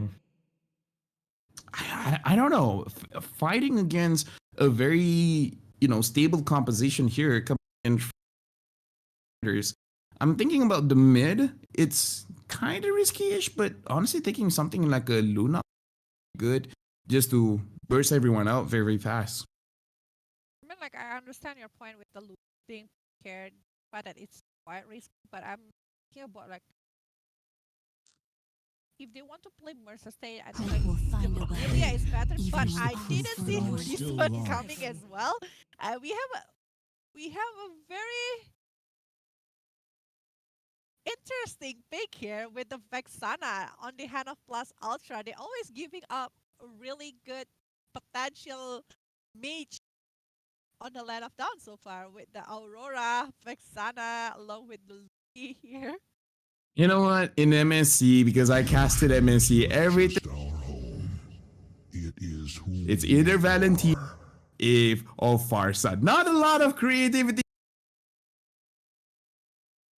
don't know. Fighting against a very stable composition here coming in fighters. I'm thinking about the mid. It's kind of risky-ish, but honestly, taking something like a Luna good just to burst everyone out very, very fast. I mean, like I understand your point with the loot being cared, but that it's quite risky. But I'm thinking about like if they want to play Mercer State, I think I will find the a way, Lilia is better. even But if I it didn't is see for this still one alive. coming as well. We have a very interesting pick here with the Vexana on the hand of Plus Ultra. They're always giving up a really good potential mage on the land of dawn so far with the Aurora, Vexana, along with the Lucky here. You know what? In MSC, because I casted MSC, everything Our home. It is who it's we either Valentine, are. Eve, or Farsad. Not a lot of creativity.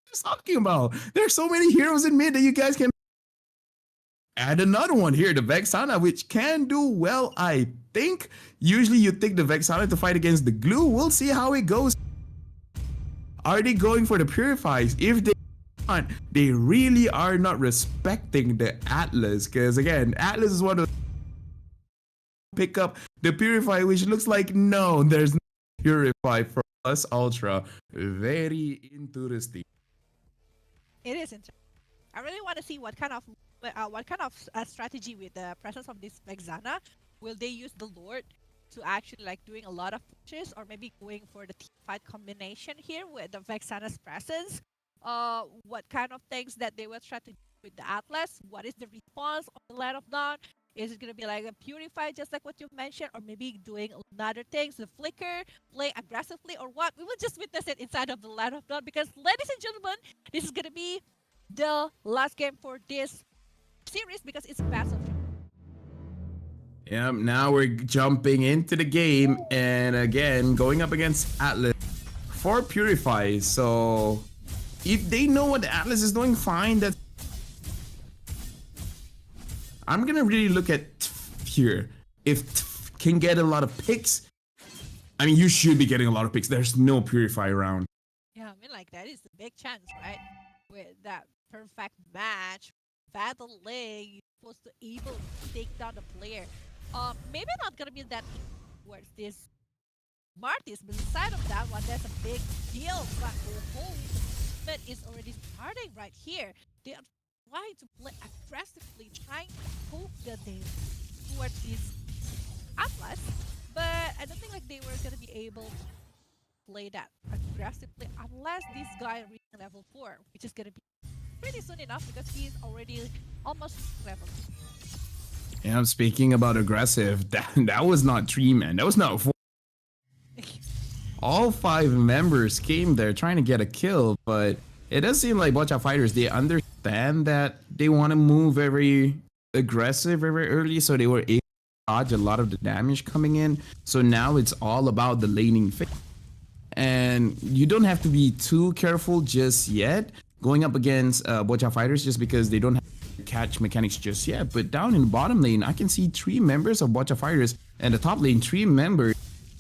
Just talking about. There's so many heroes in mid that you guys can add another one here, the Vexana, which can do well, I think. Usually you take the Vexana to fight against the glue. We'll see how it goes. Are they going for the Purifies? If they aren't, they really are not respecting the Atlas. Because again, Atlas is one of the pick up the Purify, which looks like no, there's no Purify for Plus Ultra. Very interesting. It is interesting. I really want to see what kind of strategy with the presence of this Vexana. Will they use the Lord to actually like doing a lot of pushes, or maybe going for the team fight combination here with the Vexana's presence? What kind of things that they will try to do with the Atlas? What is the response of the Land of Dawn? Is it gonna be like a Purify, just like what you mentioned, or maybe doing other things, the Flicker, play aggressively, or what? We will just witness it inside of the Land of Dawn because, ladies and gentlemen, this is gonna be the last game for this series because it's best of three. Yep, now we're jumping into the game and again going up against Atlas for Purify. So if they know what the Atlas is doing, fine. That I'm gonna really look at here. If can get a lot of picks, I mean you should be getting a lot of picks. There's no Purify around. Yeah, I mean, like that is the big chance, right? With that perfect match, battling, you're supposed to able to take down the player. Maybe not gonna be that easy towards this Martis, but inside of that one, there's a big deal. But oh, movement is already starting right here. They are trying to play aggressively, trying to poke the day towards this Atlas, but I don't think like they were gonna be able to play that aggressively unless this guy reaches level 4, which is gonna be pretty soon enough because he's already almost level. Yeah, I'm speaking about aggressive. That was not 3 man. That was not 4. All 5 members came there trying to get a kill, but it does seem like Bocha fighters, they understand that they want to move very aggressive very early, so they were able to dodge a lot of the damage coming in. So now it's all about the laning phase. And you don't have to be too careful just yet going up against Bocha fighters just because they don't have catch mechanics just yet. But down in the bottom lane, I can see 3 members of Bocha fighters, and the top lane 3 members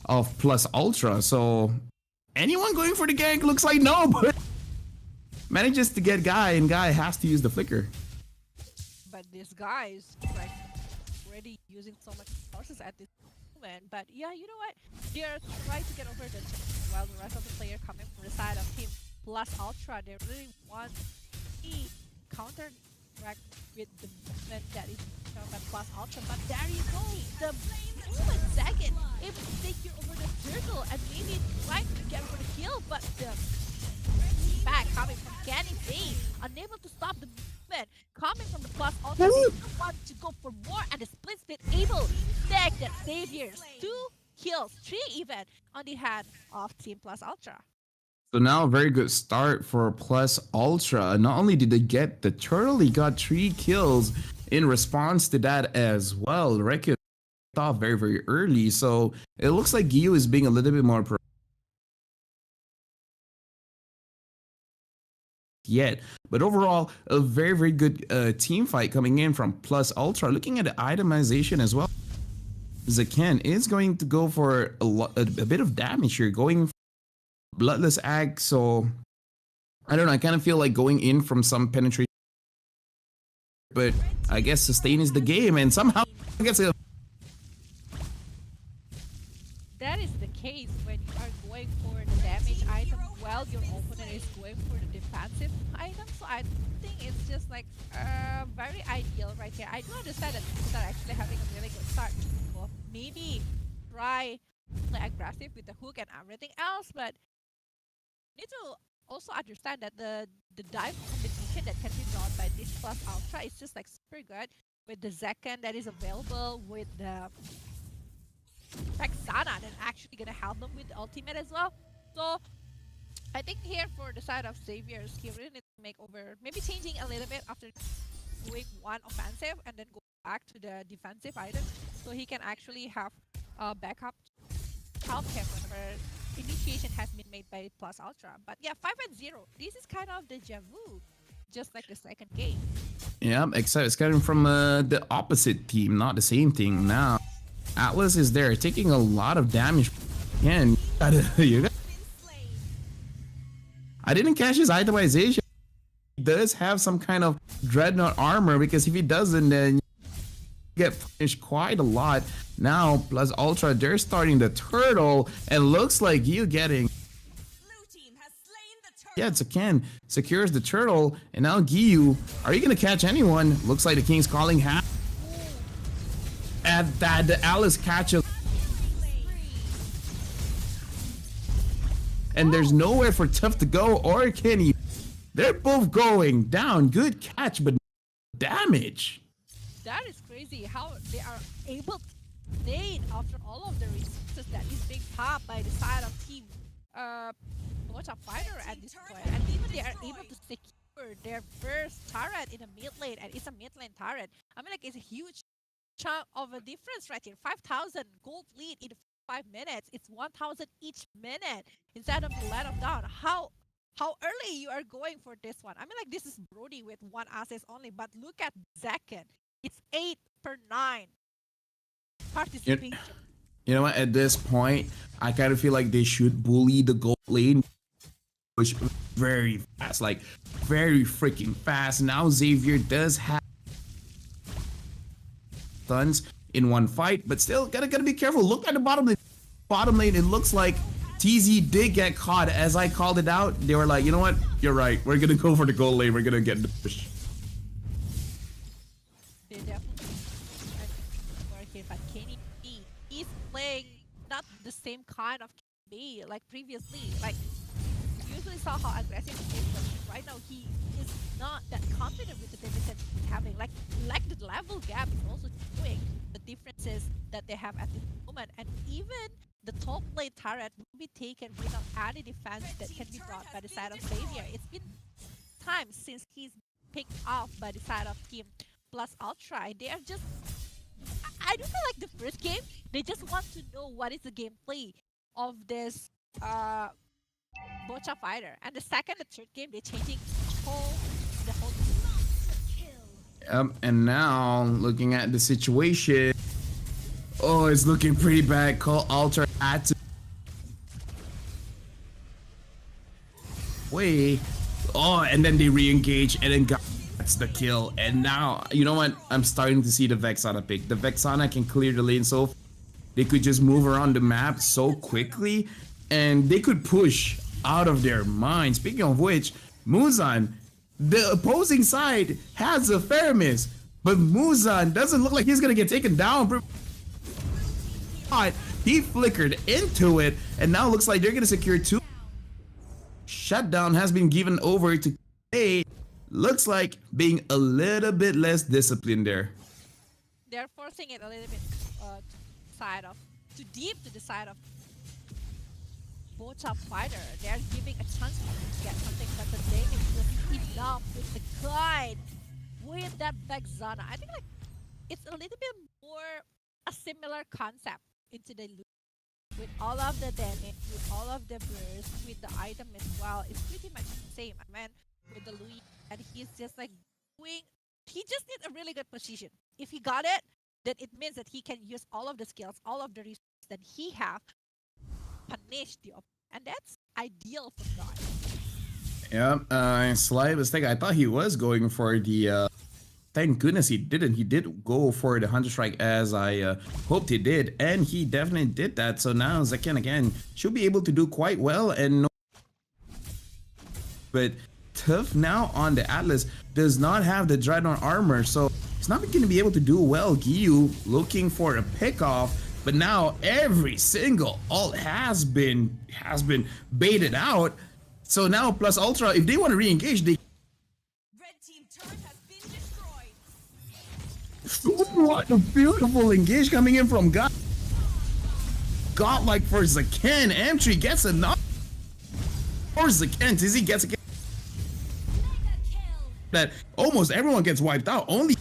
of Plus Ultra. So anyone going for the gank? Looks like no, but manages to get Guy, and Guy has to use the flicker. But this guy is like already using so much resources at this moment. But yeah, you know what? They're trying to get over the while the rest of the player coming from the side of Team Plus Ultra. They really want to counter with the movement that is shown by Plus Ultra. But there you go, the movement second able to take you over the turtle and maybe trying to get over the kill, but the back coming from Canny Bay, unable to stop the movement coming from the Plus Ultra. Want to go for more, and the split able to take that Saviors 2 kills, 3 even on the hand of Team Plus Ultra. So now a very good start for Plus Ultra. Not only did they get the turtle, he got 3 kills in response to that as well. Record off very, very early. So it looks like Gyu is being a little bit more yet. But overall, a very, very good team fight coming in from Plus Ultra. Looking at the itemization as well, Zaken is going to go for a bit of damage here, going Bloodless Axe. So I don't know, I kind of feel like going in from some penetration, but I guess sustain is the game, and somehow I guess that is the case when you are going for the damage item while your opponent is going for the defensive item. So I think it's just like very ideal right here. I do understand that people are actually having a really good start. So maybe try play aggressive with the hook and everything else, but need to also understand that the dive combination that can be done by this Plus Ultra is just like super good with the Zekken that is available, with the Vexana that actually gonna help them with the ultimate as well. So I think here for the side of Xavier's, he really needs to make over, maybe changing a little bit after doing one offensive and then go back to the defensive item, so he can actually have backup to help him whenever initiation has been made by Plus Ultra. But yeah, 5-0. This is kind of deja vu, just like the second game. yeah, except it's coming from the opposite team, not the same thing. Now Atlas is there taking a lot of damage. And I didn't catch his itemization. He does have some kind of dreadnought armor, because if he doesn't, then you get punished quite a lot. Now Plus Ultra, they're starting the turtle, and looks like you getting, yeah, it's a Ken secures the turtle, and now Gyu, are you gonna catch anyone? Looks like the King's calling half at that the Alice catches, and there's nowhere for Tough to go or Kenny. They're both going down. Good catch, but damage. That is crazy how they are able to sustain after all of the resources that is being popped by the side of Team Bocha Fighter at this point. And even they are able to secure their first turret in the mid lane, and it's a mid lane turret. I mean, like, it's a huge chunk of a difference right here. 5,000 gold lead in 5 minutes. It's 1,000 each minute instead of the let of down. How early you are going for this one? I mean, like, this is Brody with 1 assist only, but look at Zaken. It's 8 per 9 participation. You know what? At this point, I kind of feel like they should bully the gold lane, which very fast, like very freaking fast. Now Xavier does have stuns in one fight, but still gotta be careful. Look at the bottom lane. Bottom lane, it looks like TZ did get caught. As I called it out, they were like, you know what? You're right. We're gonna go for the goal lane. We're gonna get the push. They definitely work here, but Kenny B, he's playing not the same kind of B like previously. Like you usually saw how aggressive he is, but right now he is not that confident with the damage that he's having. Like the level gap is also showing the differences that they have at this moment, and even the top lane turret will be taken without any defense that can be brought by the side of Xavier. It's been time since he's picked off by the side of Team Plus Ultra. And they are just, I do feel like the first game, they just want to know what is the gameplay of this Bocha fighter. And the second and third game, they're changing the whole And now looking at the situation, oh, it's looking pretty bad. Cole Ultra had to wait. Oh, and then they re-engage and then that's the kill. And now, you know what? I'm starting to see the Vexana pick. The Vexana can clear the lane, so they could just move around the map so quickly and they could push out of their mind. Speaking of which, Muzan, the opposing side has a Faramis, but Muzan doesn't look like he's gonna get taken down. He flickered into it, and now looks like they're gonna secure 2. Shutdown has been given over to A. Looks like being a little bit less disciplined there. They're forcing it a little bit too deep to the side of Bocha fighter. They're giving a chance to get something, but the damage was enough with the guide with that Vexana. I think like it's a little bit more a similar concept into the loop. With all of the damage, with all of the burst, with the item as well, it's pretty much the same. I mean, with the Louis, and he's just like doing, he just needs a really good position. If he got it, then it means that he can use all of the skills, all of the resources that he have, punish the opponent, and that's ideal for God. Yeah, slight mistake. I thought he was going for the thank goodness he didn't. He did go for the Hunter Strike as I hoped he did, and he definitely did that. So now Zaken again should be able to do quite well. And but Tough now on the Atlas does not have the Dreadnought armor, so he's not going to be able to do well. Gyu looking for a pickoff, but now every single ult has been baited out. So now Plus Ultra, if they want to re-engage, they what a beautiful engage coming in from God. Godlike for Zaken. Entry gets enough. For Zaken, Tizzy gets a that almost everyone gets wiped out. Only.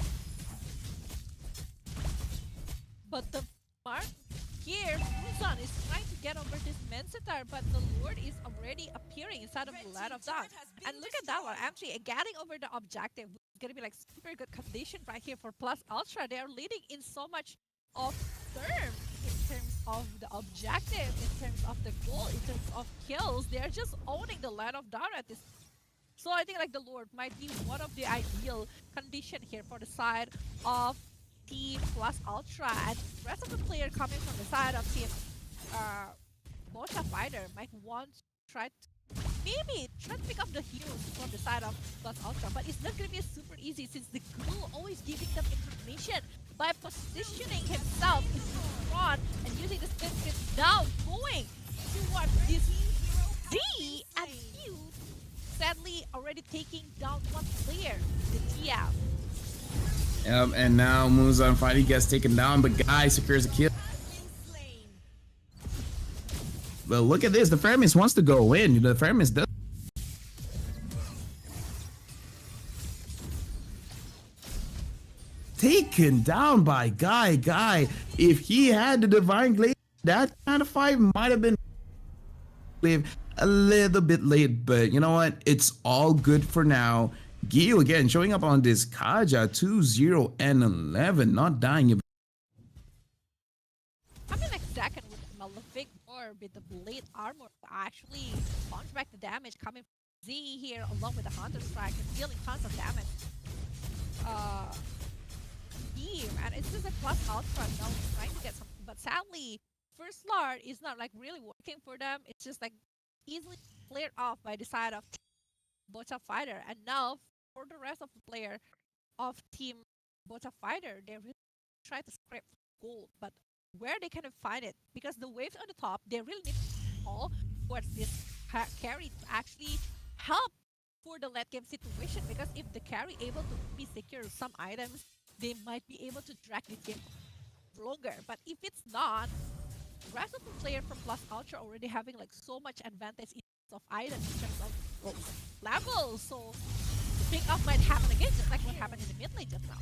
But the mark here, Muzan is trying to get over this Mensitar, but the Lord is already appearing inside of the Land of Dawn. And look at that one, actually getting over the objective. It's gonna be like super good condition right here for Plus Ultra. They are leading in so much of terms, in terms of the objective, in terms of the goal, in terms of kills. They are just owning the Land of Dawn at this. So I think like the Lord might be one of the ideal condition here for the side of Team Plus Ultra, and the rest of the player coming from the side of Team Bocha Fighter might want to try to maybe try to pick up the heroes from the side of Plus Ultra, but it's not going to be super easy since the Ghoul always giving them information by positioning himself in front and using the spin down, going towards this D, and you sadly already taking down one player, the TF. And now Muzan finally gets taken down, but Guy secures a kill. Well, look at this. The Faramis wants to go in. The Faramis does. Taken down by Guy. Guy, if he had the Divine Glaive, that kind of fight might have been a little bit late, but you know what? It's all good for now. Gio again showing up on this Kaja 2-0 and 11, not dying. I mean, like second with Malefic or with the Blade Armor actually punch back the damage coming from Z here along with the Hunter Strike and dealing tons of damage. Team, and it's just a Plus Ultra now trying to get something, but sadly first Lord is not like really working for them. It's just like easily cleared off by the side of Bota Fighter. And now for the rest of the player of Team Bota Fighter, they really try to scrape gold, but where they cannot find it because the waves on the top, they really need to fall towards this carry to actually help for the late game situation. Because if the carry able to be secure some items, they might be able to drag this game longer. But if it's not, rest of the player from Plus Ultra already having like so much advantage in terms of items, in terms of levels. So pick up might happen again, just like what happened in the mid lane just now.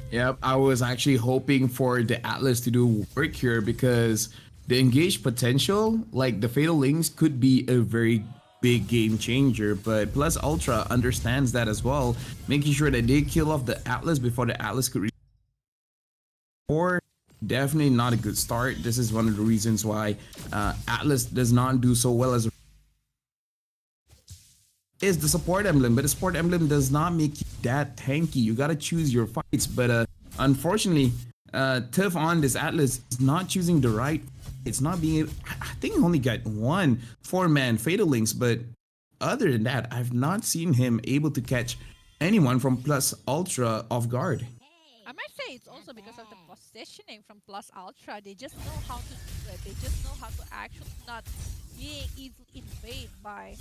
Yep, I was actually hoping for the Atlas to do work here because the engaged potential, like the Fatal Links, could be a very big game changer. But Plus Ultra understands that as well, making sure that they kill off the Atlas before the Atlas could. Or definitely not a good start. This is one of the reasons why Atlas does not do so well as is the support emblem, but the support emblem does not make you that tanky. You gotta choose your fights, but unfortunately, Tough on this Atlas is not choosing the right. It's not being able. I think he only got one 4-man Fatal Links, but other than that, I've not seen him able to catch anyone from Plus Ultra off guard. I might say it's also because of the positioning from Plus Ultra. They just know how to do it. They just know how to actually not being easily invaded by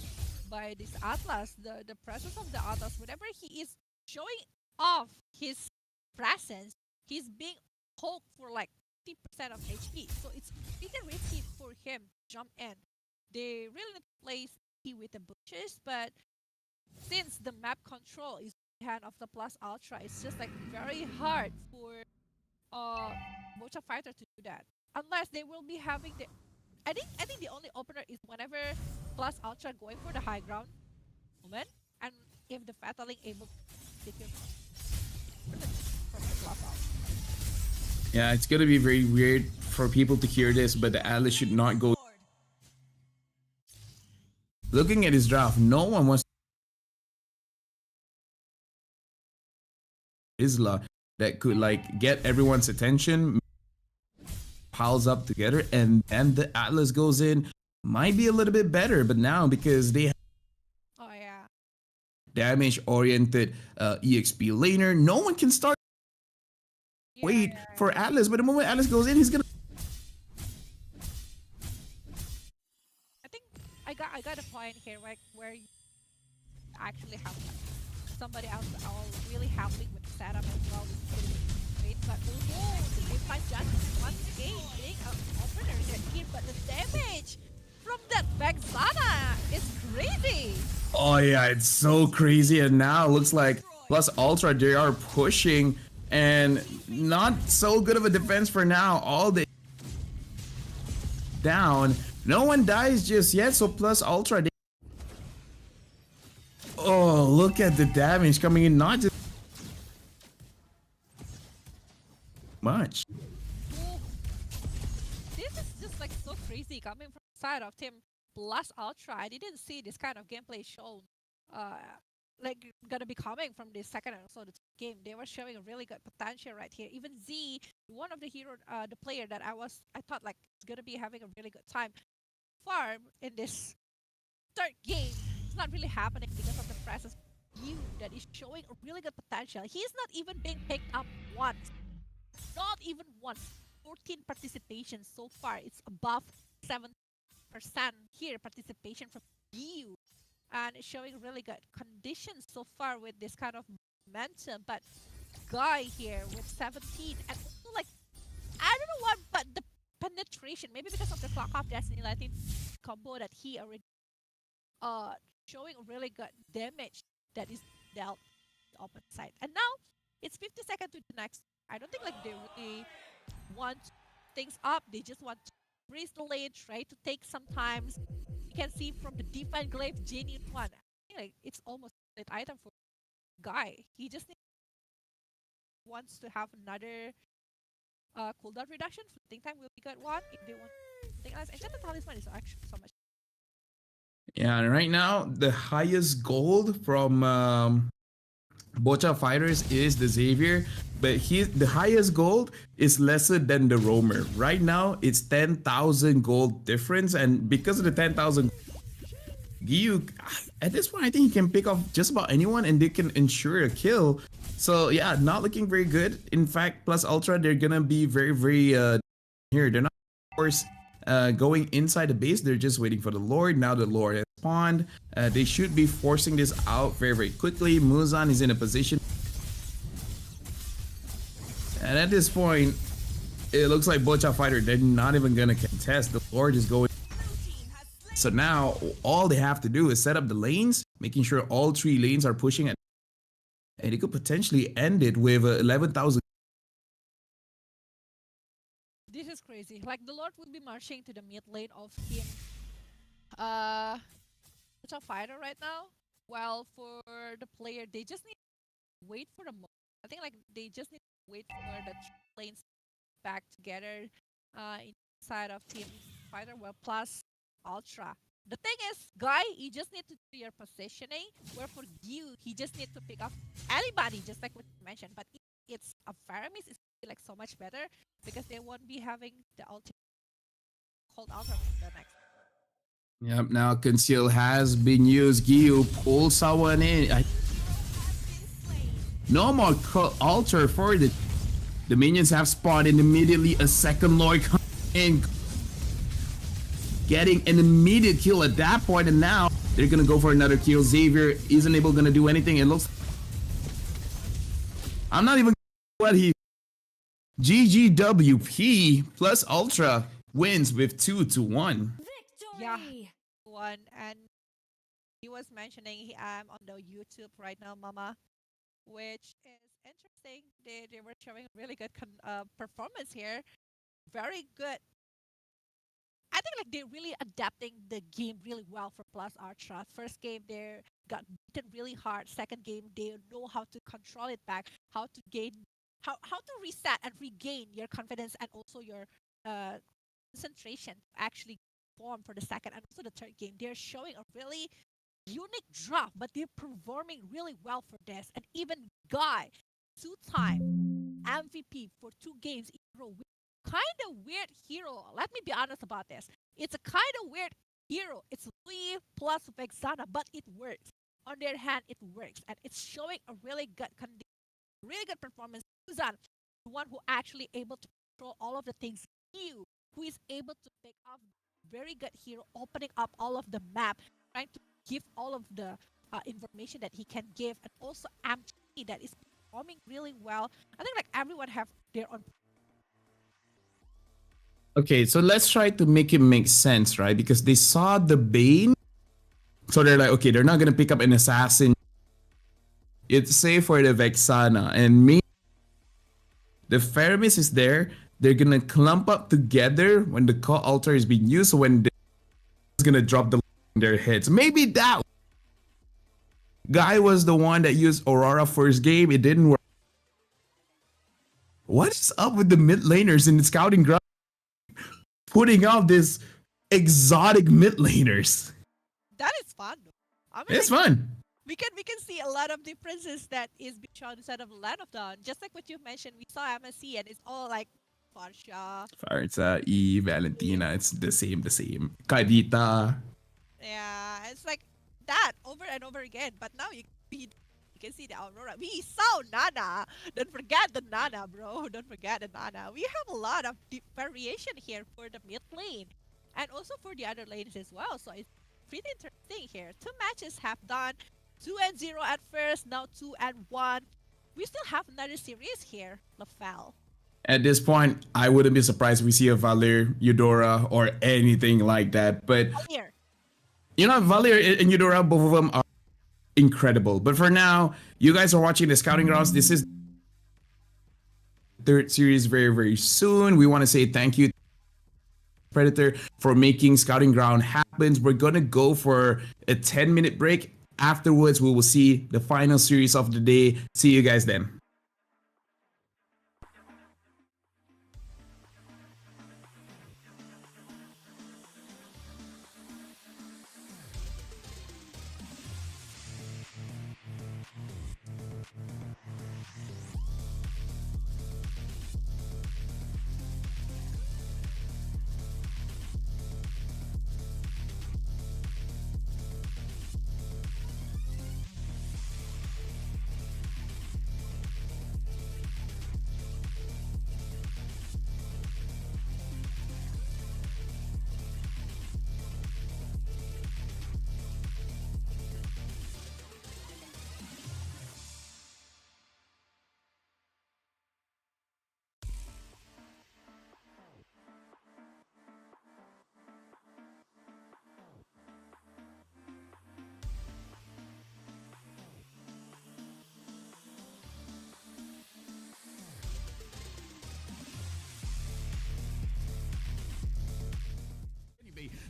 this Atlas. The presence of the Atlas, whenever he is showing off his presence, he's being poked for like 50% of HP. So it's pretty risky for him to jump in. They really need to play sneaky with the bushes, but since the map control is hand of the Plus Ultra, it's just like very hard for Mocha Fighter to do that. Unless they will be having the I think the only opener is whenever Plus Ultra going for the high ground moment, and if the Fataling able to secure from the Plus Ultra. Yeah, it's gonna be very weird for people to hear this, but the Atlas should not go. Looking at his draft, no one wants Isla that could like get everyone's attention, piles up together, and then the Atlas goes in. Might be a little bit better, but now because they have Oh yeah. damage oriented EXP laner, no one can start. Wait for Atlas, but the moment Atlas goes in, he's gonna. I think I got a point here, like where you actually have like, somebody else all really helping with the setup as well. Great, but oh, they find just one game being an opener here, but the damage from that Vexana is crazy. Oh yeah, it's so crazy, and now it looks like Plus Ultra they are pushing, and not so good of a defense for now. All the down, no one dies just yet. So Plus Ultra. Oh, look at the damage coming in, not just much. Oh, this is just like so crazy coming from the side of Team Plus Ultra. I didn't see this kind of gameplay shown. Like gonna be coming from the second and also the game. They were showing a really good potential right here. Even Z, one of the hero, the player that I thought like is gonna be having a really good time. Far in this third game, it's not really happening because of the presence of you that is showing a really good potential. He's not even being picked up once. Not even once. 14 participation so far. It's above 7% here participation from you. And it's showing really good conditions so far with this kind of momentum. But Guy here with 17 and also like I don't know what, but the penetration, maybe because of the clock off Destiny Lightning combo that he already showing really good damage that is dealt the opposite side. And now it's 50 seconds to the next. I don't think like they really want things up. They just want to freeze the lane, try to take some times. You can see from the Define Glaive Genuine one. I think like it's almost an item for Guy. He just wants to have another cooldown reduction. Fleeting time will be good one if they want something else. Enchanted Talisman is actually so much. Yeah, and right now the highest gold from Bocha Fighters is the Xavier. but the highest gold is lesser than the roamer. Right now, it's 10,000 gold difference, and because of the 10,000, Gyu, at this point, I think he can pick off just about anyone, and they can ensure a kill. So yeah, not looking very good. In fact, plus Ultra, they're gonna be very, very here. They're not, of course, going inside the base. They're just waiting for the Lord. Now the Lord has spawned. They should be forcing this out very, very quickly. Muzan is in a position. And at this point, it looks like Bocha Fighter, they're not even going to contest. The Lord is going. So now, all they have to do is set up the lanes, making sure all 3 lanes are pushing it. And it could potentially end it with 11,000. This is crazy. Like, the Lord will be marching to the mid lane of Team Bocha Fighter right now. While for the player, they just need to wait for the moment. I think, like, they just need to wait for the lanes back together inside of Team Fighter, well, plus Ultra. The thing is, Guy, you just need to do your positioning, where for you, he just needs to pick up anybody, just like what you mentioned. But if it's a Faramis, it's like so much better because they won't be having the ultimate hold Ultra for the next. Yep, now Conceal has been used. Gyu pulls someone in. No more altar for the minions have spawned, and immediately a second Lord comes in, getting an immediate kill at that point, and now they're gonna go for another kill. Xavier isn't able to do anything. It looks, I'm not even what he GGWP plus Ultra wins with 2-1. Yeah, one. And he was mentioning I'm on the YouTube right now, Mama, which is interesting. They were showing really good performance here. Very good. I think like they're really adapting the game really well for Plus Ultra. First game they got beaten really hard. Second game they know how to control it back, how to gain, how to reset and regain your confidence and also your concentration to actually perform for the second and also the third game. They're showing a really unique drop, but they're performing really well for this. And even Guy, 2-time MVP for 2 games in a row. Kind of weird hero. Let me be honest about this. It's a kind of weird hero. It's Louis plus Vexana, but it works. On their hand, it works, and it's showing a really good performance. Susan, the one who actually able to control all of the things. You, who is able to pick up very good hero, opening up all of the map, trying to give all of the information that he can give, and also MT that is performing really well. I think like everyone have their own. Okay, so let's try to make it make sense, right? Because they saw the Bane, so they're like, okay, they're not gonna pick up an assassin. It's safe for the Vexana, and me, the Faramis is there. They're gonna clump up together when the call altar is being used. So when they're gonna drop the in their heads, maybe that Guy was the one that used Aurora first game. It didn't work. What is up with the mid laners in the scouting ground? Putting out this exotic mid laners. That is fun. I mean, It's like, fun. we can see a lot of differences that is being shown inside of Land of Dawn. Just like what you mentioned, we saw MSC and it's all like Farsha. Farza, E, Valentina, it's the same. Kadita. Yeah, it's like that over and over again. But now you can see the Aurora. We saw Nana. Don't forget the Nana, bro. Don't forget the Nana. We have a lot of variation here for the mid lane. And also for the other lanes as well. So it's pretty interesting here. 2 matches have done. 2-0 at first, now 2-1. We still have another series here, Lafel. At this point, I wouldn't be surprised if we see a Valir, Eudora, or anything like that. But Here. you know, Valir and Eudora, both of them are incredible. But for now, you guys are watching the Scouting Grounds. This is third series very, very soon. We want to say thank you, Predator, for making Scouting Ground happen. We're gonna go for a 10-minute break. Afterwards, we will see the final series of the day. See you guys then.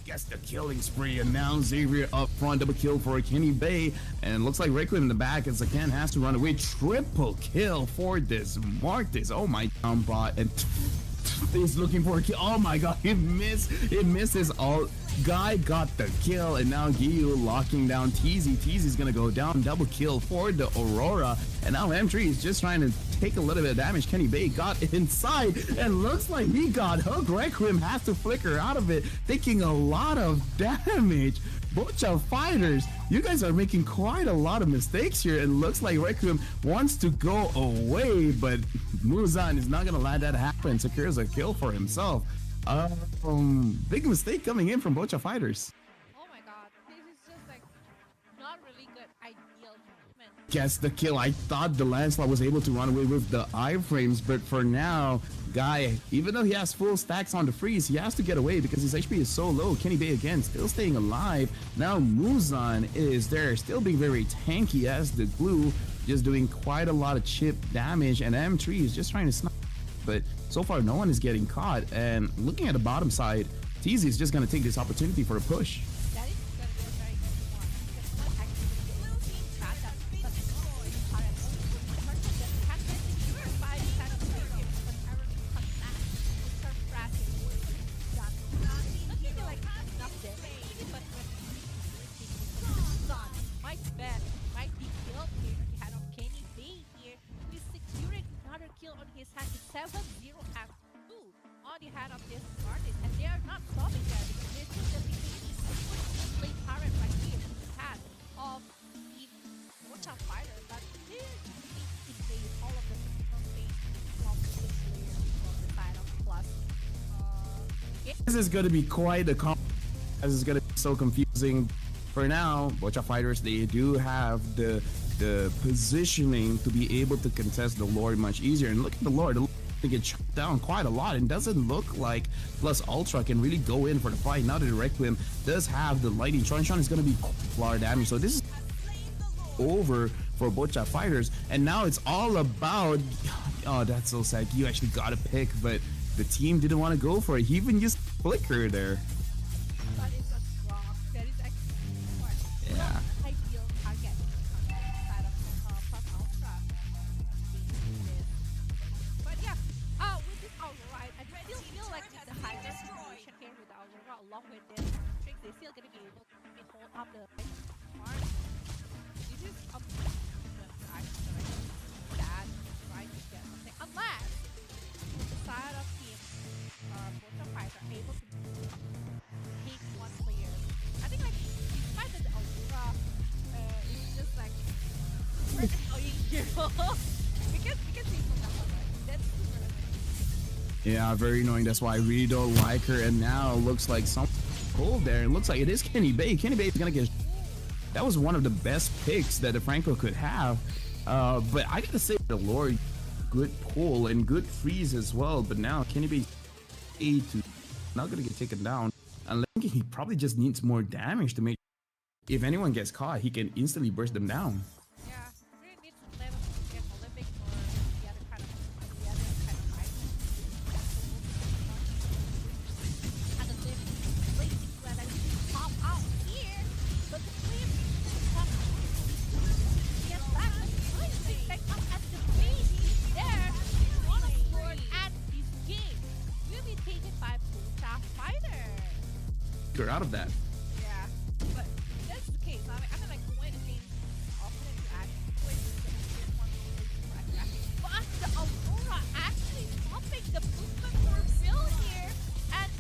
gets the killing spree, and now Xavier up front, double kill for Kenny Bay, and looks like Requiem in the back as again has to run away. Triple kill for this Martis. Oh my bot, and he's looking for a kill. Oh my god, he misses all. Guy got the kill, and now Giyu locking down TZ. TZ's gonna go down, double kill for the Aurora, and now M3 is just trying to take a little bit of damage. Kenny Bay got inside, and looks like he got hooked. Requiem has to flicker out of it, taking a lot of damage. Bocha Fighters, you guys are making quite a lot of mistakes here, and looks like Requiem wants to go away, but Muzan is not gonna let that happen. Secures a kill for himself. Big mistake coming in from Bocha Fighters. Oh my god, this is just like not really good ideal movement. Gets the kill. I thought the Lancelot was able to run away with the iframes, but for now, Guy, even though he has full stacks on the freeze, he has to get away because his HP is so low. Kenny Bay again still staying alive. Now Muzan is there, still being very tanky as the glue, just doing quite a lot of chip damage, and M3 is just trying to snipe. But so far, no one is getting caught. And looking at the bottom side, TZ is just going to take this opportunity for a push. That is going to be a very good one. Because what actually will be bad that but it's always hard. Person that can't get secure by the kind of player whenever it comes back. It's start crashing. Not maybe like enough damage, but when it's done, might bet, might be killed here on the hand of Kenny Bay here. He's securing another kill on his hand. 7-0 at 2 on the hand of this artist, and they are not stopping there because they're still getting play turret right here in the hand of the Bocha Fighter, but they're invade all of the face from the player from the side of plus. This is going to be quite a this is going to be so confusing. For now, Bocha Fighters, they do have the positioning to be able to contest the Lord much easier, and look at the Lord. To get chopped down quite a lot, and doesn't look like Plus Ultra can really go in for the fight. Now that the Requiem does have the lightning, Tron is going to be a lot of damage, so this is over for Bocha Fighters, and now it's all about, oh, that's so sad. You actually got a pick, but the team didn't want to go for it. He even used Flicker there. That is a drop. That is actually Yeah. ideal target on the side of Plus Ultra. But yeah, with this Aurora, I still feel like with the high situation here with the Aurora, along with this trick, they're still gonna be able to hold up the mark. This is a actually that right to get something, unless the side of team Bocha Fighter are able to take one player. I think like despite that the Aurora is just like very annoying hero. we can see from that one, right? That's super annoying. Yeah, very annoying. That's why I really don't like her. And now looks like something cold there. It looks like it is Kenny Bay. Kenny Bay is gonna get. That was one of the best picks that the Franco could have. But I gotta say, the Lord, good pull and good freeze as well. But now Kenny Bay to not gonna get taken down. And I think he probably just needs more damage to make. If anyone gets caught, he can instantly burst them down. Yeah, really needs to level to get Olympic or the other kind of fight. And the lift waiting to actually pop out here, but the flip not get back. But nice back up at the base there. One of the board and this game will be taken by Bocha Fighter. You're out of that. Yeah, but that's the case. I mean like going against opponent to actually win the one but the Aurora actually stopping the movement for Phil here, and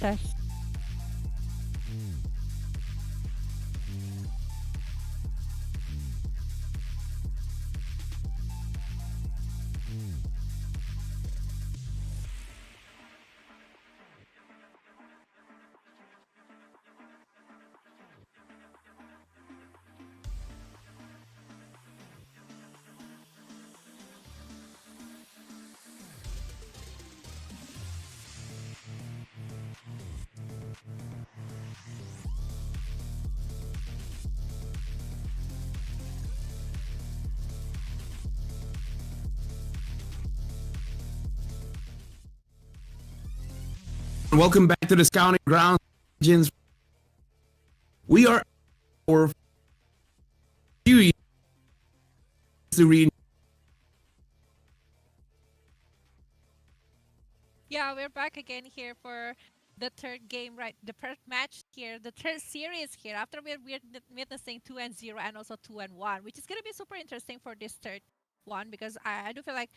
test. Welcome back to the Scouting Grounds. Legends. We are our series to read. Yeah, we're back again here for the third game, right? The third match here, the third series here. After we're witnessing 2-0 and also 2-1, which is gonna be super interesting for this third one because I do feel like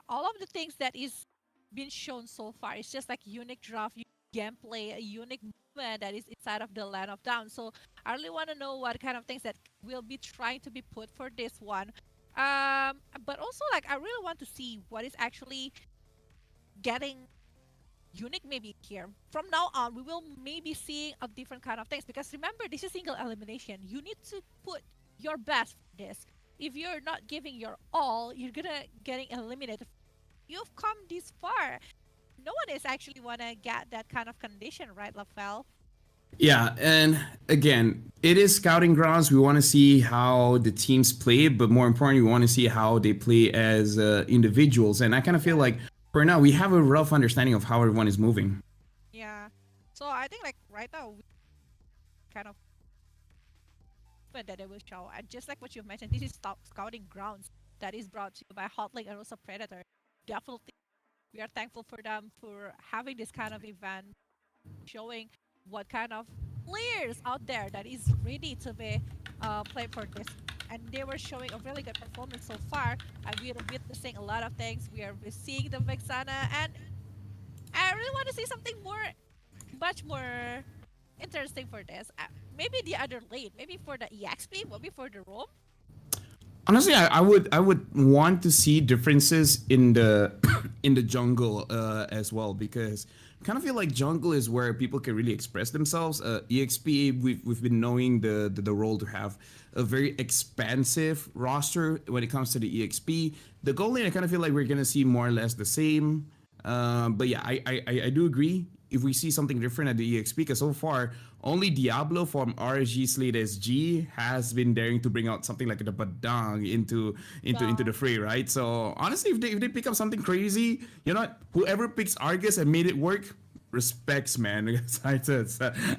all of the things that is been shown so far is just like unique draft, unique gameplay, a unique movement that is inside of the land of down. So I really want to know what kind of things that will be trying to be put for this one. But also like I really want to see what is actually getting unique maybe here. From now on, we will maybe seeing a different kind of things because remember, this is single elimination. You need to put your best for this. If you're not giving your all, you're gonna getting eliminated. You've come this far. No one is actually wanna get that kind of condition, right, Lafel? Yeah, and again, it is Scouting Grounds. We want to see how the teams play, but more importantly, we want to see how they play as individuals. And I kind of feel like for now, we have a rough understanding of how everyone is moving. Yeah. So I think like right now, we kind of but that they will show. And just like what you've mentioned, this is scouting grounds that is brought to you by Hotlink and also Predator. Definitely, we are thankful for them for having this kind of event, showing what kind of players out there that is ready to be played for this. And they were showing a really good performance so far. And we are witnessing a lot of things. We are seeing the Vexana, and I really want to see something more, much more interesting for this. Maybe the other lane, maybe for the EXP, maybe for the roam. Honestly, I would want to see differences in the in the jungle as well because I kind of feel like jungle is where people can really express themselves. EXP we've been knowing the role to have a very expansive roster when it comes to the EXP. The gold lane I kind of feel like we're gonna see more or less the same. But yeah, I do agree if we see something different at the EXP because so far only Diablo from RSG Slate SG has been daring to bring out something like the Badang into the fray, right? So honestly, if they pick up something crazy, you know, whoever picks Argus and made it work, respects, man. I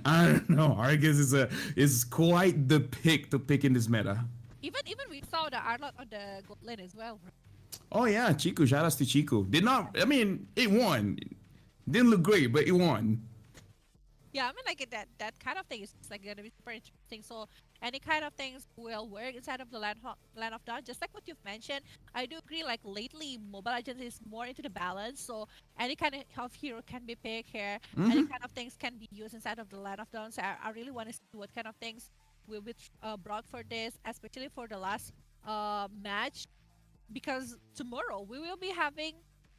don't know, Argus is quite the pick to pick in this meta. Even we saw the Arlot on the gold lane as well. Oh yeah, Chico. Shout outs to Chico. Did not. I mean, it won. Didn't look great, but it won. Yeah, I mean like that kind of thing is like gonna be super interesting. So any kind of things will work inside of the land of dawn. Just like what you've mentioned, I do agree. Like lately, Mobile Legends is more into the balance. So any kind of hero can be picked here. Any kind of things can be used inside of the land of dawn. So I really want to see what kind of things will be brought for this, especially for the last match, because tomorrow we will be having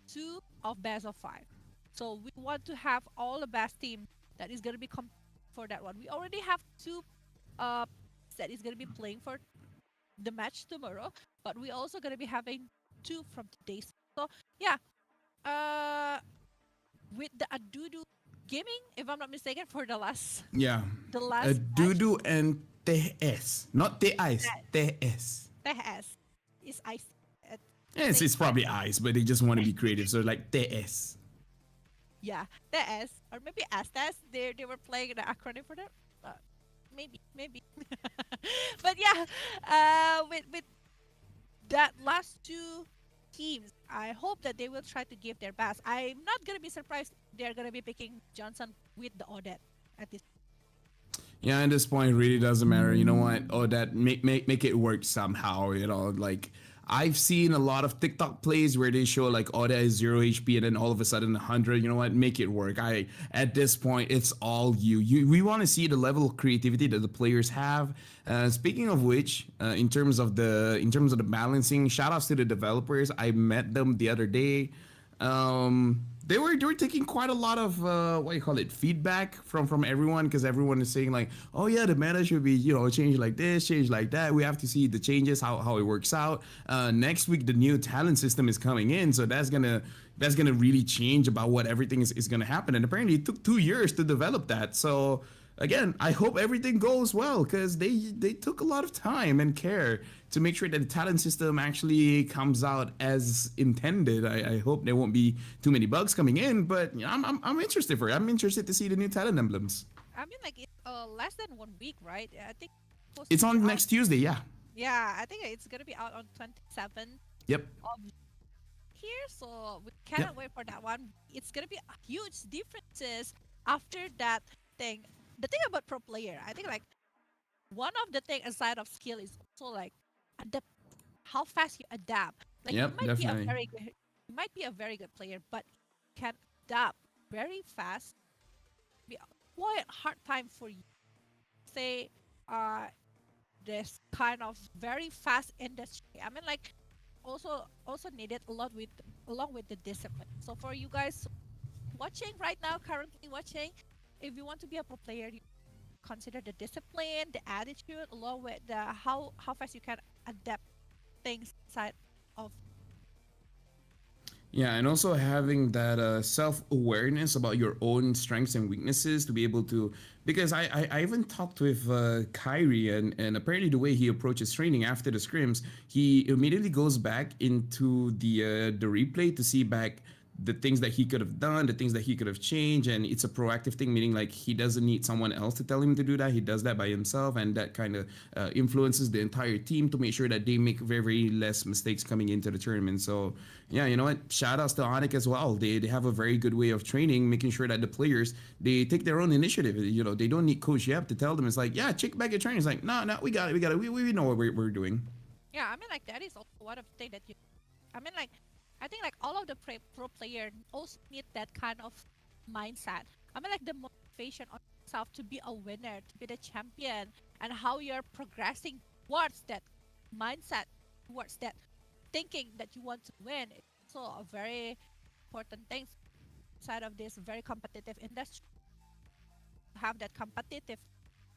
two of best of five. So we want to have all the best team that is gonna be for that one. We already have two uh that is gonna be playing for the match tomorrow, but we also gonna be having two from today's. So yeah, uh, with the Adudu Gaming, if I'm not mistaken, for Yeah. the last match, Dudu and TS, not TIs. TS. TS is ice. It's probably ice, but they just want to be creative, so like TS. Yeah, TS or maybe Astas. They were playing the acronym for that. Maybe. But yeah, with that last two teams, I hope that they will try to give their best. I'm not gonna be surprised if they're gonna be picking Johnson with the Odette at this. Yeah, at this point, it really doesn't matter. You know what? Oh, that make it work somehow. You know, like I've seen a lot of TikTok plays where they show like Oda is 0 HP and then all of a sudden 100. You know what? Make it work. At this point, it's all you. We want to see the level of creativity that the players have. Speaking of which, in terms of the balancing, shout outs to the developers. I met them the other day. They were taking quite a lot of what do you call it, feedback from everyone, because everyone is saying like, oh yeah, the meta should be changed like this, changed like that. We have to see the changes, how it works out. Next week the new talent system is coming in, so that's gonna really change about what everything is gonna happen. And apparently it took 2 years to develop that. So again, I hope everything goes well, because they took a lot of time and care to make sure that the talent system actually comes out as intended. I hope there won't be too many bugs coming in, but I'm interested for it. I'm interested to see the new talent emblems. I mean, like it's less than 1 week, right? I think supposed to It's be on out. next Tuesday, yeah. Yeah, I think it's gonna be out on 27th Yep. of here, so we Yep. cannot wait for that one. It's gonna be huge differences after that thing. The thing about pro player, I think like one of the thing aside of skill is also like adapt, how fast you adapt. Like Yep, definitely. you might be a very good player, but you can adapt very fast. Be quite hard time for you. Say, uh, this kind of very fast industry. I mean, like also needed a lot with along with the discipline. So for you guys watching right now, currently watching, if you want to be a pro player, you consider the discipline, the attitude, along with the how fast you can adapt things inside of. Yeah, and also having that self awareness about your own strengths and weaknesses to be able to, because I even talked with Kyrie, and apparently the way he approaches training after the scrims, he immediately goes back into the replay to see back the things that he could have done, the things that he could have changed, and it's a proactive thing, meaning like he doesn't need someone else to tell him to do that. He does that by himself, and that kind of influences the entire team to make sure that they make very, very less mistakes coming into the tournament. So yeah, you know what? Shout outs to Onyx as well. They have a very good way of training, making sure that the players they take their own initiative. They don't need Coach Yep to tell them. It's like, yeah, check back your training. It's like, no, we got it. We know what we're doing. Yeah, I mean, like that is also one of the things that you. I mean, like I think like all of the pro player also need that kind of mindset. I mean, like the motivation on yourself to be a winner, to be the champion, and how you're progressing towards that mindset, towards that thinking that you want to win. It's also a very important thing inside of this very competitive industry. To have that competitive,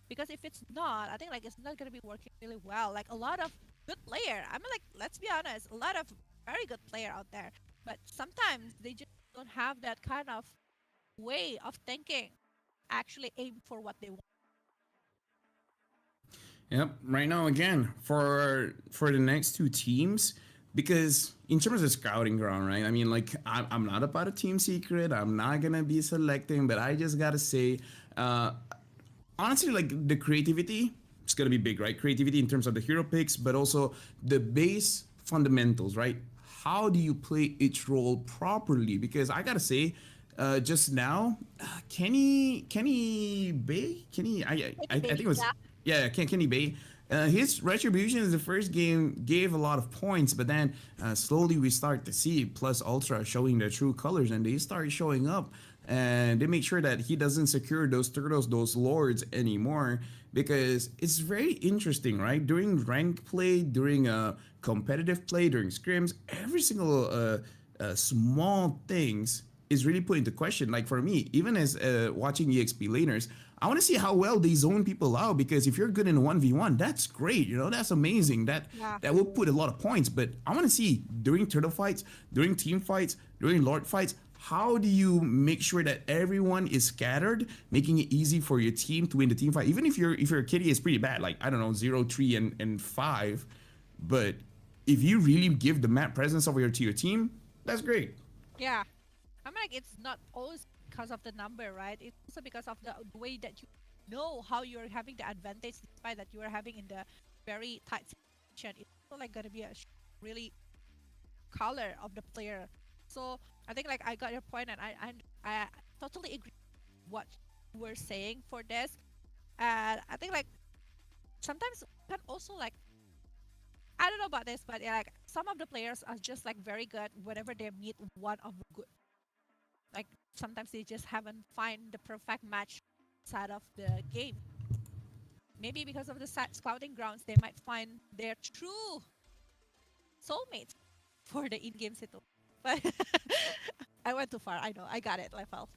because if it's not, I think like it's not gonna be working really well. Like a lot of good player. I mean, like let's be honest, a lot of very good player out there, but sometimes they just don't have that kind of way of thinking. Actually, aim for what they want. Yep. Right now, again, for the next two teams, because in terms of scouting ground, right? I mean, like I'm not about a team secret. I'm not gonna be selecting, but I just gotta say, honestly, like the creativity, it's gonna be big, right? Creativity in terms of the hero picks, but also the base fundamentals, right? How do you play each role properly? Because I gotta say, just now, Kenny Bay, I think it was, Yeah. yeah, Kenny Bay. His retribution in the first game gave a lot of points, but then slowly we start to see Plus Ultra showing their true colors, and they start showing up, and they make sure that he doesn't secure those turtles, those lords anymore, because it's very interesting, right? During rank play, during competitive play, during scrims, every single small things is really put into question. Like for me, even as watching EXP laners, I want to see how well they zone people out, because if you're good in 1v1, that's great, that's amazing. Yeah. That will put a lot of points. But I want to see during turtle fights, during team fights, during lord fights, how do you make sure that everyone is scattered, making it easy for your team to win the team fight? Even if your kitty is pretty bad, like I don't know, 0, 3, and 5, but if you really give the map presence over to your team, that's great. Yeah. I mean, like it's not always because of the number, right? It's also because of the way that you know how you're having the advantage, despite that you are having in the very tight situation. It's also like gonna be a really color of the player. So I think like I got your point, and I totally agree with what you were saying for this. And I think like sometimes we can also like I don't know about this, but yeah, like some of the players are just like very good whenever they meet one of the good. Like sometimes they just haven't find the perfect match side of the game. Maybe because of the scouting grounds, they might find their true soulmates for the in-game situation. But I went too far. I know. I got it. I felt.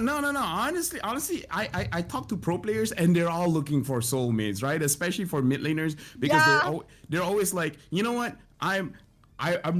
No. Honestly, I talk to pro players and they're all looking for soulmates, right? Especially for mid laners because Yeah. they're always like, you know what? I'm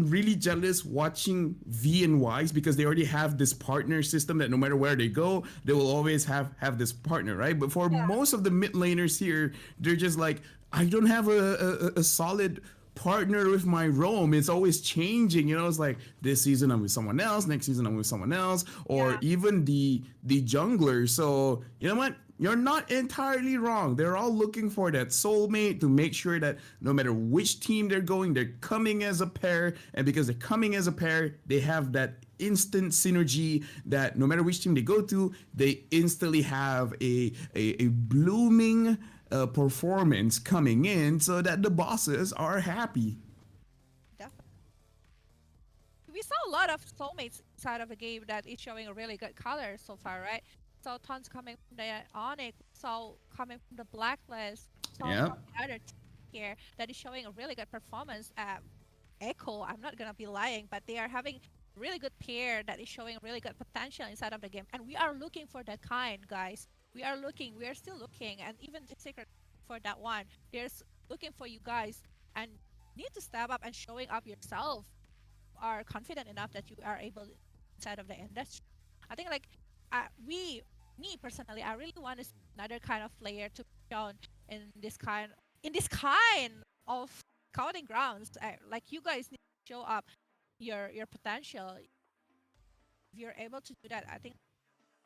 really jealous watching V and Ys because they already have this partner system that no matter where they go, they will always have this partner, right? But for Yeah. most of the mid laners here, they're just like, I don't have a solid partner with my roam. It's always changing. You know, it's like this season I'm with someone else, next season I'm with someone else, or Yeah. even the jungler. So you know what? You're not entirely wrong. They're all looking for that soulmate to make sure that no matter which team they're going, they're coming as a pair. And because they're coming as a pair, they have that instant synergy that no matter which team they go to, they instantly have a blooming performance coming in so that the bosses are happy. Definitely. We saw a lot of soulmates inside of the game that is showing a really good color so far, right? So tons coming from the Onyx, so coming from the Blacklist, so Yeah. from the other team here that is showing a really good performance. Echo, I'm not gonna be lying, but they are having really good pair that is showing really good potential inside of the game, and we are looking for that kind, guys. We are still looking, and even the secret for that one, there's looking for you guys, and need to step up and showing up yourself. Are confident enough that you are able inside of the industry. I think like me personally, I really want to see another kind of player to be shown in this kind of scouting grounds. Like you guys need to show up your potential. If you're able to do that, I think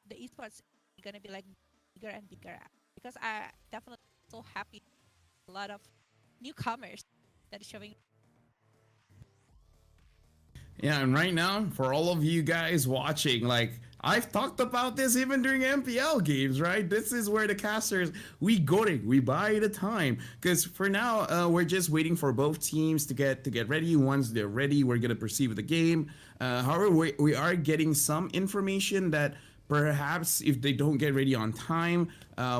the esports is gonna be like bigger and bigger. Because I definitely so happy a lot of newcomers that is showing. Yeah, and right now, for all of you guys watching, like I've talked about this even during MPL games, right? This is where the casters we buy the time because for now we're just waiting for both teams to get ready. Once they're ready, we're gonna proceed with the game. However, we are getting some information that perhaps if they don't get ready on time,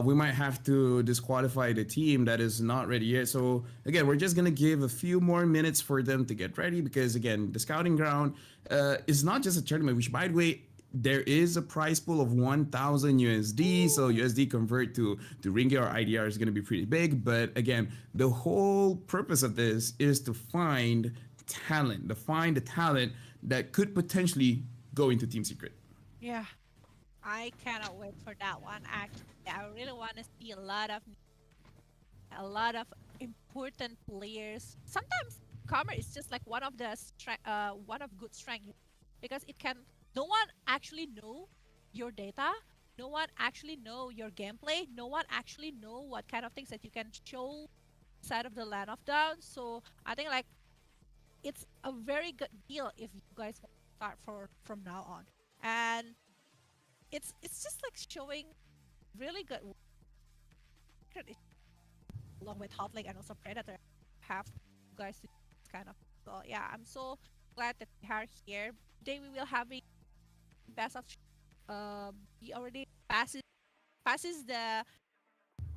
we might have to disqualify the team that is not ready yet. So again, we're just gonna give a few more minutes for them to get ready because again, the scouting ground is not just a tournament. Which, by the way, there is a prize pool of 1,000 USD. So USD convert to ringgit or IDR is gonna be pretty big. But again, the whole purpose of this is to find talent, to find the talent that could potentially go into Team Secret. Yeah. I cannot wait for that one. Actually, I really want to see a lot of important players. Sometimes Karma is just like one of good strength because it can. No one actually know your data. No one actually know your gameplay. No one actually know what kind of things that you can show side of the land of down. So I think like it's a very good deal if you guys want to start from now on. And it's just like showing really good credit along with Hotlink and also Predator have you guys to do this kind of. So yeah, I'm so glad that we are here. Today we will have a best of we already passes the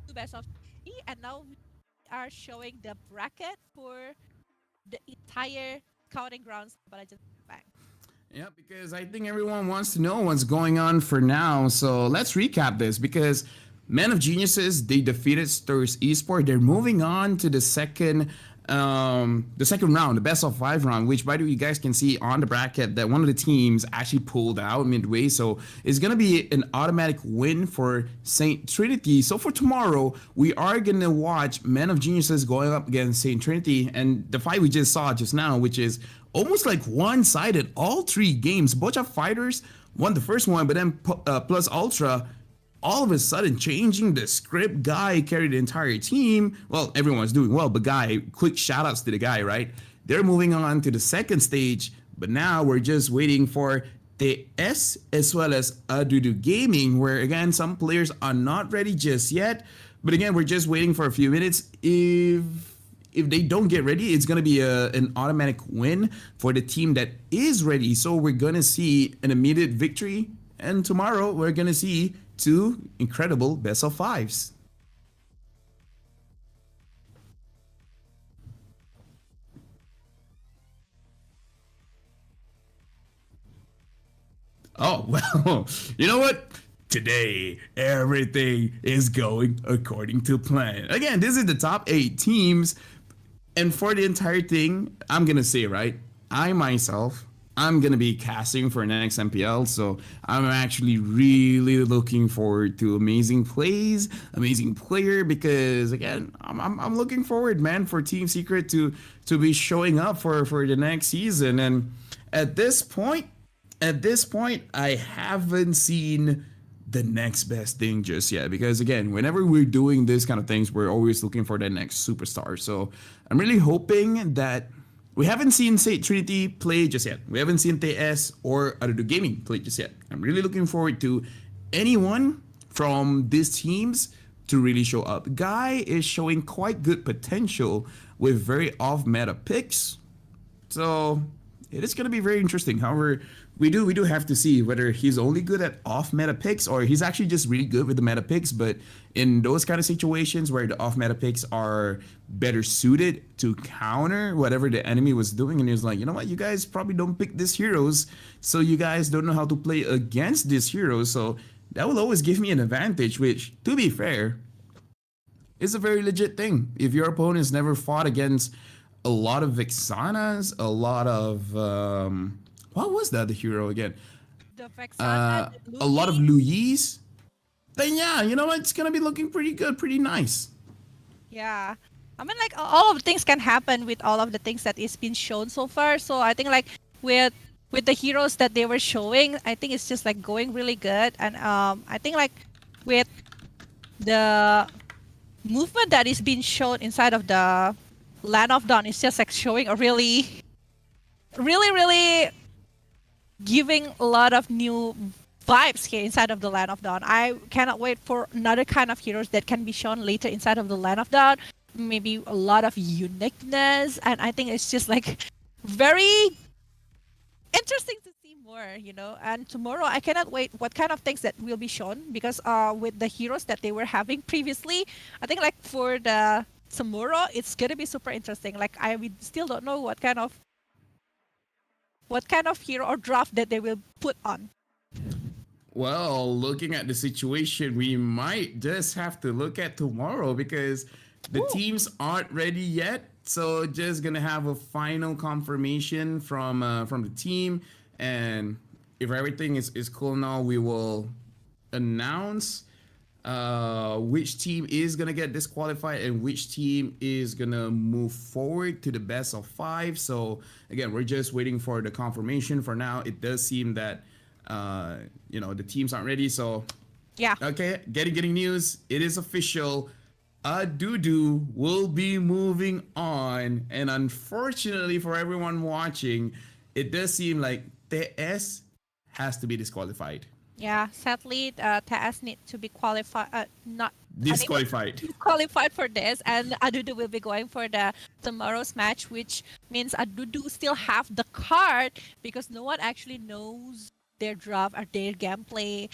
two best of three, and now we are showing the bracket for the entire scouting grounds but I just bang. Yeah, because I think everyone wants to know what's going on for now. So let's recap this because Men of Geniuses, they defeated Stars Esport. They're moving on to the second round, the best of five round, which by the way, you guys can see on the bracket that one of the teams actually pulled out midway. So it's gonna be an automatic win for Saint Trinity. So for tomorrow, we are gonna watch Men of Geniuses going up against Saint Trinity, and the fight we just saw just now, which is almost like one-sided. All three games, Bocha Fighters won the first one, but then Plus Ultra all of a sudden changing the script. Guy carried the entire team. Well, everyone's doing well, but Guy, quick shout outs to the guy, right? They're moving on to the second stage, but now we're just waiting for TS as well as Adudu Gaming, where again, some players are not ready just yet. But again, we're just waiting for a few minutes. if they don't get ready, it's going to be an automatic win for the team that is ready. So we're going to see an immediate victory. And tomorrow we're going to see two incredible best of fives. Oh, well, you know what? Today, everything is going according to plan. Again, this is the top 8 teams. And for the entire thing, I'm going to say, right? I myself, I'm going to be casting for next MPL. So I'm actually really looking forward to amazing plays, amazing player, because again, I'm looking forward, man, for Team Secret to be showing up for the next season. And at this point, I haven't seen the next best thing just yet, because again, whenever we're doing this kind of things, we're always looking for the next superstar. So I'm really hoping that we haven't seen, say, Trinity play just yet. We haven't seen TS or Arudu Gaming play just yet. I'm really looking forward to anyone from these teams to really show up. Guy is showing quite good potential with very off-meta picks. So it is going to be very interesting. However, we do have to see whether he's only good at off meta picks or he's actually just really good with the meta picks. But in those kind of situations where the off meta picks are better suited to counter whatever the enemy was doing, and he was like, you know what, you guys probably don't pick these heroes, so you guys don't know how to play against these heroes. So that will always give me an advantage, which, to be fair, is a very legit thing. If your opponent's never fought against a lot of Vexanas, a lot of what was the other hero again? The Vexana, A lot of Louise. Then yeah, you know what? It's gonna be looking pretty good, pretty nice. Yeah. I mean, like, all of the things can happen with all of the things that is been shown so far. So I think, like, with the heroes that they were showing, I think it's just like going really good. And I think, like, with the movement that is being shown inside of the Land of Dawn, it's just like showing a really, really, really giving a lot of new vibes here inside of the Land of Dawn. I cannot wait for another kind of heroes that can be shown later inside of the Land of Dawn. Maybe a lot of uniqueness, and I think it's just like very interesting to see more, you know. And tomorrow, I cannot wait what kind of things that will be shown, because with the heroes that they were having previously, I think, like, for the tomorrow, it's gonna be super interesting. Like, we still don't know what kind of hero or draft that they will put on. Well, looking at the situation, we might just have to look at tomorrow, because the teams aren't ready yet. So just gonna have a final confirmation from the team, and if everything is cool now, we will announce which team is gonna get disqualified and which team is gonna move forward to the best of 5. So again, we're just waiting for the confirmation. For now, it does seem that the teams aren't ready. So Yeah. okay, getting news. It is official. Adudu will be moving on, and unfortunately for everyone watching, it does seem like TS has to be disqualified. Yeah, sadly, TS need to be qualified, not Disqualified. qualified for this, and Adudu will be going for the tomorrow's match, which means Adudu still have the card, because no one actually knows their draft or their gameplay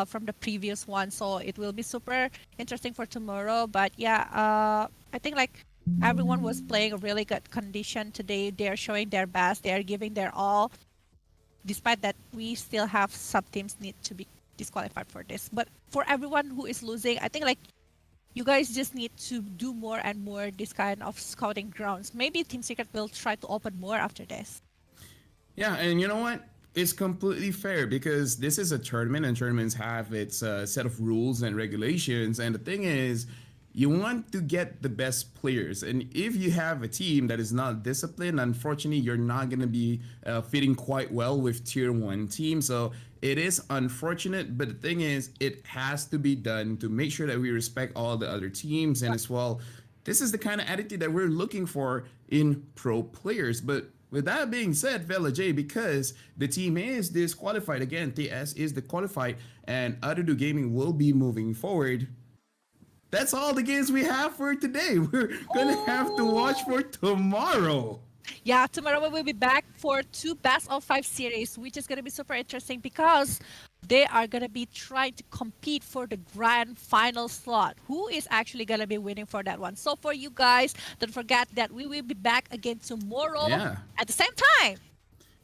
from the previous one. So it will be super interesting for tomorrow. But yeah, I think, like, everyone was playing a really good condition today. They are showing their best. They are giving their all. Despite that, we still have some teams need to be disqualified for this. But for everyone who is losing, I think, like, you guys just need to do more and more this kind of scouting grounds. Maybe Team Secret will try to open more after this. Yeah, and you know what? It's completely fair, because this is a tournament, and tournaments have its set of rules and regulations. And the thing is, you want to get the best players. And if you have a team that is not disciplined, unfortunately, you're not going to be fitting quite well with tier 1 team. So it is unfortunate, but the thing is, it has to be done to make sure that we respect all the other teams. And as well, this is the kind of attitude that we're looking for in pro players. But with that being said, Vela J, because the team is disqualified, again, TS is disqualified, and Adudu Gaming will be moving forward, that's all the games we have for today. We're gonna have to watch for tomorrow. Yeah, tomorrow we will be back for two best of five series, which is gonna be super interesting because they are gonna be trying to compete for the grand final slot. Who is actually gonna be winning for that one? So for you guys, don't forget that we will be back again tomorrow Yeah. at the same time.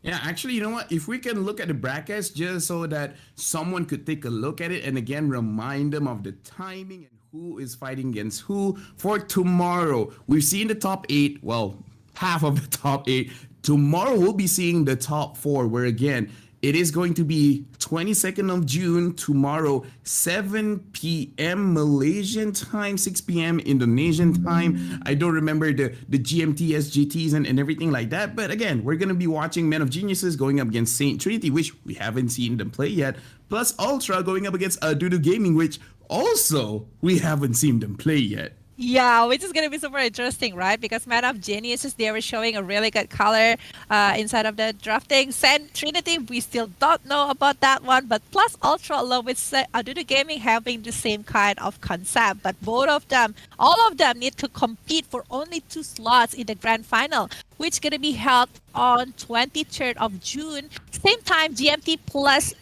Yeah, actually, you know what? If we can look at the brackets just so that someone could take a look at it and again remind them of the timing and who is fighting against who for tomorrow. We've seen the top 8, well, half of the top 8. Tomorrow we'll be seeing the top 4 where again, it is going to be 22nd of June tomorrow, 7 p.m. Malaysian time, 6 p.m. Indonesian time. I don't remember the GMT, SGTs and everything like that. But again, we're going to be watching Men of Geniuses going up against Saint Trinity, which we haven't seen them play yet. Plus Ultra going up against Adudu Gaming, which also we haven't seen them play yet. Yeah, which is gonna be super interesting, right? Because Man of Geniuses, they were showing a really good color inside of the drafting. Saint Trinity, we still don't know about that one, but Plus Ultra along with Adudu Gaming having the same kind of concept. But both of them, all of them need to compete for only 2 slots in the grand final, which gonna be held on 23rd of June, same time GMT plus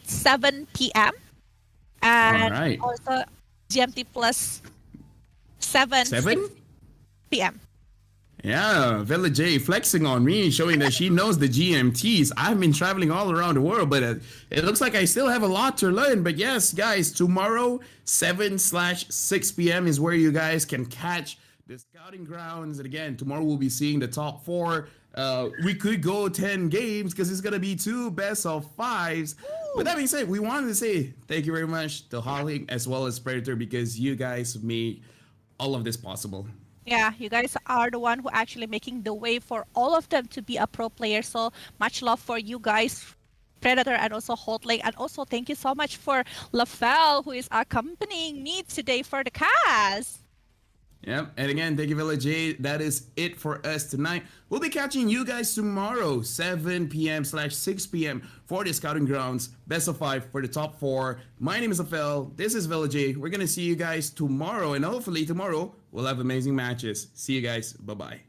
7 p.m. And All right. also GMT plus 7 7? p.m. Yeah, Villa J flexing on me, showing that she knows the GMTs. I've been traveling all around the world, but it looks like I still have a lot to learn. But yes, guys, tomorrow, 7/6 p.m. is where you guys can catch the scouting grounds. And again, tomorrow we'll be seeing the top 4. We could go 10 games because it's going to be 2 best of 5s. With that being said, we wanted to say thank you very much to Holly as well as Predator because you guys made all of this possible. Yeah, you guys are the one who actually making the way for all of them to be a pro player. So much love for you guys, Predator and also Holdling. And also thank you so much for LaFell who is accompanying me today for the cast. Yep. And again, thank you, Villa J. That is it for us tonight. We'll be catching you guys tomorrow, 7 p.m/6 p.m. for the Scouting Grounds Best of 5 for the top 4. My name is Afel. This is Villa J. We're going to see you guys tomorrow. And hopefully tomorrow we'll have amazing matches. See you guys. Bye-bye.